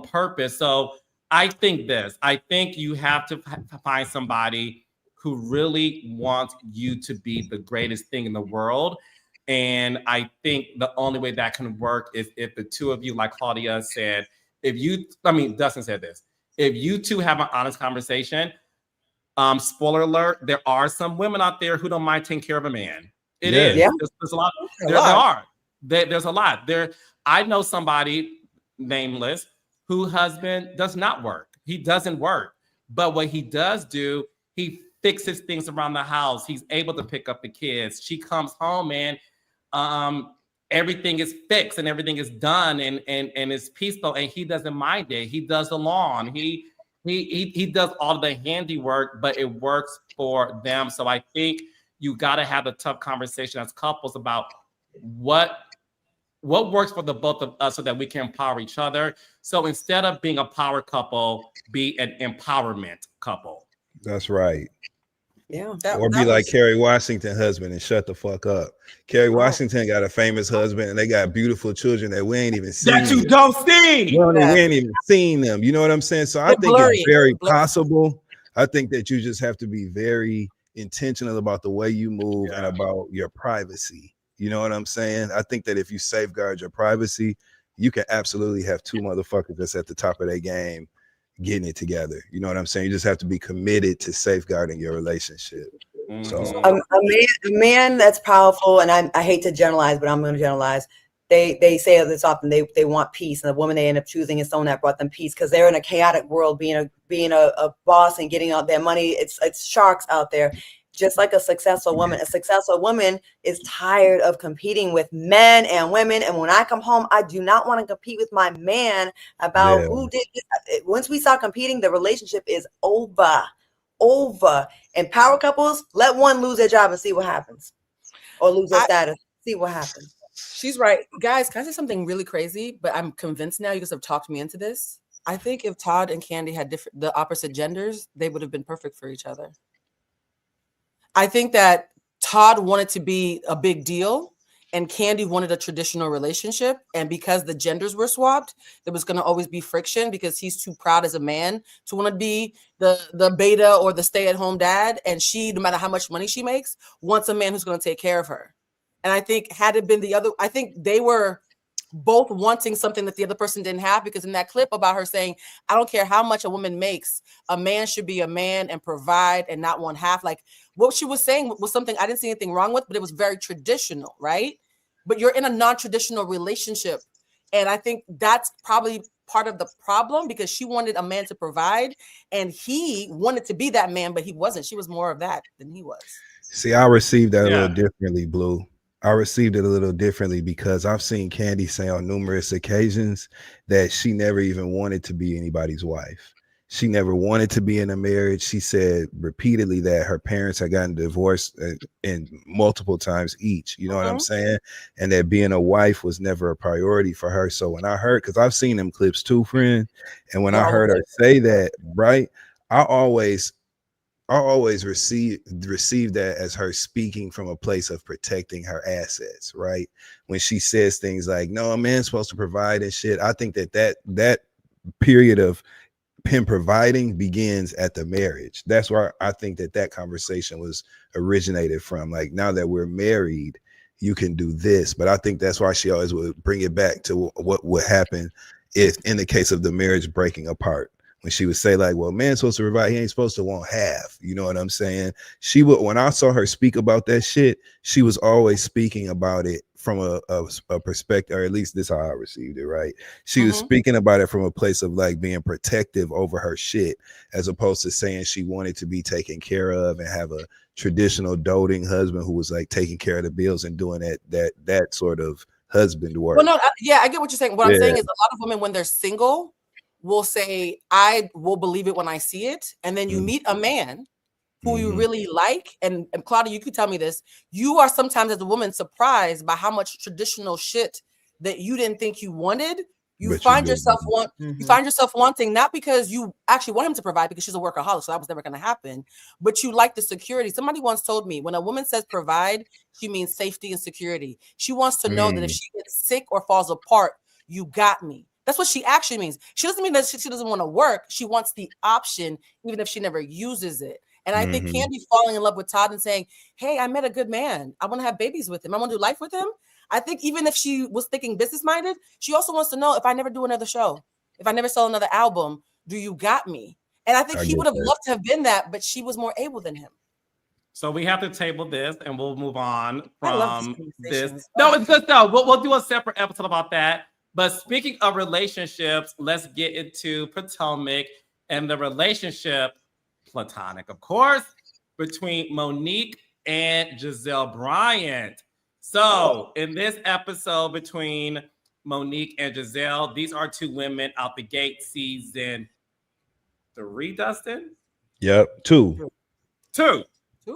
A: purpose. So I think you have to find somebody who really wants you to be the greatest thing in the world. And I think the only way that can work is if the two of you, like Claudia said, Dustin said this, if you two have an honest conversation, spoiler alert, there are some women out there who don't mind taking care of a man. It is.
F: Yeah.
A: There's a lot. There are. There's a lot. There. I know somebody, nameless, whose husband does not work. He doesn't work. But what he does do, he fixes things around the house. He's able to pick up the kids. She comes home and everything is fixed and everything is done and it's peaceful, and he doesn't mind it. He does the lawn. He does all of the handiwork, but it works for them. So I think you got to have a tough conversation as couples about what works for the both of us so that we can empower each other. So instead of being a power couple, be an empowerment couple.
B: That's right.
C: Yeah.
B: Or be like Kerry Washington husband and shut the fuck up. Kerry Washington got a famous husband and they got beautiful children that we ain't even seen.
A: That you don't see.
B: We ain't even seen them. You know what I'm saying? So I think it's very possible. I think that you just have to be very intentional about the way you move and about your privacy. You know what I'm saying? I think that if you safeguard your privacy, you can absolutely have two motherfuckers that's at the top of their game getting it together. You know what I'm saying? You just have to be committed to safeguarding your relationship. So
F: a man that's powerful, and I hate to generalize, but I'm going to generalize. They say this often. They want peace, and the woman they end up choosing is someone that brought them peace because they're in a chaotic world. Being a boss and getting out their money, it's sharks out there. Just like a successful woman is tired of competing with men and women. And when I come home, I do not want to compete with my man about who did this. Once we start competing, the relationship is over. And power couples, let one lose their job and see what happens, or lose their status, see what happens.
C: She's right. Guys, can I say something really crazy? But I'm convinced now, you guys have talked me into this. I think if Todd and Kandi had the opposite genders, they would have been perfect for each other. I think that Todd wanted to be a big deal and Kandi wanted a traditional relationship. And because the genders were swapped, there was going to always be friction because he's too proud as a man to want to be the beta or the stay-at-home dad. And she, no matter how much money she makes, wants a man who's going to take care of her. And I think had it been the other, I think they were both wanting something that the other person didn't have, because in that clip about her saying, I don't care how much a woman makes, a man should be a man and provide and not one half. Like what she was saying was something I didn't see anything wrong with, but it was very traditional, right? But you're in a non-traditional relationship. And I think that's probably part of the problem, because she wanted a man to provide and he wanted to be that man, but he wasn't. She was more of that than he was.
B: See, I received that a little differently, Blue. I received it a little differently because I've seen Kandi say on numerous occasions that she never even wanted to be anybody's wife. She never wanted to be in a marriage. She said repeatedly that her parents had gotten divorced in multiple times each, you know what I'm saying? And that being a wife was never a priority for her. So when I heard, because I've seen them clips too, friend, and when I heard her say that, right, I always receive that as her speaking from a place of protecting her assets, right? When she says things like, no, a man's supposed to provide and shit, I think that period of him providing begins at the marriage. That's where I think that conversation was originated from. Like, now that we're married, you can do this. But I think that's why she always would bring it back to what would happen if in the case of the marriage breaking apart. When she would say like, well, man's supposed to provide, he ain't supposed to want half. You know what I'm saying? She would, when I saw her speak about that shit, she was always speaking about it from a perspective, or at least this is how I received it, right? She was speaking about it from a place of like being protective over her shit, as opposed to saying she wanted to be taken care of and have a traditional doting husband who was like taking care of the bills and doing that sort of husband work.
C: Well, no, I get what you're saying. What I'm saying is a lot of women, when they're single, will say, I will believe it when I see it. And then you meet a man who you really like. And Claudia, you could tell me this. You are sometimes as a woman surprised by how much traditional shit that you didn't think you wanted. You
B: But
C: find
B: you
C: yourself
B: didn't.
C: you find yourself wanting, not because you actually want him to provide, because she's a workaholic, so that was never going to happen. But you like the security. Somebody once told me, when a woman says provide, she means safety and security. She wants to know that if she gets sick or falls apart, you got me. That's what she actually means. She doesn't mean that she doesn't want to work. She wants the option, even if she never uses it. And I think Kandi falling in love with Todd and saying, hey, I met a good man. I want to have babies with him. I want to do life with him. I think even if she was thinking business-minded, she also wants to know, if I never do another show, if I never sell another album, do you got me? And I think he would have loved to have been that, but she was more able than him.
A: So we have to table this, and we'll move on from this.
C: conversations.
A: No, it's just no. We'll do a separate episode about that. But speaking of relationships, let's get into Potomac and the relationship, platonic, of course, between Monique and Giselle Bryant. So in this episode between Monique and Giselle, these are two women out the gate, season 3, Dustin?
B: Yep. 2.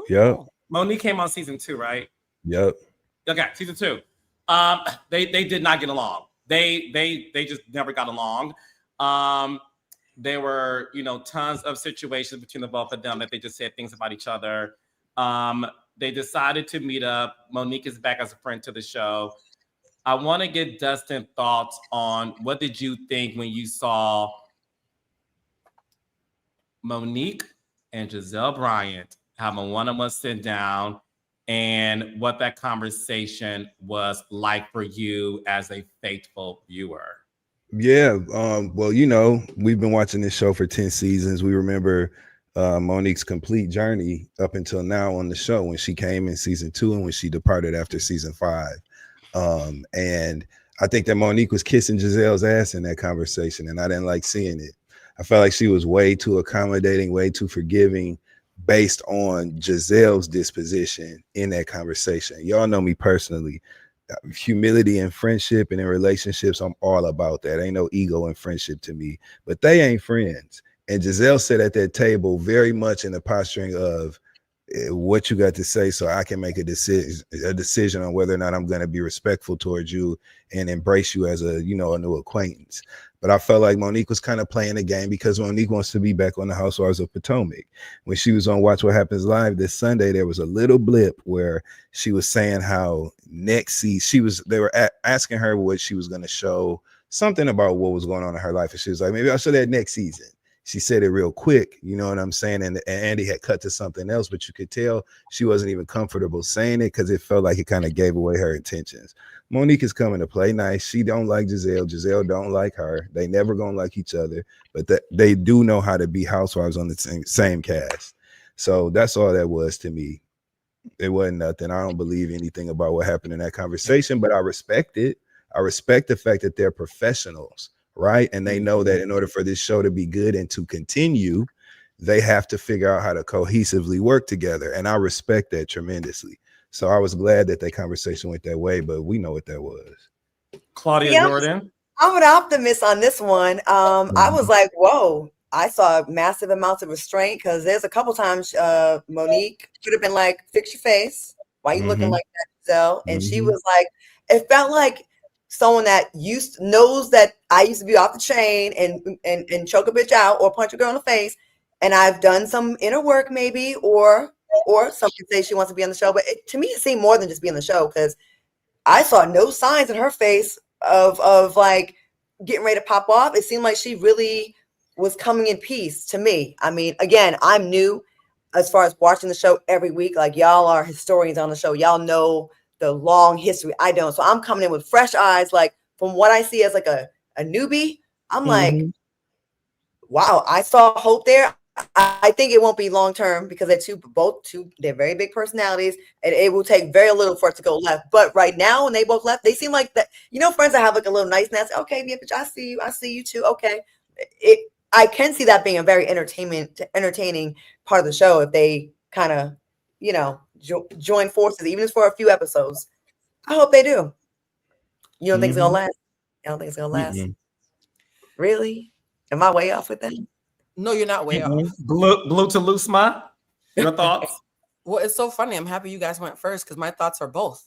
B: Yep.
A: Monique came on season 2, right?
B: Yep.
A: Okay, season 2. They did not get along. They just never got along. There were, tons of situations between the both of them that they just said things about each other. They decided to meet up. Monique is back as a friend to the show. I want to get Dustin thoughts on, what did you think when you saw Monique and Giselle Bryant have a one-on-one sit down, and what that conversation was like for you as a faithful viewer?
B: Yeah. Well, we've been watching this show for 10 seasons. We remember Monique's complete journey up until now on the show, when she came in season 2 and when she departed after season 5. And I think that Monique was kissing Giselle's ass in that conversation, and I didn't like seeing it. I felt like she was way too accommodating, way too forgiving, based on Giselle's disposition in that conversation. Y'all know me personally. Humility in friendship and in relationships, I'm all about that. Ain't no ego in friendship to me, but they ain't friends. And Giselle sat at that table very much in the posturing of, what you got to say, so I can make a decision on whether or not I'm going to be respectful towards you and embrace you as a new acquaintance. But I felt like Monique was kind of playing the game, because Monique wants to be back on the Housewives of Potomac. When she was on Watch What Happens Live this Sunday, there was a little blip where she was saying how next season they were asking her what she was going to show, something about what was going on in her life, and she was like, maybe I'll show that next season. She said it real quick, you know what I'm saying? And Andy had cut to something else, but you could tell she wasn't even comfortable saying it, because it felt like it kind of gave away her intentions. Monique is coming to play nice. She don't like Giselle. Giselle don't like her. They never gonna like each other, but they do know how to be housewives on the same cast. So that's all that was to me. It wasn't nothing. I don't believe anything about what happened in that conversation, but I respect it. I respect the fact that they're professionals. Right. And they know that in order for this show to be good and to continue, they have to figure out how to cohesively work together. And I respect that tremendously. So I was glad that that conversation went that way, but we know what that was.
A: Claudia Jordan.
F: I'm an optimist on this one. I was like, whoa, I saw massive amounts of restraint, because there's a couple times Monique could have been like, fix your face. Why you looking like that, Giselle? And she was like, it felt like someone that knows that I used to be off the chain and choke a bitch out or punch a girl in the face, and I've done some inner work maybe, or some can say she wants to be on the show, but to me it seemed more than just being on the show, because I saw no signs in her face of like getting ready to pop off. It seemed like she really was coming in peace to me. I mean, again, I'm new as far as watching the show every week. Like, y'all are historians on the show. Y'all know the long history. I don't. So I'm coming in with fresh eyes. Like, from what I see as like a newbie, I'm like, wow, I saw hope there. I think it won't be long term, because they're very big personalities, and it will take very little for it to go left. But right now, when they both left, they seem like that, friends that have like a little niceness. Okay, yeah, bitch, I see you too. Okay. I can see that being a very entertaining part of the show, if they kind of, join forces, even if for a few episodes. I hope they do. You don't think it's gonna last? I don't think it's gonna last. Really? Am I way off with that?
C: No, you're not way off.
A: Blue to Lusma, your thoughts?
C: Well, it's so funny. I'm happy you guys went first because my thoughts are both.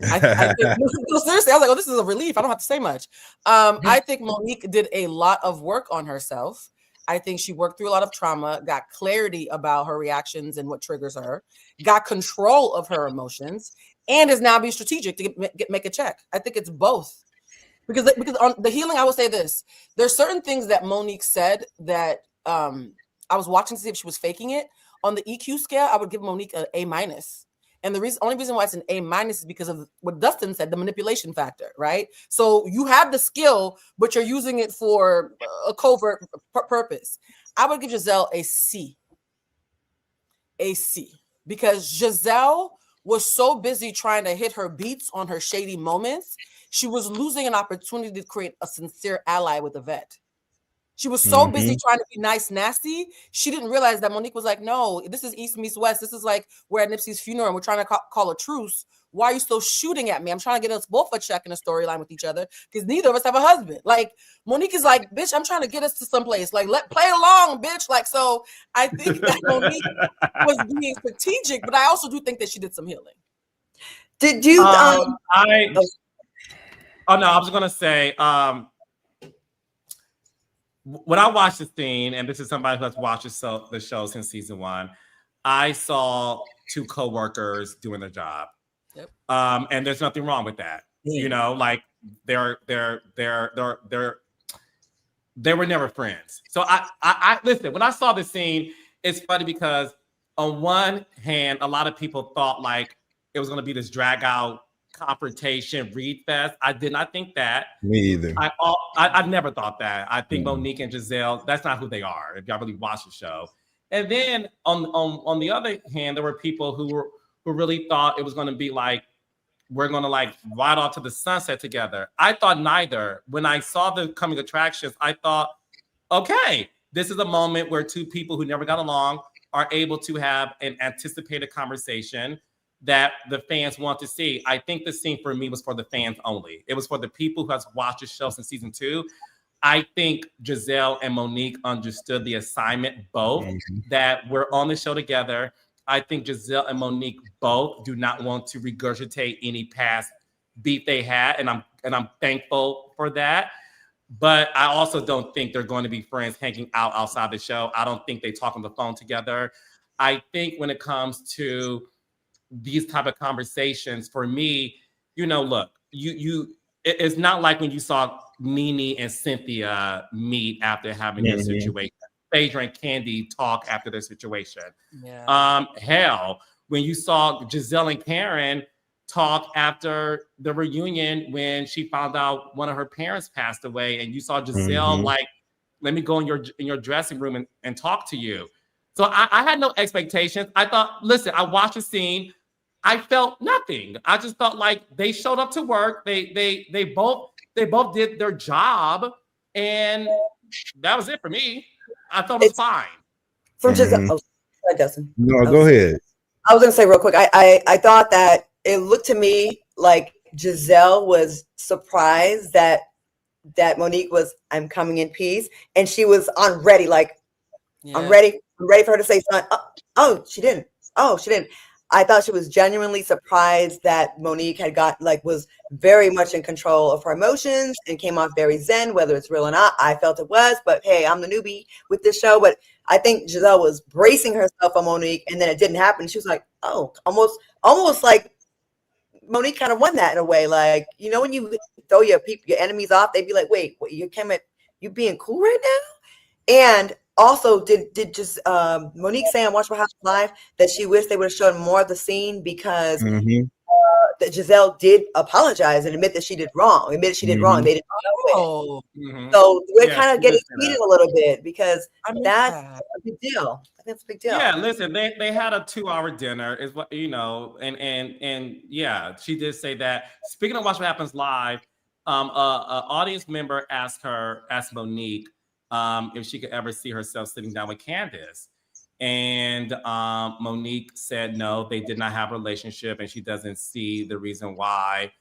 C: I think, no, seriously, I was like, oh, this is a relief. I don't have to say much. I think Monique did a lot of work on herself. I think she worked through a lot of trauma, got clarity about her reactions and what triggers her, got control of her emotions, and is now being strategic to make a check. I think it's both. Because on the healing, I will say this. There's certain things that Monique said that I was watching to see if she was faking it. On the EQ scale, I would give Monique an A-. And the only reason why it's an A- is because of what Dustin said, the manipulation factor, right? So you have the skill, but you're using it for a covert purpose. I would give Giselle a C. A C. Because Giselle was so busy trying to hit her beats on her shady moments, she was losing an opportunity to create a sincere ally with Yvette. She was so busy trying to be nice, nasty. She didn't realize that Monique was like, no, this is East meets West. This is like we're at Nipsey's funeral and we're trying to call a truce. Why are you still shooting at me? I'm trying to get us both a check in a storyline with each other because neither of us have a husband. Like Monique is like, bitch, I'm trying to get us to someplace. Like, play along, bitch. Like, so I think that Monique was being strategic, but I also do think that she did some healing.
F: Did you?
A: Oh no, I was gonna say, when I watched the scene, and this is somebody who has watched the show since season 1, I saw 2 coworkers doing their job.
C: Yep.
A: And there's nothing wrong with that. You know, like they were never friends. So I listen, when I saw the scene, it's funny because on one hand, a lot of people thought like it was going to be this drag out confrontation read fest. I did not think that.
B: Me either.
A: I never thought that. I think Monique and Giselle, that's not who they are if y'all really watch the show. And then on the other hand, there were people who really thought it was going to be like we're going to like ride off to the sunset together. I thought neither. When I saw the coming attractions, I thought, okay, this is a moment where 2 people who never got along are able to have an anticipated conversation that the fans want to see. I think the scene for me was for the fans only. It was for the people who has watched the show since season 2. I think Giselle and Monique understood the assignment both, that we're on the show together. I think Giselle and Monique both do not want to regurgitate any past beef they had, and I'm thankful for that. But I also don't think they're going to be friends hanging out outside the show. I don't think they talk on the phone together. I think when it comes to these type of conversations, for me, you know, look, it's not like when you saw Nene and Cynthia meet after having their situation. Phaedra and Kandi talk after their situation. Yeah. Hell, when you saw Giselle and Karen talk after the reunion when she found out one of her parents passed away, and you saw Giselle like, let me go in your dressing room and talk to you. So I had no expectations. I thought, listen, I watched the scene. I felt nothing. I just felt like they showed up to work. They both did their job, and that was it for me. I thought it was fine.
F: From Giselle, Dustin.
B: No, go ahead.
F: I was gonna say real quick. I thought that it looked to me like Giselle was surprised that Monique was, I'm coming in peace, and she was on ready, like I'm ready for her to say something. Oh, she didn't. Oh, she didn't. I thought she was genuinely surprised that Monique had was very much in control of her emotions and came off very zen, whether it's real or not. I felt it was, but hey, I'm the newbie with this show. But I think Giselle was bracing herself on Monique, and then it didn't happen. She was like, oh, almost like Monique kind of won that in a way. Like, you know, when you throw your enemies off, they'd be like, wait, what, you being cool right now? And also, did just Monique say on Watch My House Live that she wished they would have shown more of the scene because that Giselle did apologize and admit that she did wrong. Admitted she did wrong. They didn't know it. So we're kind of getting heated a little bit because that's a big deal. I think it's a big deal.
A: Yeah, listen, they had a 2-hour dinner, is what you know, and yeah, she did say that. Speaking of Watch What Happens Live, an audience member asked Monique if she could ever see herself sitting down with Candace. And Monique said no, they did not have a relationship, and she doesn't see the reason why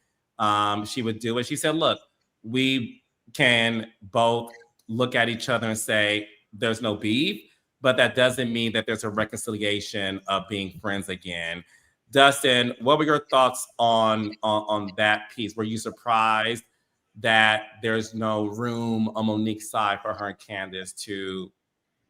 A: she would do it. She said, look, we can both, look at each other and say there's no beef, but that doesn't mean that there's a reconciliation of being friends again. Dustin, what were your thoughts on that piece? Were you surprised that there's no room on Monique's side for her and Candace to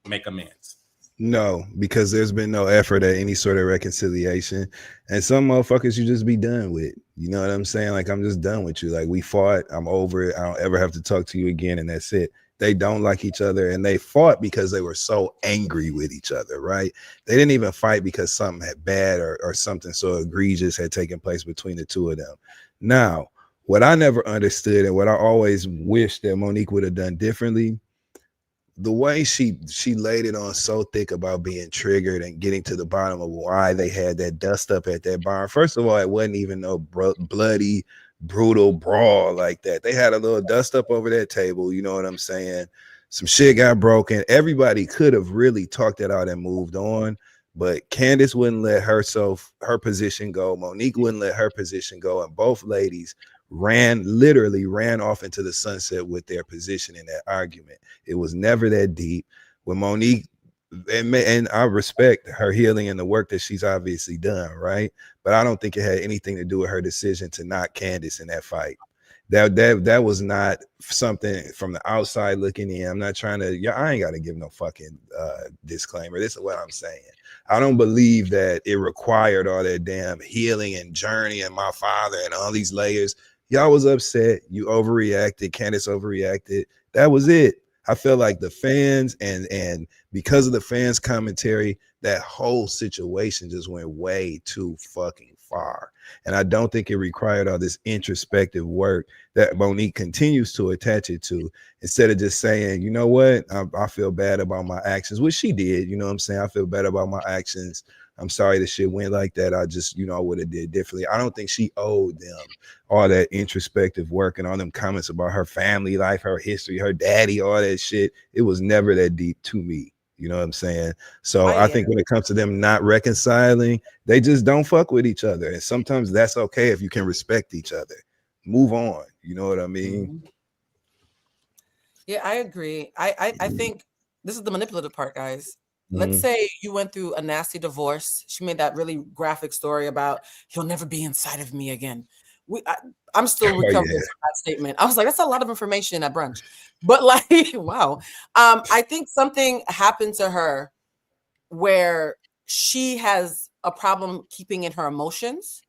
A: make amends?
B: No, because there's been no effort at any sort of reconciliation. And some motherfuckers you just be done with. You know what I'm saying? Like, I'm just done with you. Like, we fought. I'm over it. I don't ever have to talk to you again. And that's it. They don't like each other. And they fought because they were so angry with each other, right? They didn't even fight because something had bad or something so egregious had taken place between the two of them. Now, what I never understood and what I always wished that Monique would have done differently, the way she laid it on so thick about being triggered and getting to the bottom of why they had that dust up at that bar. First of all, it wasn't even no bloody, brutal brawl like that. They had a little dust up over that table. You know what I'm saying? Some shit got broken. Everybody could have really talked it out and moved on, but Candace wouldn't let her position go. Monique wouldn't let her position go, and both ladies literally ran off into the sunset with their position in that argument. It was never that deep. When Monique, and I respect her healing and the work that she's obviously done, right? But I don't think it had anything to do with her decision to knock Candace in that fight. That was not something from the outside looking in. I'm not trying to, I ain't got to give no fucking disclaimer. This is what I'm saying. I don't believe that it required all that damn healing and journey and my father and all these layers. Y'all was upset. You overreacted. Candace overreacted. That was it. I felt like the fans and because of the fans' commentary, that whole situation just went way too fucking far. And I don't think it required all this introspective work that Monique continues to attach it to, instead of just saying, you know what, I feel bad about my actions, which she did. You know what I'm saying? I feel bad about my actions. I'm sorry the shit went like that. I just, I would have did differently. I don't think she owed them all that introspective work and all them comments about her family life, her history, her daddy, all that shit. It was never that deep to me. You know what I'm saying? So I think when it comes to them not reconciling, they just don't fuck with each other. And sometimes that's okay if you can respect each other. Move on. You know what I mean?
C: Yeah, I agree. I think this is the manipulative part, guys. Let's say you went through a nasty divorce. She made that really graphic story about he'll never be inside of me again. I'm still recovering from that statement. I was like, that's a lot of information at brunch. But like, wow. I think something happened to her where she has a problem keeping in her emotions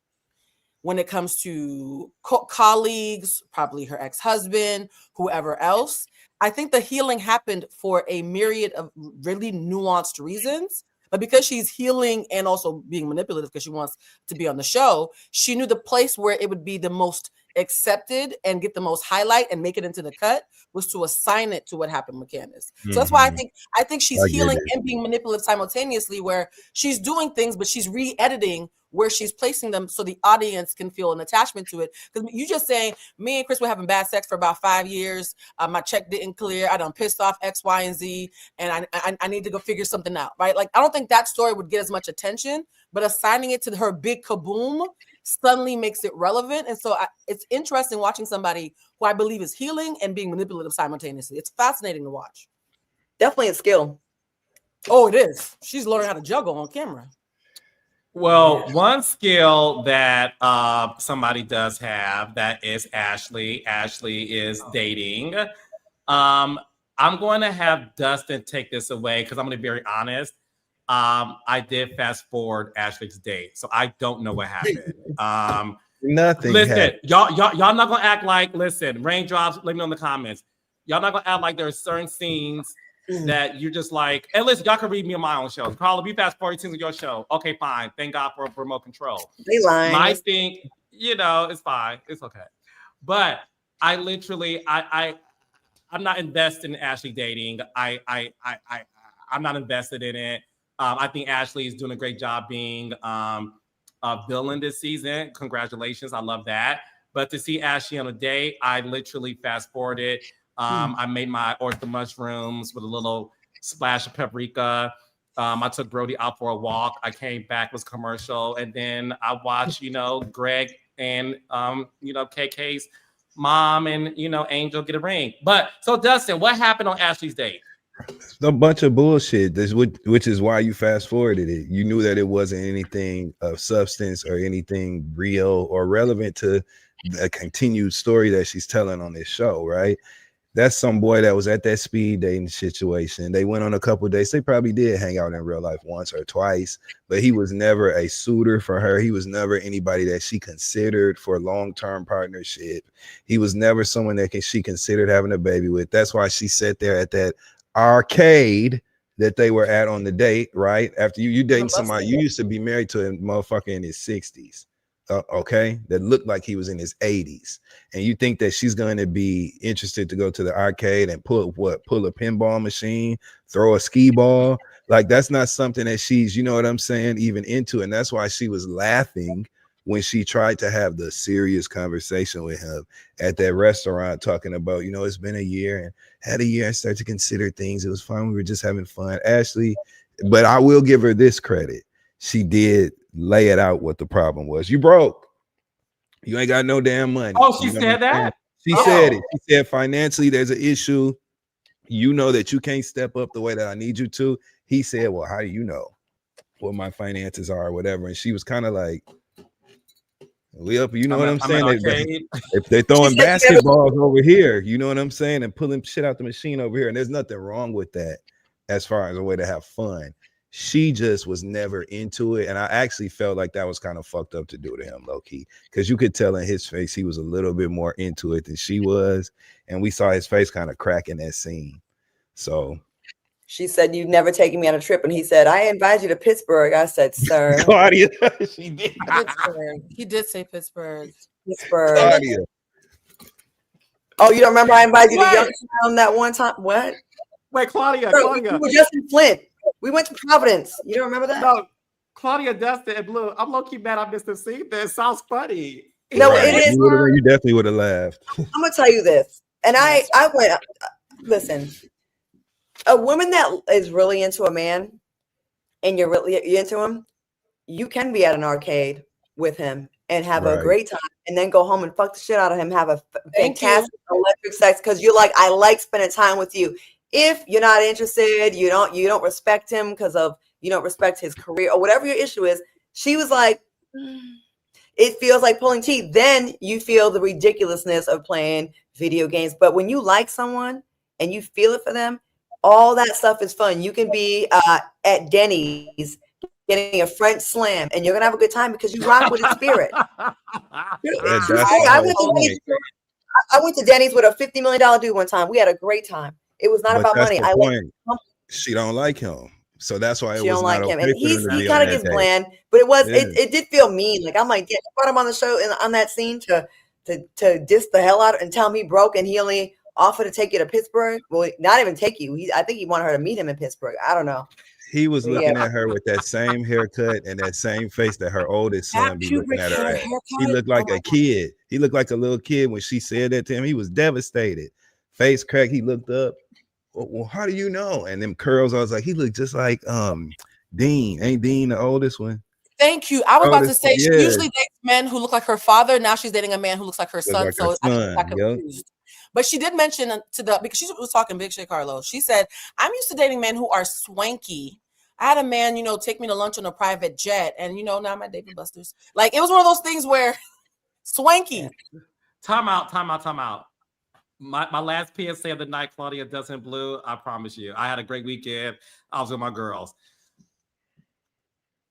C: when it comes to colleagues, probably her ex-husband, whoever else. I think the healing happened for a myriad of really nuanced reasons. But because she's healing and also being manipulative because she wants to be on the show, she knew the place where it would be the most accepted and get the most highlight and make it into the cut was to assign it to what happened with Candace. So that's why I think she's healing and being manipulative simultaneously, where she's doing things, but she's re-editing where she's placing them so the audience can feel an attachment to it. Because you just saying, me and Chris were having bad sex for about 5 years. My check didn't clear. I done pissed off X, Y, and Z, and I need to go figure something out, right? Like, I don't think that story would get as much attention, but assigning it to her big kaboom suddenly makes it relevant. And so it's interesting watching somebody who I believe is healing and being manipulative simultaneously. It's fascinating to watch.
F: Definitely a skill.
C: Oh, it is. She's learning how to juggle on camera.
A: Well, one skill that somebody does have, that is Ashley. Ashley is dating. I'm going to have Dustin take this away because I'm going to be very honest. I did fast forward Ashley's date, so I don't know what happened.
B: Nothing.
A: Listen, y'all not gonna act like. Listen, raindrops. Let me know in the comments. Y'all not gonna act like there's certain scenes that you're just like. And listen, y'all can read me on my own show. Probably be fast forward scenes of your show. Okay, fine. Thank God for remote control.
F: They lying.
A: My thing, it's fine. It's okay. But I literally, I'm not invested in Ashley dating. I'm not invested in it. I think Ashley is doing a great job being a villain this season. Congratulations. I love that. But to see Ashley on a date, I literally fast forwarded. I made my oyster mushrooms with a little splash of paprika. I took Brody out for a walk. I came back, was commercial. And then I watched, Greg and, KK's Mom and Angel get a ring. But so Dustin, what happened on Ashley's date?
B: A bunch of bullshit. Which is why you fast forwarded it. You knew that it wasn't anything of substance or anything real or relevant to the continued story that she's telling on this show, right? That's some boy that was at that speed dating situation. They went on a couple of dates. They probably did hang out in real life once or twice, but he was never a suitor for her. He was never anybody that she considered for long-term partnership. He was never someone that she considered having a baby with. That's why she sat there at that arcade that they were at on the date, right? After you dating somebody, you used to be married to a motherfucker in his 60s. Okay, that looked like he was in his 80s, and you think that she's going to be interested to go to the arcade and pull a pinball machine, throw a skee ball? Like, that's not something that she's, you know what I'm saying, even into. And that's why she was laughing when she tried to have the serious conversation with him at that restaurant, talking about, it's been a year and had a year and started to consider things. It was fun. We were just having fun. Ashley, but I will give her this credit. She did lay it out what the problem was. You broke. You ain't got no damn money.
A: Oh, she said that?
B: She said it. She said financially there's an issue. You know that you can't step up the way that I need you to. He said, well, how do you know what my finances are or whatever? And she was kind of like, we up, you know what I'm saying? If they're throwing basketballs over here, you know what I'm saying? And pulling shit out the machine over here. And there's nothing wrong with that as far as a way to have fun. She just was never into it. And I actually felt like that was kind of fucked up to do to him, low key, because you could tell in his face he was a little bit more into it than she was. And we saw his face kind of crack in that scene. So
F: she said, "You've never taken me on a trip." And he said, "I invited you to Pittsburgh." I said, "Sir."
B: Claudia, she did.
C: He did say Pittsburgh.
B: Claudia.
F: Oh, you don't remember I invited you to Youngstown that one time? What?
A: Wait, Claudia.
F: We were just in Flint. We went to Providence. You don't remember that?
A: No, Claudia, Dustin, and Blue. I'm low-key mad I missed the scene. That sounds funny.
F: No, it is.
B: You definitely would have laughed.
F: I'm gonna tell you this, and I went. Listen, a woman that is really into a man, and you're really into him, you can be at an arcade with him and have a great time, and then go home and fuck the shit out of him, have a fantastic electric sex because you're like, I like spending time with you. If you're not interested, you don't respect him because of you don't respect his career or whatever your issue is. She was like, it feels like pulling teeth. Then you feel the ridiculousness of playing video games. But when you like someone and you feel it for them, all that stuff is fun. You can be at Denny's getting a French slam, and you're gonna have a good time because you rock with his spirit. I went to Denny's with a $50 million dude one time. We had a great time. It was not about money.
B: She don't like him, so that's why
F: she don't like him. And he kind of gets bland, but it did feel mean. Like I'm like, yeah, you brought him on the show and on that scene to diss the hell out and tell him he broke, and he only offered to take you to Pittsburgh. Well, not even take you. I think he wanted her to meet him in Pittsburgh. I don't know.
B: He was looking at her with that same haircut and that same face that her oldest son be looking at her at. He looked like a kid. He looked like a little kid when she said that to him. He was devastated. Face crack. He looked up. Well, how do you know? And them curls, I was like, he looked just like Dean. Ain't Dean the oldest one?
C: Thank you. I was about to say she usually dates men who look like her father. Now she's dating a man who looks like her son.
B: Like
C: so I got confused. But she did mention because she was talking big shit, Carlos. She said, I'm used to dating men who are swanky. I had a man, take me to lunch on a private jet. And, now I'm at Dave & Buster's. Like, it was one of those things where swanky.
A: Time out. My last PSA of the night, Claudia, Dustin, Blue, I promise you. I had a great weekend. I was with my girls.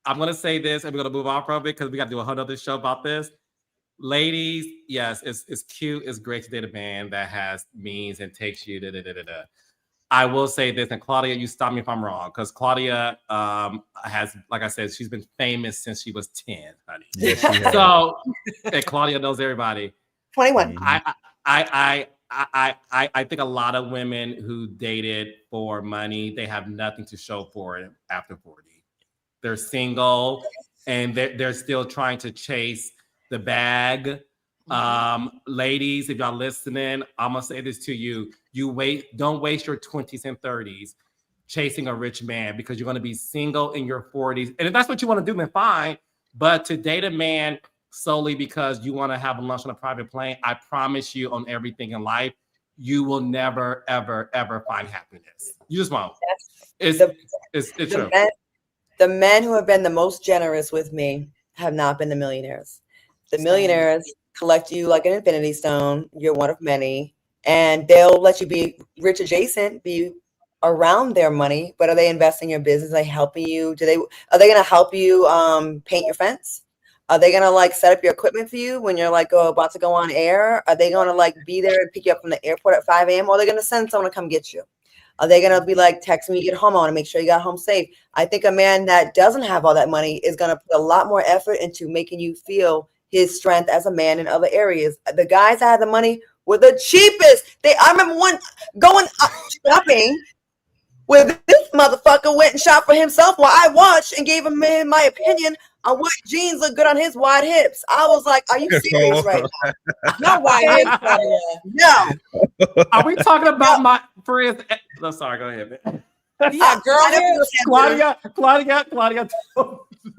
A: I'm going to say this, and we're going to move on from it because we got to do a whole other show about this. Ladies, yes, it's cute. It's great to date a man that has means and takes you. I will say this, and Claudia, you stop me if I'm wrong, because Claudia has, like I said, she's been famous since she was 10, honey.
B: Yes,
A: so, and Claudia knows everybody.
F: 21.
A: I think a lot of women who dated for money, they have nothing to show for it after 40. They're single and they're still trying to chase the bag. Ladies, if y'all listening, I'm gonna say this to you. Don't waste your 20s and 30s chasing a rich man because you're gonna be single in your 40s. And if that's what you want to do, then fine. But to date a man solely because you want to have lunch on a private plane, I promise you on everything in life, you will never, ever, ever find happiness. You just won't. It's true.
F: The men who have been the most generous with me have not been the millionaires. The millionaires collect you like an infinity stone. You're one of many. And they'll let you be rich adjacent, be around their money. But are they investing in your business? Are they helping you? Are they going to help you paint your fence? Are they going to like set up your equipment for you when you're like about to go on air? Are they going to like be there and pick you up from the airport at 5 a.m.? Or are they going to send someone to come get you? Are they going to be like, text me, you get home, I want to make sure you got home safe? I think a man that doesn't have all that money is going to put a lot more effort into making you feel his strength as a man in other areas. The guys that had the money were the cheapest. I remember one going shopping where this motherfucker went and shopped for himself while I watched and gave him my opinion on what jeans look good on his wide hips. I was like, are you serious right now?
C: Not wide hips, Claudia.
F: No.
A: Are we talking about my friends? No, sorry, go ahead, man.
C: Yeah, girl hips.
A: Claudia.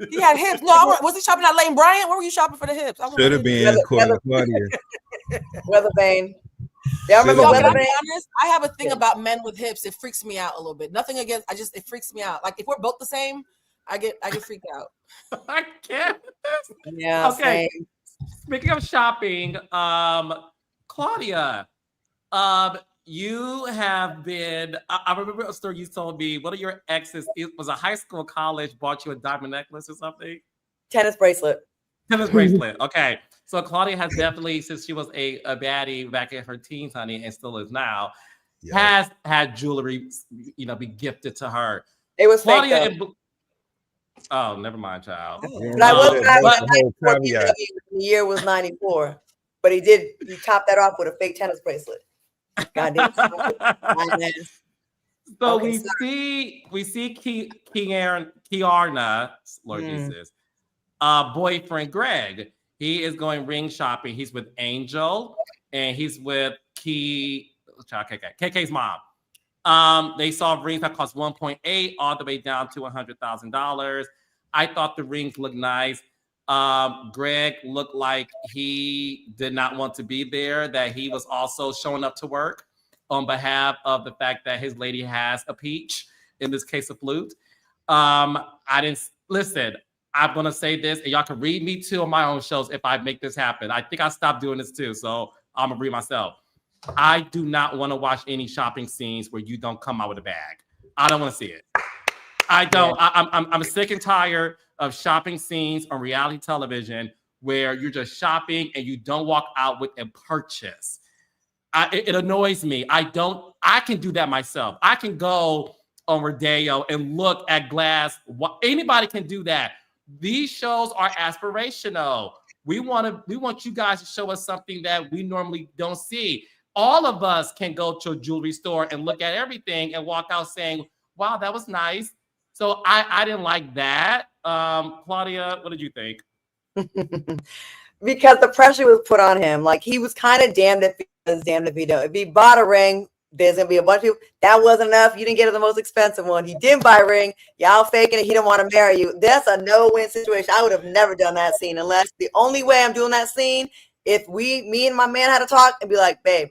C: He had hips. No, was he shopping at Lane Bryant? Where were you shopping for the hips?
B: Should have been Claudia.
F: Weatherbane. Yeah, I remember
C: Can I be
F: Weatherbane.
C: honest? I have a thing about men with hips. It freaks me out a little bit. Nothing against. It freaks me out. Like if we're both the same, I get freaked out.
A: I can't.
F: Yeah.
A: Okay.
F: Same.
A: Speaking of shopping, Claudia, you have been. I remember a story you told me. One of your exes, it was a high school, college, bought you a diamond necklace or something.
F: Tennis bracelet.
A: Tennis bracelet. Okay. So Claudia has definitely, since she was a baddie back in her teens, honey, and still is now, has had jewelry, be gifted to her.
F: It was
A: Claudia.
F: fake,
A: Oh, never mind, child.
F: but I was 94. The year was 94, but he topped that off with a fake tennis bracelet. Goddamn.
A: So we see Kiarna, Lord Jesus, boyfriend Greg. He is going ring shopping. He's with Angel and he's with KK's mom. They saw rings that cost 1.8 all the way down to $100,000. I thought the rings looked nice. Greg looked like he did not want to be there, that he was also showing up to work on behalf of the fact that his lady has a peach, in this case, a flute. I didn't listen. I'm going to say this, and y'all can read me too on my own shows if I make this happen. I think I stopped doing this too, so I'm going to read myself. I do not want to watch any shopping scenes where you don't come out with a bag. I don't want to see it. I don't. Yeah. I'm sick and tired of shopping scenes on reality television where you're just shopping and you don't walk out with a purchase. It annoys me. I can do that myself. I can go on Rodeo and look at glass. Anybody can do that. These shows are aspirational. We want you guys to show us something that we normally don't see. All of us can go to a jewelry store and look at everything and walk out saying, wow, that was nice. So I didn't like that. Claudia, what did you think?
F: Because the pressure was put on him. Like he was kind of damned if he does, damned if he don't. If he bought a ring, there's going to be a bunch of people. That wasn't enough. You didn't get the most expensive one. He didn't buy a ring. Y'all faking it. He didn't want to marry you. That's a no-win situation. I would have never done that scene unless the only way I'm doing that scene, if me and my man had to talk and be like, babe,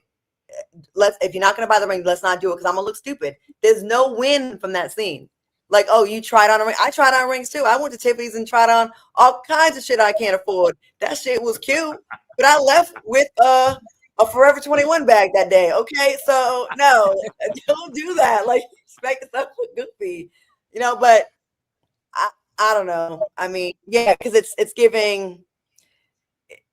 F: if you're not going to buy the ring, let's not do it because I'm going to look stupid. There's no win from that scene. Like, oh, you tried on a ring. I tried on rings too. I went to Tiffany's and tried on all kinds of shit I can't afford. That shit was cute. But I left with a Forever 21 bag that day. Okay, so no, don't do that. Like, expect stuff look goofy, But I don't know. I mean, yeah, because it's giving.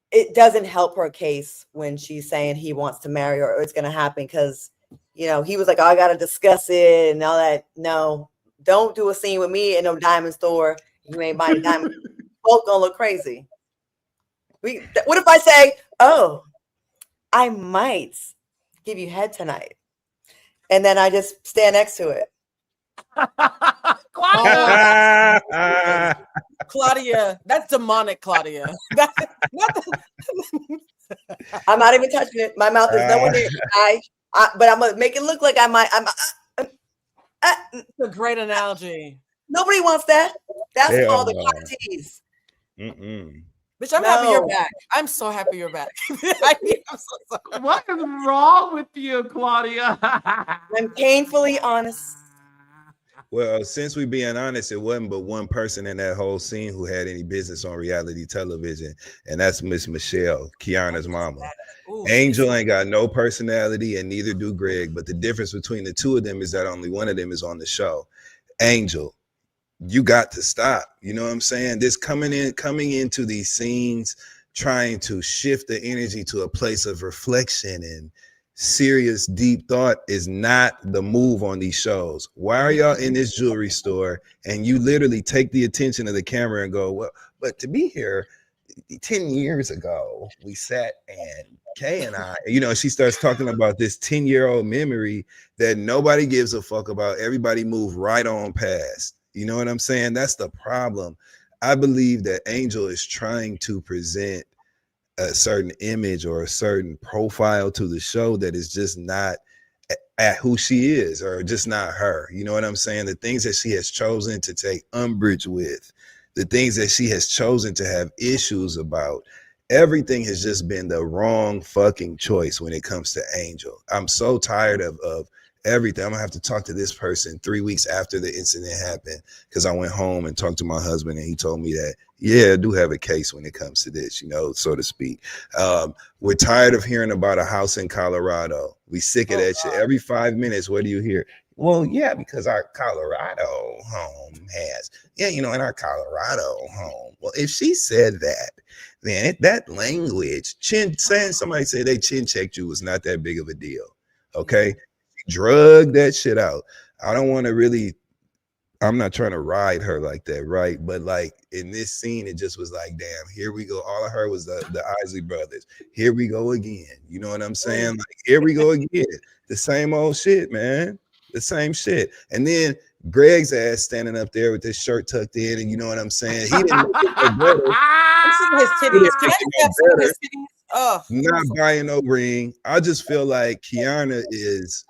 F: It doesn't help her case when she's saying he wants to marry her or it's going to happen because he was like, oh, I got to discuss it and all that. No, don't do a scene with me in no diamond store. You ain't buying diamonds. Both gonna look crazy. What if I say, oh, I might give you head tonight. And then I just stand next to it.
C: Claudia, that's demonic, Claudia.
F: I'm not even touching it. My mouth is nowhere near it. But I'm going to make it look like I might.
C: It's a great analogy.
F: Nobody wants that. That's all the parties.
C: Bitch, I'm happy you're
F: No.
C: back. I'm so happy you're back. I'm so sorry.
A: What is wrong with you, Claudia?
F: I'm painfully honest.
B: Well, since we being honest, it wasn't but one person in that whole scene who had any business on reality television, and that's Miss Michelle, Kiana's mama.
C: Ooh,
B: Angel ain't got no personality, and neither do Greg. But the difference between the two of them is that only one of them is on the show. Angel, you got to stop. You know what I'm saying? This coming into these scenes, trying to shift the energy to a place of reflection and serious deep thought is not the move on these shows. Why are y'all in this jewelry store and you literally take the attention of the camera and go, well, but to be here 10 years ago, we sat and Kay and I, you know, she starts talking about this 10-year-old memory that nobody gives a fuck about. Everybody moved right on past. You know what I'm saying? That's the problem. I believe that Angel is trying to present a certain image or a certain profile to the show that is just not at who she is, or just not her. You know what I'm saying? The things that she has chosen to take umbrage with, the things that she has chosen to have issues about, everything has just been the wrong fucking choice when it comes to Angel. I'm so tired of everything. I'm gonna have to talk to this person 3 weeks after the incident happened, because I went home and talked to my husband and he told me that, yeah, I do have a case when it comes to this, you know, so to speak. We're tired of hearing about a house in Colorado. We sick of that shit. Every 5 minutes, what do you hear? Well, yeah, because our Colorado home has, yeah, you know, in our Colorado home. Well, if she said that, then that language, saying somebody say they chin checked you was not that big of a deal. Okay. Drug that shit out. I don't want to really, I'm not trying to ride her like that, right? But like in this scene, it just was like, damn, here we go. All I heard was the Isley brothers. Here we go again. You know what I'm saying? Like, here we go again. The same old shit, man. The same shit. And then Greg's ass standing up there with his shirt tucked in, and you know what I'm saying? He didn't make it no better.
C: I'm seeing his
B: He
C: titties.
B: didn't
C: Can
B: make
C: I
B: it
C: just have
B: no
C: some of
B: better.
C: his titties? Oh,
B: Not buying no ring. I just feel like Kiana is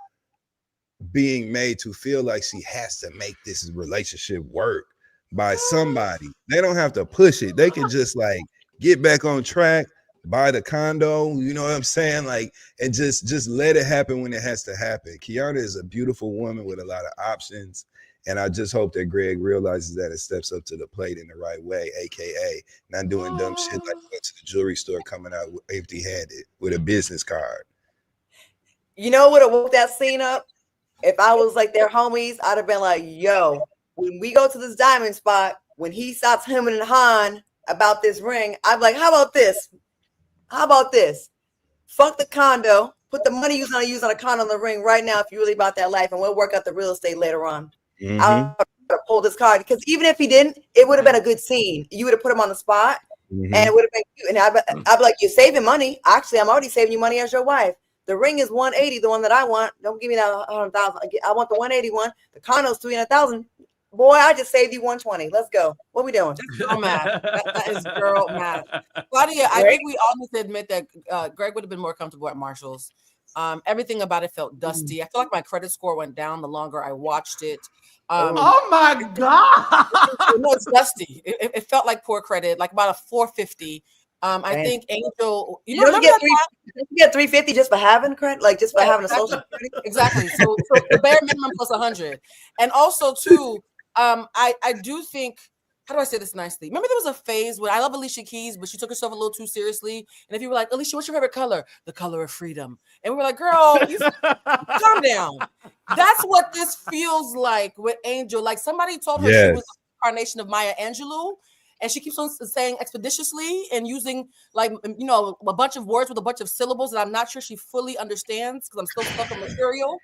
B: being made to feel like she has to make this relationship work by somebody. They don't have to push it. They can just like get back on track, buy the condo, you know what I'm saying? Like, and just let it happen when it has to happen. Kiana is a beautiful woman with a lot of options. And I just hope that Greg realizes that and steps up to the plate in the right way, aka not doing dumb shit like going to the jewelry store coming out empty-handed with a business card.
F: You know what woke that scene up? If I was like their homies, I'd have been like, yo, when we go to this diamond spot, when he stops hemming and hawing about this ring, I'm like, how about this? How about this? Fuck the condo. Put the money you're going to use on a condo on the ring right now if you really about that life, and we'll work out the real estate later on.
B: Mm-hmm.
F: I would have pulled this card, because even if he didn't, it would have been a good scene. You would have put him on the spot,
B: Mm-hmm.
F: and it would have been cute. And I'd be like, you're saving money. Actually, I'm already saving you money as your wife. The ring is 180, the one that I want. Don't give me that 100,000. I want the 181. The condo's 300,000. Boy, I just saved you 120. Let's go. What we doing?
C: girl math. That is girl math. Claudia, I think we all need to admit that Greg would have been more comfortable at Marshall's. Everything about it felt dusty. I feel like my credit score went down the longer I watched it.
A: Oh my God.
C: No, it's dusty. It felt like poor credit, like about a 450. I think Angel,
F: you don't get 350 just for having credit, like just for having a social security.
C: Exactly. So the bare minimum plus 100. And also too, I do think, how do I say this nicely? Remember there was a phase where I love Alicia Keys, but she took herself a little too seriously. And if you were like, Alicia, what's your favorite color? The color of freedom. And we were like, girl, you calm down. That's what this feels like with Angel. Like somebody told her she was the incarnation of Maya Angelou. And she keeps on saying expeditiously and using like, you know, a bunch of words with a bunch of syllables that I'm not sure she fully understands because I'm still stuck on material.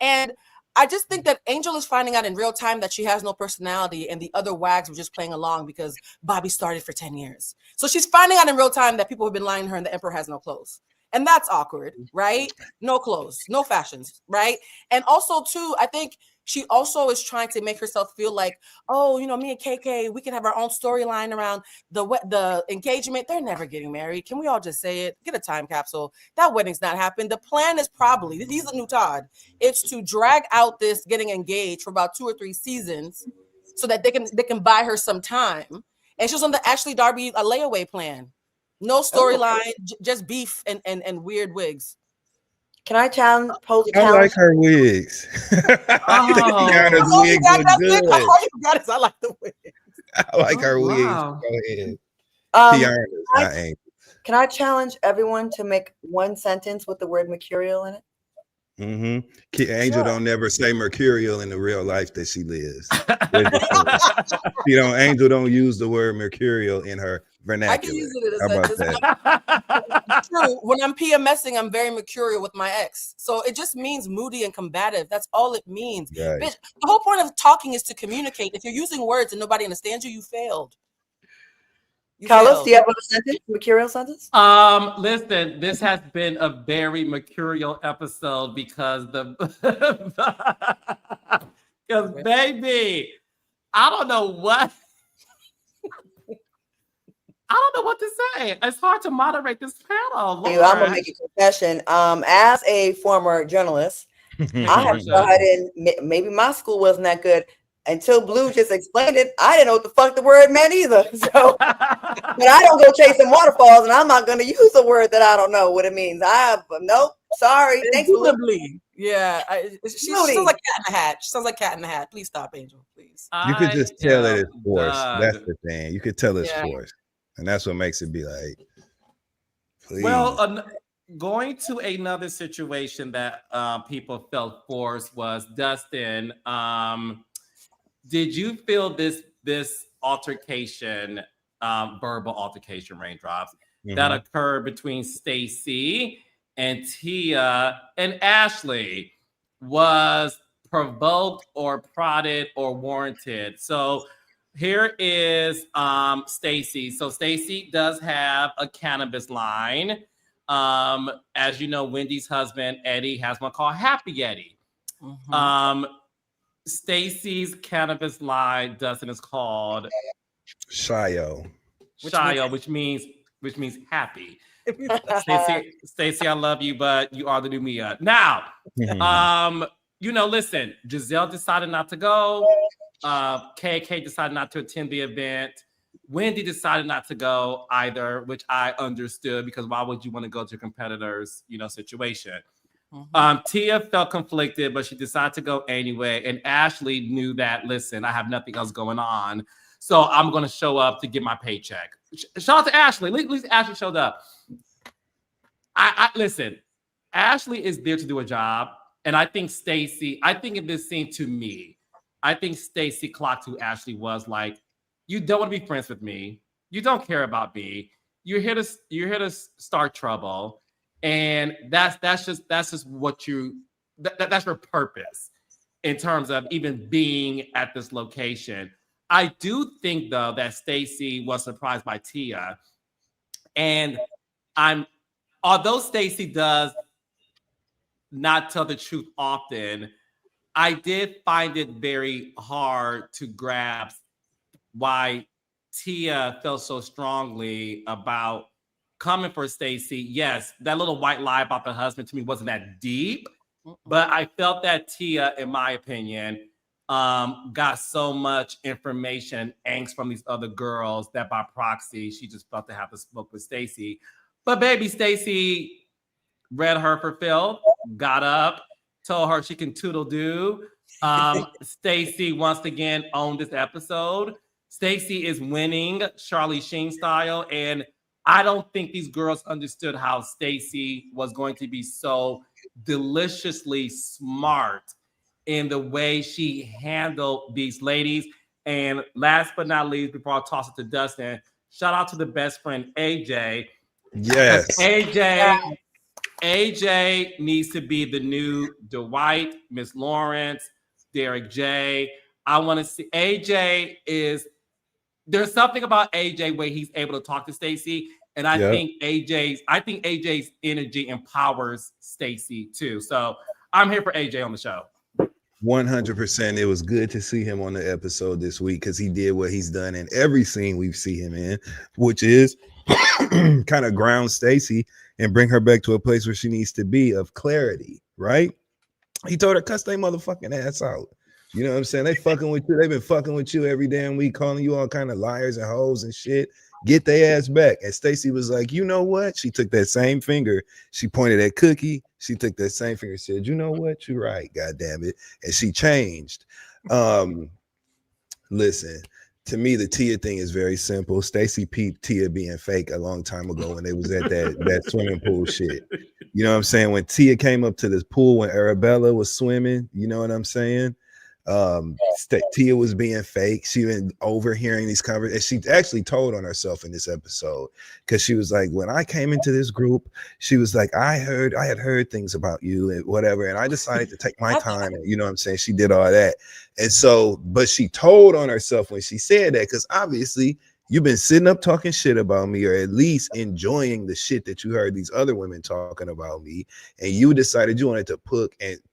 C: And I just think that Angel is finding out in real time that she has no personality and the other wags were just playing along because Bobby started for 10 years. So she's finding out in real time that people have been lying to her and the emperor has no clothes. And that's awkward, right? No clothes, no fashions, right? And also too, I think she also is trying to make herself feel like, oh, you know, me and KK, we can have our own storyline around the engagement. They're never getting married. Can we all just say it? Get a time capsule. That wedding's not happening. The plan is probably, he's the new Todd. It's to drag out this getting engaged for about 2 or 3 seasons so that they can buy her some time. And she was on the Ashley Darby layaway plan. No storyline, just beef and weird wigs.
F: Can I pose a
B: I
F: challenge?
B: like her wigs. Tiana's
C: Oh, you
B: wigs
C: got
B: look
C: that
B: good.
C: good? All you got is I like the wig.
B: I like her wigs.
A: Wow.
B: Go ahead.
F: Um,
B: Tiana's, not Angel.
F: Can I challenge everyone to make one sentence with the word mercurial in it?
B: Angel
F: Sure.
B: don't never say mercurial in the real life that she lives. Angel don't use the word mercurial in her vernacular.
C: I can use it
B: How about
C: as
B: that?
C: true. When I'm PMSing, I'm very mercurial with my ex. So it just means moody and combative. That's all it means.
B: Right.
C: Bitch, the whole point of talking is to communicate. If you're using words and nobody understands you, you failed.
F: Carlos, do you have a sentence, mercurial sentence?
A: Listen, this has been a very mercurial episode because baby, I don't know what to say. It's hard to moderate this panel. Lord.
F: I'm gonna make a confession. As a former journalist, I have to go ahead and maybe my school wasn't that good. Until Blue just explained it, I didn't know what the fuck the word meant either. So, but I don't go chasing waterfalls, and I'm not going to use a word that I don't know what it means. Nope. Sorry. Thanks, Blue.
C: Yeah, she sounds like cat in the hat. She sounds like cat in the hat. Please stop, Angel. Please.
B: You could just tell that it's forced. That's the thing. You could tell it's forced, and that's what makes it be like. Please.
A: Well, going to another situation that people felt forced was Dustin. Did you feel this altercation, verbal altercation, raindrops, that occurred between Stacey and Tia and Ashley was provoked or prodded or warranted? So here is Stacey. So Stacey does have a cannabis line. As you know, Wendy's husband, Eddie, has one called Happy Eddie. Stacey's cannabis line, Dustin, is called
B: Shio,
A: which means happy. Stacey, I love you, but you are the new Mia. Now, listen, Giselle decided not to go. KK decided not to attend the event. Wendy decided not to go either, which I understood because why would you want to go to a competitor's, situation? Tia felt conflicted, but she decided to go anyway. And Ashley knew that, listen, I have nothing else going on, so I'm going to show up to get my paycheck. Shout out to Ashley. At least Ashley showed up. I listen, Ashley is there to do a job. And I think Stacey, in this scene to me, I think Stacey clocked who Ashley was. Like, you don't want to be friends with me. You don't care about me. You're here to start trouble. And that's just what that's your purpose in terms of even being at this location. I do think though that Stacey was surprised by Tia, and although Stacey does not tell the truth often, I did find it very hard to grasp why Tia felt so strongly about coming for Stacey. Yes, that little white lie about the husband to me wasn't that deep, but I felt that Tia, in my opinion, got so much information, angst from these other girls that by proxy, she just felt to have to smoke with Stacey. But baby, Stacey read her for filth, got up, told her she can toodle do. Stacey once again owned this episode. Stacey is winning Charlie Sheen style, and I don't think these girls understood how Stacey was going to be so deliciously smart in the way she handled these ladies. And last but not least, before I toss it to Dustin, shout out to the best friend, AJ.
B: Yes.
A: AJ needs to be the new Dwight, Miss Lawrence, Derek J. I want to see AJ there's something about AJ where he's able to talk to Stacey, and I think AJ's energy empowers Stacey too. So I'm here for AJ on the show.
B: 100%. It was good to see him on the episode this week because he did what he's done in every scene we've seen him in, which is kind of ground Stacey and bring her back to a place where she needs to be of clarity, right? He told her, cuss their motherfucking ass out. You know what I'm saying? They fucking with you. They've been fucking with you every damn week, calling you all kind of liars and hoes and shit. Get their ass back. And Stacey was like, you know what? She took that same finger. She pointed at Cookie. She took that same finger. Said, you know what? You're right. God damn it. And she changed. Listen, to me, the Tia thing is very simple. Stacey peeped Tia being fake a long time ago when they was at that swimming pool shit. You know what I'm saying? When Tia came up to this pool when Arabella was swimming, you know what I'm saying? Tia was being fake. She been overhearing these conversations. She actually told on herself in this episode because she was like, when I came into this group, she was like, I had heard things about you and whatever, and I decided to take my time. And you know what I'm saying? She did all that. And so, but she told on herself when she said that, because obviously you've been sitting up talking shit about me, or at least enjoying the shit that you heard these other women talking about me, and you decided you wanted to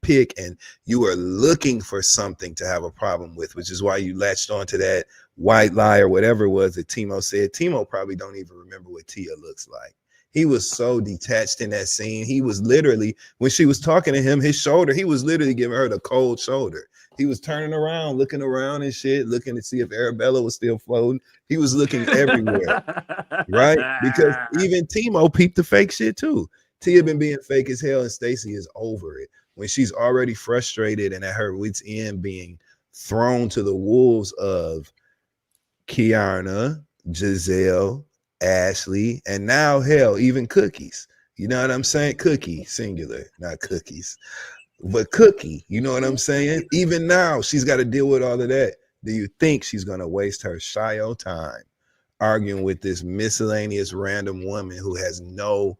B: pick, and you were looking for something to have a problem with, which is why you latched onto that white lie or whatever it was that Timo said. Timo probably don't even remember what Tia looks like. He was so detached in that scene. He was literally, when she was talking to him, his shoulder, he was literally giving her the cold shoulder. He was turning around, looking around and shit, looking to see if Arabella was still floating. He was looking everywhere, right? Because even Timo peeped the fake shit too. Tia been being fake as hell, and Stacey is over it. When she's already frustrated and at her wit's end, being thrown to the wolves of Kiana, Giselle, Ashley, and now hell, even Cookies. You know what I'm saying? Cookie, singular, not cookies. But Cookie, you know what I'm saying? Even now, she's got to deal with all of that. Do you think she's going to waste her shy time arguing with this miscellaneous random woman who has no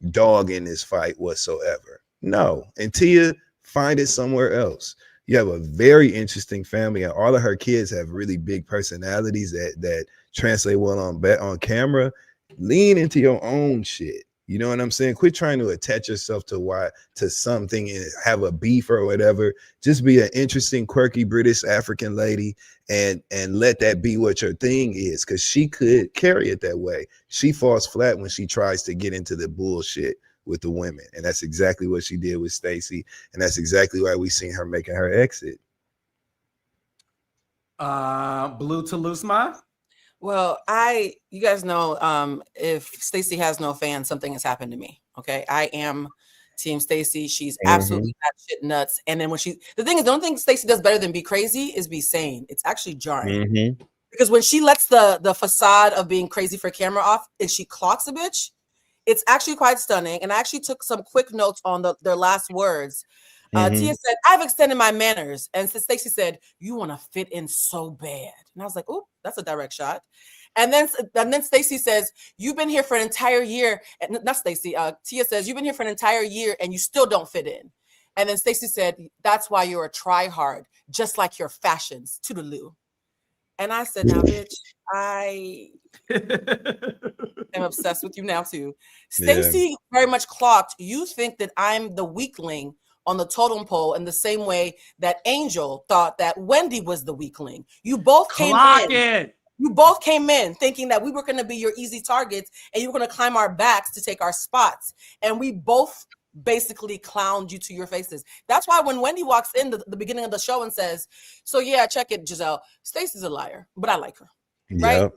B: dog in this fight whatsoever? No. And Tia, find it somewhere else. You have a very interesting family, and all of her kids have really big personalities that translate well on camera. Lean into your own shit. You know what I'm saying? Quit trying to attach yourself to something and have a beef or whatever. Just be an interesting, quirky British African lady and let that be what your thing is, because she could carry it that way. She falls flat when she tries to get into the bullshit with the women, and that's exactly what she did with Stacey, and that's exactly why we seen her making her exit.
A: Blue to Lusma.
C: Well, you guys know, if Stacey has no fans, something has happened to me. Okay, I am Team Stacey. She's absolutely batshit nuts. And then the thing is, the only thing Stacey does better than be crazy is be sane. It's actually jarring because when she lets the facade of being crazy for camera off and she clocks a bitch, it's actually quite stunning. And I actually took some quick notes on their last words. Tia said, I've extended my manners. And Stacey said, you want to fit in so bad. And I was like, oh, that's a direct shot. And then Stacey says, you've been here for an entire year. And not Stacey, Tia says, you've been here for an entire year and you still don't fit in. And then Stacey said, that's why you're a try-hard, just like your fashions, toodaloo. And I said, now, bitch, I am obsessed with you now, too. Stacey very much clocked. You think that I'm the weakling on the totem pole in the same way that Angel thought that Wendy was the weakling. You both came in. You both came in thinking that we were going to be your easy targets and you were going to climb our backs to take our spots. And we both basically clowned you to your faces. That's why when Wendy walks in the beginning of the show and says, so yeah, check it, Giselle, Stacey's a liar, but I like her, right? Yep.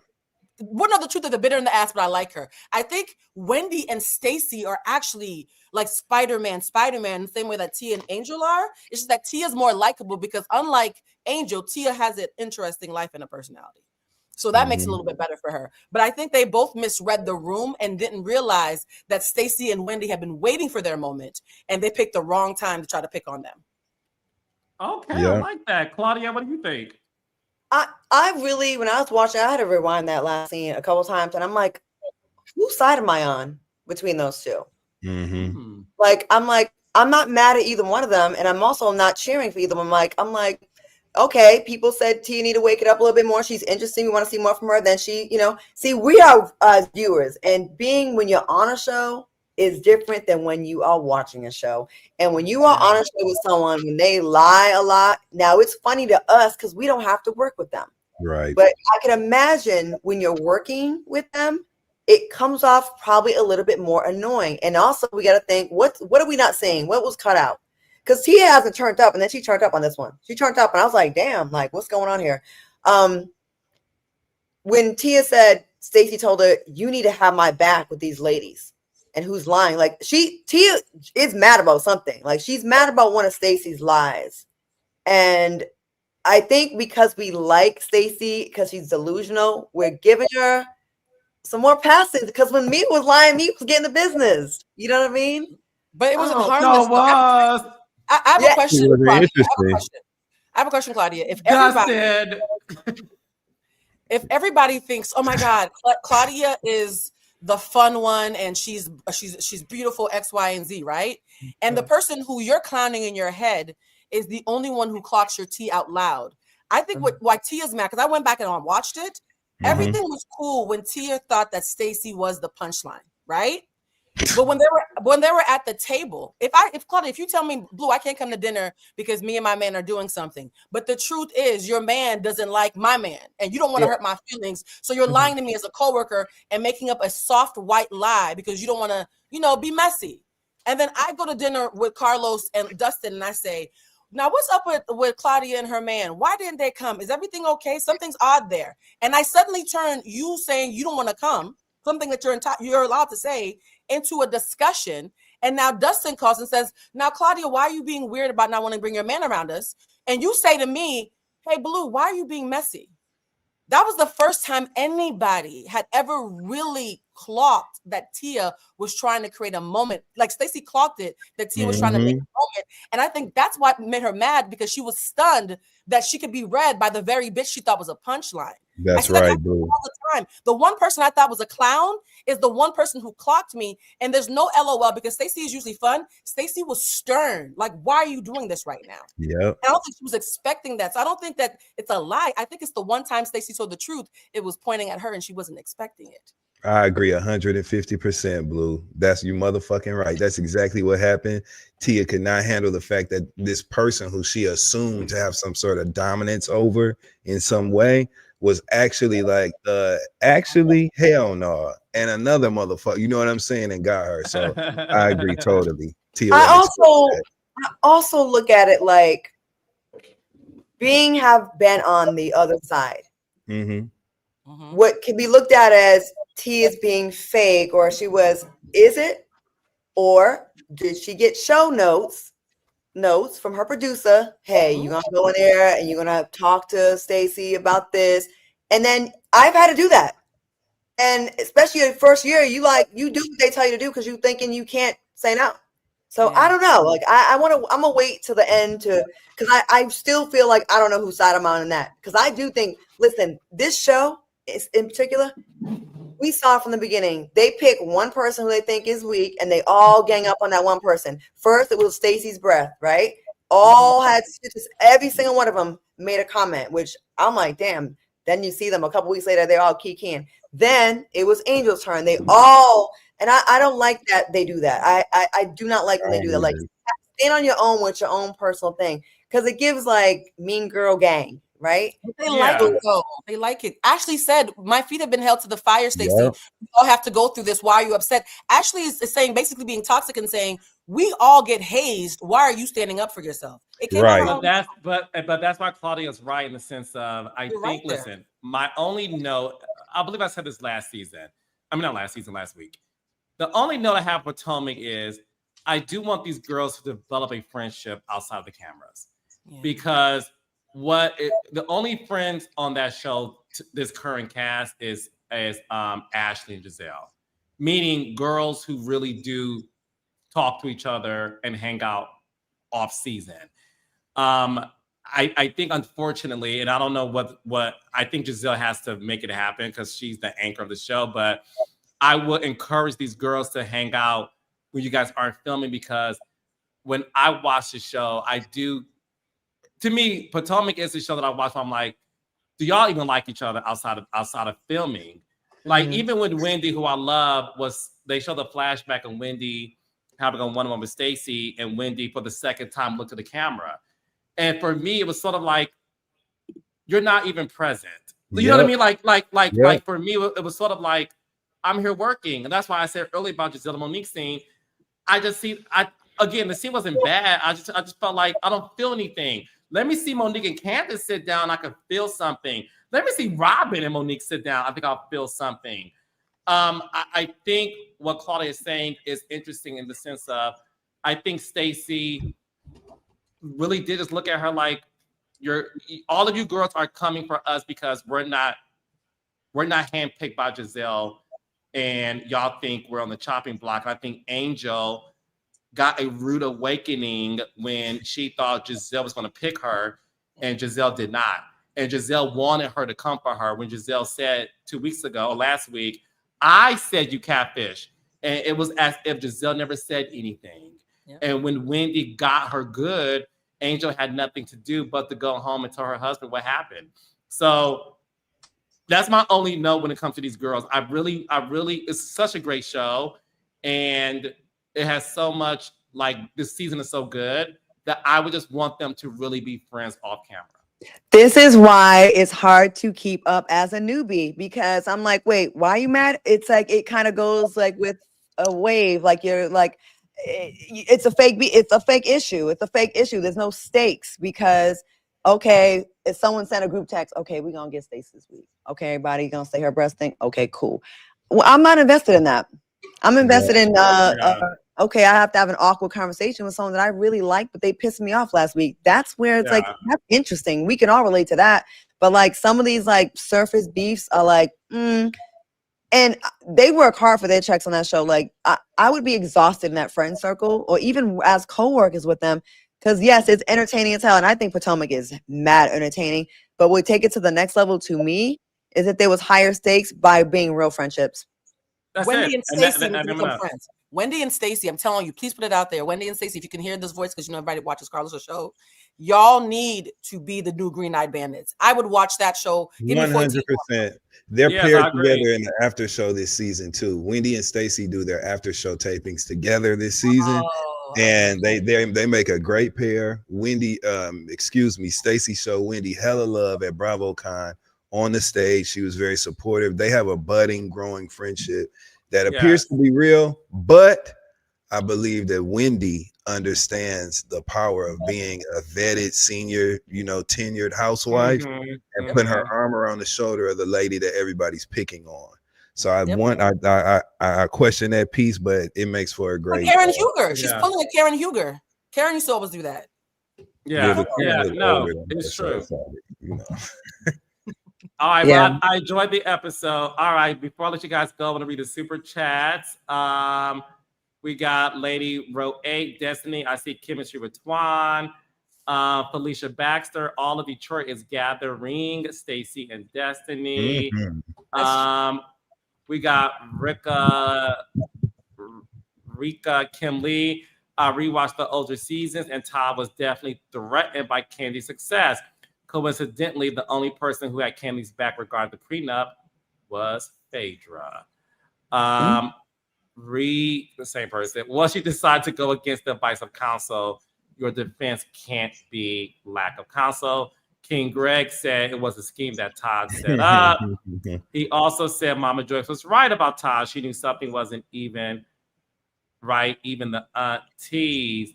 C: Wouldn't know the truth of the bitter in the ass, but I like her. I think Wendy and Stacey are actually like Spider-Man, the same way that Tia and Angel are. It's just that Tia's more likable because unlike Angel, Tia has an interesting life and a personality. So that makes it a little bit better for her. But I think they both misread the room and didn't realize that Stacey and Wendy have been waiting for their moment and they picked the wrong time to try to pick on them.
A: Okay, I like that. Claudia, what do you think?
F: I really, when I was watching, I had to rewind that last scene a couple times, and I'm like, whose side am I on between those two? Like, I'm not mad at either one of them, and I'm also not cheering for either one. I'm like, okay, people said Tia need to wake it up a little bit more. She's interesting. We want to see more from her. Then she, see, we are viewers, and being when you're on a show is different than when you are watching a show. And when you are on a show with someone, when they lie a lot, now it's funny to us because we don't have to work with them.
B: Right.
F: But I can imagine when you're working with them, it comes off probably a little bit more annoying. And also we got to think, what are we not saying? What was cut out? because Tia hasn't turned up, and then she turned up on this one. She turned up, and I was like, damn, like what's going on here? When Tia said Stacey told her, you need to have my back with these ladies, and who's lying? Like Tia is mad about something. Like she's mad about one of Stacey's lies, and I think because we like Stacey because she's delusional, we're giving her some more passes. Because when Meek was lying, Meek was getting the business. You know what I mean?
C: But it wasn't
A: No,
C: harmless.
A: it was.
C: I have
F: Yeah.
C: a question,
B: It was
C: Claudia.
B: interesting.
C: I have a question, Claudia. If everybody,
A: Dustin.
C: if everybody thinks, oh my God, Claudia is the fun one and she's beautiful X, Y, and Z, right? And the person who you're clowning in your head is the only one who clocks your T out loud. I think why Tia's mad, because I went back and I watched it. Everything was cool when Tia thought that Stacey was the punchline, right? But when they were at the table, if Claudia, if you tell me, Blue, I can't come to dinner because me and my man are doing something, but the truth is your man doesn't like my man and you don't want to hurt my feelings, so you're lying to me as a coworker and making up a soft white lie because you don't want to, be messy. And then I go to dinner with Carlos and Dustin and I say, now what's up with Claudia and her man? Why didn't they come? Is everything okay? Something's odd there. And I suddenly turn you saying you don't want to come, something that you're allowed to say, into a discussion. And now Dustin calls and says, now, Claudia, why are you being weird about not wanting to bring your man around us? And you say to me, hey, Blue, why are you being messy? That was the first time anybody had ever really clocked that Tia was trying to create a moment. Like Stacey clocked it, that Tia was trying to make a moment. And I think that's what made her mad, because she was stunned that she could be read by the very bitch she thought was a punchline.
B: That's right, Blue.
C: All the time. The one person I thought was a clown is the one person who clocked me. And there's no LOL, because Stacey is usually fun. Stacey was stern. Like, why are you doing this right now?
B: Yep.
C: I don't think she was expecting that. So I don't think that it's a lie. I think it's the one time Stacey told the truth, it was pointing at her and she wasn't expecting it.
B: I agree 150%, Blue. That's you motherfucking right. That's exactly what happened. Tia could not handle the fact that this person who she assumed to have some sort of dominance over in some way was actually like, hell no. And another motherfucker, you know what I'm saying, and got her. So I agree totally. Tia,
F: I also look at it like have been on the other side. What can be looked at as T is being fake, or is it, or did she get show notes from her producer? Hey, you're gonna go in there and you're gonna talk to Stacey about this. And then I've had to do that. And especially in the first year, you do what they tell you to do because you're thinking you can't say no. So I don't know. Like I'm gonna wait till the end because I still feel like I don't know whose side I'm on in that. Because I do think, listen, this show is in particular, we saw from the beginning, they pick one person who they think is weak and they all gang up on that one person. First, it was Stacey's breath, right? All had stitches. Every single one of them made a comment, which I'm like, damn. Then you see them a couple weeks later, they're all kicking. Then it was Angel's turn. They all, and I don't like that they do that. I do not like when they do that. Like, stand on your own with your own personal thing, because it gives like Mean Girl gang, right?
C: They like it though. They like it. Ashley said, my feet have been held to the fire, Stacey. Yep. We all have to go through this. Why are you upset? Ashley is saying, basically being toxic and saying, we all get hazed. Why are you standing up for yourself? It came
B: right.
A: But that's why Claudia's right in the sense of, listen, my only note, I believe I said this last season. I mean, not last season, last week. The only note I have for Potomac is I do want these girls to develop a friendship outside of the cameras, because the only friends on that show, this current cast, is Ashley and Giselle, meaning girls who really do talk to each other and hang out off season. I think, unfortunately, and I don't know what I think Giselle has to make it happen because she's the anchor of the show, but I would encourage these girls to hang out when you guys aren't filming, because when I watch the show, to me, Potomac is the show that I watch where I'm like, do y'all even like each other outside of filming? Like, even with Wendy, who I love, they show the flashback of Wendy having a one-on-one with Stacey, and Wendy for the second time looked at the camera. And for me, it was sort of like, you're not even present. You know what I mean? Like for me, it was sort of like, I'm here working. And that's why I said earlier about Giselle and Monique scene. I just see, again, the scene wasn't bad. I just felt like I don't feel anything. Let me see Monique and Candace sit down. I could feel something. Let me see Robin and Monique sit down. I think I'll feel something. I think what Claudia is saying is interesting in the sense of, I think Stacey really did just look at her like, all of you girls are coming for us because we're not handpicked by Giselle, and y'all think we're on the chopping block. I think Angel got a rude awakening when she thought Giselle was going to pick her, and Giselle did not. And Giselle wanted her to come for her when Giselle said 2 weeks ago or last week, I said you catfish. And it was as if Giselle never said anything. Yeah. And when Wendy got her good, Angel had nothing to do but to go home and tell her husband what happened. So that's my only note when it comes to these girls. I really, it's such a great show. And it has so much, like, this season is so good that I would just want them to really be friends off camera.
F: This is why it's hard to keep up as a newbie, because I'm like, wait, why are you mad? It's like, it kind of goes like with a wave. Like, you're like, it's a fake issue. It's a fake issue. There's no stakes because, okay, if someone sent a group text, okay, we're going to get Stacey this week. Okay, everybody going to say her breast thing. Okay, cool. Well, I'm not invested in that. I'm invested in, okay, I have to have an awkward conversation with someone that I really like, but they pissed me off last week. That's where it's like, that's interesting. We can all relate to that. But like some of these like surface beefs are like, and they work hard for their checks on that show. Like I would be exhausted in that friend circle or even as co-workers with them. Because yes, it's entertaining as hell. And I think Potomac is mad entertaining. But what take it to the next level to me is that there was higher stakes by being real friendships.
A: That's
C: Wendy
A: it.
C: and Stacey become friends. Wendy and Stacey, I'm telling you, please put it out there. Wendy and Stacey, if you can hear this voice, because you know everybody watches Carlos' show, y'all need to be the new Green Eyed Bandits. I would watch that show.
B: 100%. They're paired together in the after show this season too. Wendy and Stacey do their after show tapings together this season, and they make a great pair. Stacey showed Wendy hella love at BravoCon on the stage. She was very supportive. They have a budding, growing friendship that appears to be real, but I believe that Wendy understands the power of being a vetted senior, tenured housewife and putting her arm around the shoulder of the lady that everybody's picking on. So I question that piece, but it makes for a great.
C: Like Karen Huger, she's pulling like Karen Huger. Karen used to always do that.
A: No, it's true. All right, well, I enjoyed the episode. All right, before I let you guys go, I want to read the super chats. We got Lady Row 8, Destiny. I see chemistry with Twan. Felicia Baxter. All of Detroit is gathering. Stacey and Destiny. We got Rika Kim Lee. I rewatched the older seasons, and Todd was definitely threatened by Kandi's success. Coincidentally, the only person who had Kandi's back regarding the prenup was Phaedra. The same person. Once you decide to go against the advice of counsel, your defense can't be lack of counsel. King Greg said it was a scheme that Todd set up. He also said Mama Joyce was right about Todd. She knew something wasn't even right, even the aunties.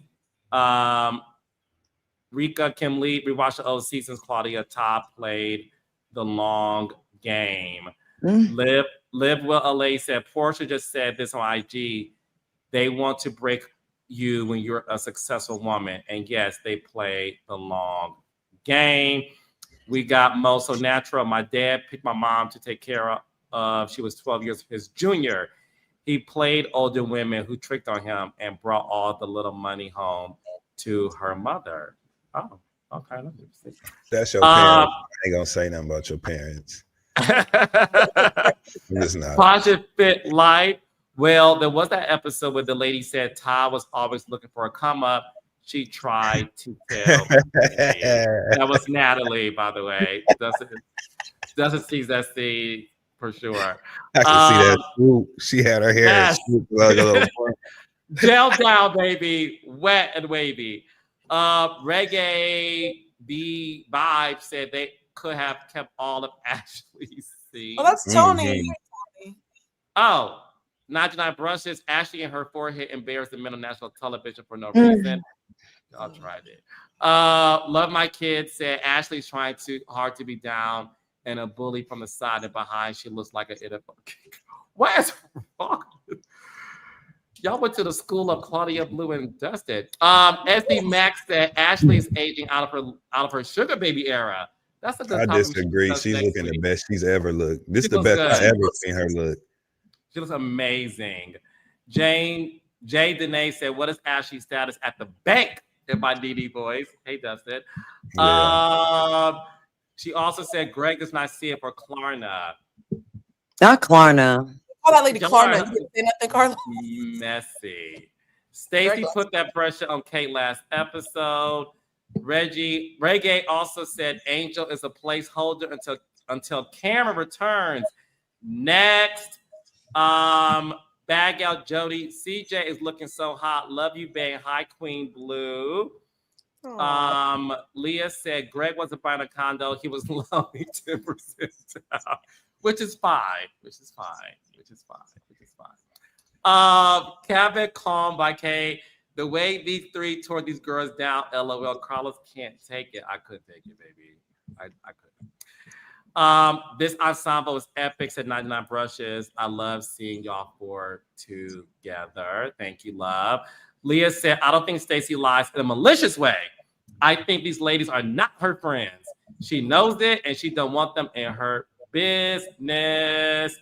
A: Rika Kim Lee, rewatched the old seasons. Claudia Todd played the long game. Liv Will LA said, Portia just said this on IG. They want to break you when you're a successful woman. And yes, they play the long game. We got Mo So Natural. My dad picked my mom to take care of. She was 12 years his junior. He played older women who tricked on him and brought all the little money home to her mother. Oh, okay. Let me see.
B: That's your parents. I ain't gonna say nothing about your parents. It's not.
A: Project Fit Life. Well, there was that episode where the lady said Todd was always looking for a come up. She tried to tell me. That was Natalie, by the way. Doesn't see that scene for sure.
B: I can see that swoop. She had her hair swoop like a little
A: gel down, baby, wet and wavy. Reggae B Vibe said they could have kept all of Ashley's scenes.
C: Oh, that's Tony.
A: Oh, 99 brushes. Ashley and her forehead embarrassed the men on national television for no reason. Y'all tried it. Love my kids said Ashley's trying too hard to be down and a bully from the side and behind. She looks like an idiot. What is wrong? Y'all went to the school of Claudia Blue and Dustin. SD Max said Ashley's aging out of her sugar baby era. That's a good
B: I
A: compliment.
B: disagree. She's looking the best she's ever looked. This is the
A: looks
B: best
A: good.
B: I ever seen her look.
A: She looks amazing. Jay Danae said, what is Ashley's status at the bank in my DD voice? Hey, Dustin.
B: Yeah.
A: She also said Greg does not see it for Klarna.
F: Not Klarna.
C: Call that lady
A: Y'all
C: Klarna.
A: are-
C: You didn't say nothing, Carla.
A: Messy. Stacy put that pressure on Kate last episode. Reggae also said Angel is a placeholder until Cameron returns. Next, bag out Jody. CJ is looking so hot. Love you, babe. Hi, Queen Blue. Leah said Greg wasn't buying a condo. He was loaning 10% down, which is fine. Cabot calm by Kay. The way these three tore these girls down, LOL. Carlos can't take it. I couldn't take it, baby. I couldn't. This ensemble is epic, said 99 brushes. I love seeing y'all four together. Thank you, love. Leah said, I don't think Stacey lies in a malicious way. I think these ladies are not her friends. She knows it and she don't want them in her business.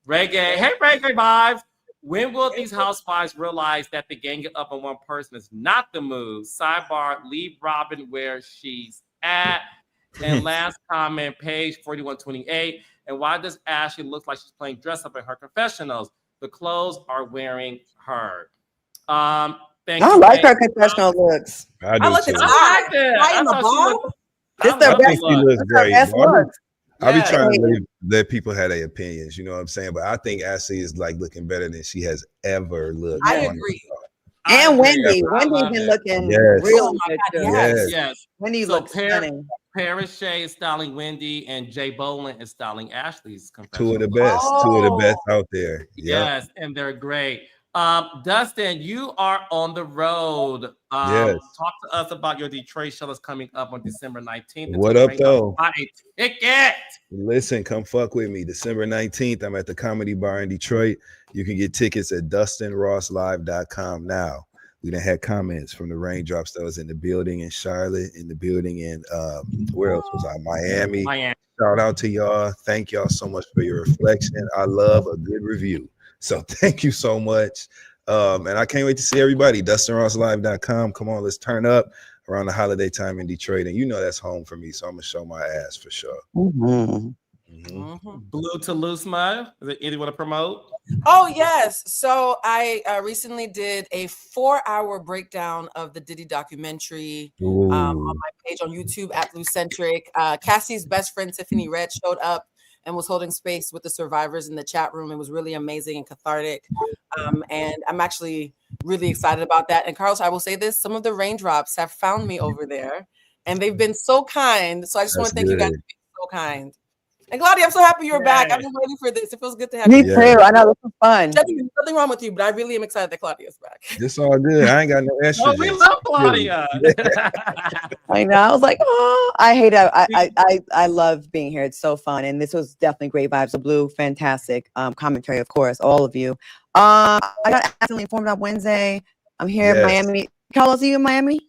A: Reggae. Hey, Reggae vibes. When will these housewives realize that the ganging up on one person is not the move? Sidebar, leave Robin where she's at. And last comment, page 4128. And why does Ashley look like she's playing dress up in her confessionals? The clothes are wearing her. Thank
F: I
A: you.
F: like her confessional looks.
B: I do
C: like
B: too.
C: the
A: I like it.
C: Why in the
A: thought she
C: bob?
A: looked-
F: This
A: I
F: their
A: love
F: best
A: the
B: She
A: look.
B: looks
F: This her
B: great.
F: best
B: I
F: look.
B: be
A: Yeah.
B: trying to let people have their opinions, you know what I'm saying? But I think Ashley is like looking better than she has ever looked.
C: I
B: on
C: agree.
A: I
F: And
A: agree.
F: Wendy.
A: I
F: Wendy's
A: love
F: been
A: it.
F: looking
B: Yes.
F: really
C: Oh my
F: good
C: God,
F: too.
C: yes.
A: Yes.
F: Wendy
A: So
F: looks stunning.
A: Paris Shea is styling Wendy, and Jay Bolin is styling Ashley's
B: Two of the
A: confessional.
B: best. Two of the best out there. Yep.
A: Yes, and they're great. Dustin, you are on the road.
B: Yes.
A: Talk to us about your Detroit show that's coming up on December 19th.
B: What up, though?
A: Buy a ticket.
B: Listen, come fuck with me. December 19th, I'm at the Comedy Bar in Detroit. You can get tickets at DustinRossLive.com now. We done had comments from the Raindrops that was in the building in Charlotte, in the building in where else was I? Miami. Shout out to y'all. Thank y'all so much for your reflection. I love a good review. So thank you so much. And I can't wait to see everybody. DustinRossLive.com. Come on, let's turn up around the holiday time in Detroit. And you know that's home for me. So I'm gonna show my ass for sure.
A: Blue to Loose Mud. Is there anything you want to promote?
C: Oh, yes. So I recently did a 4-hour breakdown of the Diddy documentary on my page on YouTube at Bluecentric. Cassie's best friend, Tiffany Red, showed up and was holding space with the survivors in the chat room. It was really amazing and cathartic. And I'm actually really excited about that. And Carlos, I will say this, some of the Raindrops have found me over there and they've been so kind. So I just want to thank you guys for being so kind. And Claudia, I'm so happy you're back. I've been waiting for this. It feels good to have
F: Me
C: you.
F: too. I know this was fun.
C: There's nothing wrong with you, but I really am excited that Claudia's back.
B: It's all good. I ain't got no estrogen.
A: Oh, we love Claudia.
F: I know. I was like, oh, I hate it. I love being here. It's so fun. And this was definitely great vibes. The Blue, fantastic commentary, of course, all of you. I got accidentally informed on Wednesday. I'm here in Miami. Carlos, are you in Miami?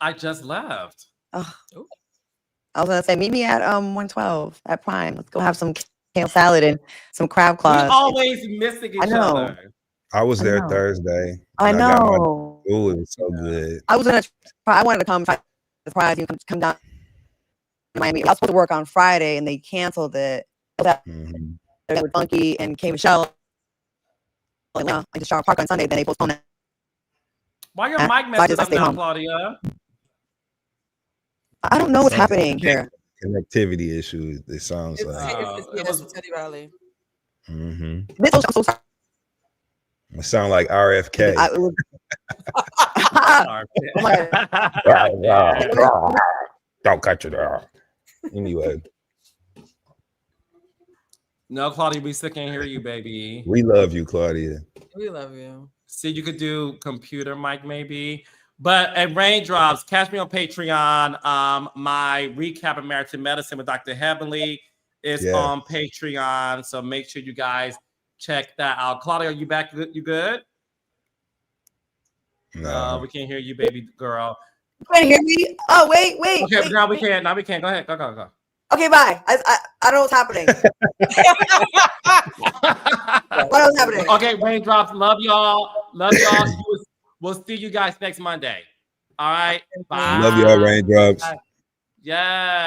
A: I just left.
F: Oh. I was gonna say, meet me at 112 at Prime. Let's go have some kale salad and some crab claws.
A: We're always missing each other.
B: I was there Thursday.
F: I know.
B: Oh, it was so good.
F: I wanted to come try the surprise you come down to Miami. I was supposed to work on Friday and they canceled it. With Funky and K Michelle. I just Sharp Park on Sunday, then they postponed it.
A: Why your mic messing up now,
F: home.
A: Claudia?
F: I don't know what's happening here.
B: Connectivity issues. It sounds like.
C: It was Teddy Riley.
F: I'm so sorry.
B: It sound like RFK. Don't cut you there. Anyway.
A: No, Claudia, we still can't hear you, baby.
B: We love you, Claudia.
C: We love you.
A: See, you could do computer mic maybe. But at Raindrops, catch me on Patreon. My recap of Married to Medicine with Dr. Heavenly is on Patreon. So make sure you guys check that out. Claudia, are you back? You good?
B: No.
A: We can't hear you, baby girl.
F: You can't hear me? Oh, wait.
A: Okay,
F: wait,
A: now we can't. Now we can't. Go ahead. Go.
F: Okay, bye. I don't know what's happening. What was happening?
A: Okay, Raindrops. Love y'all. We'll see you guys next Monday. All right. Bye.
B: Love y'all, Raindrops.
A: Yeah.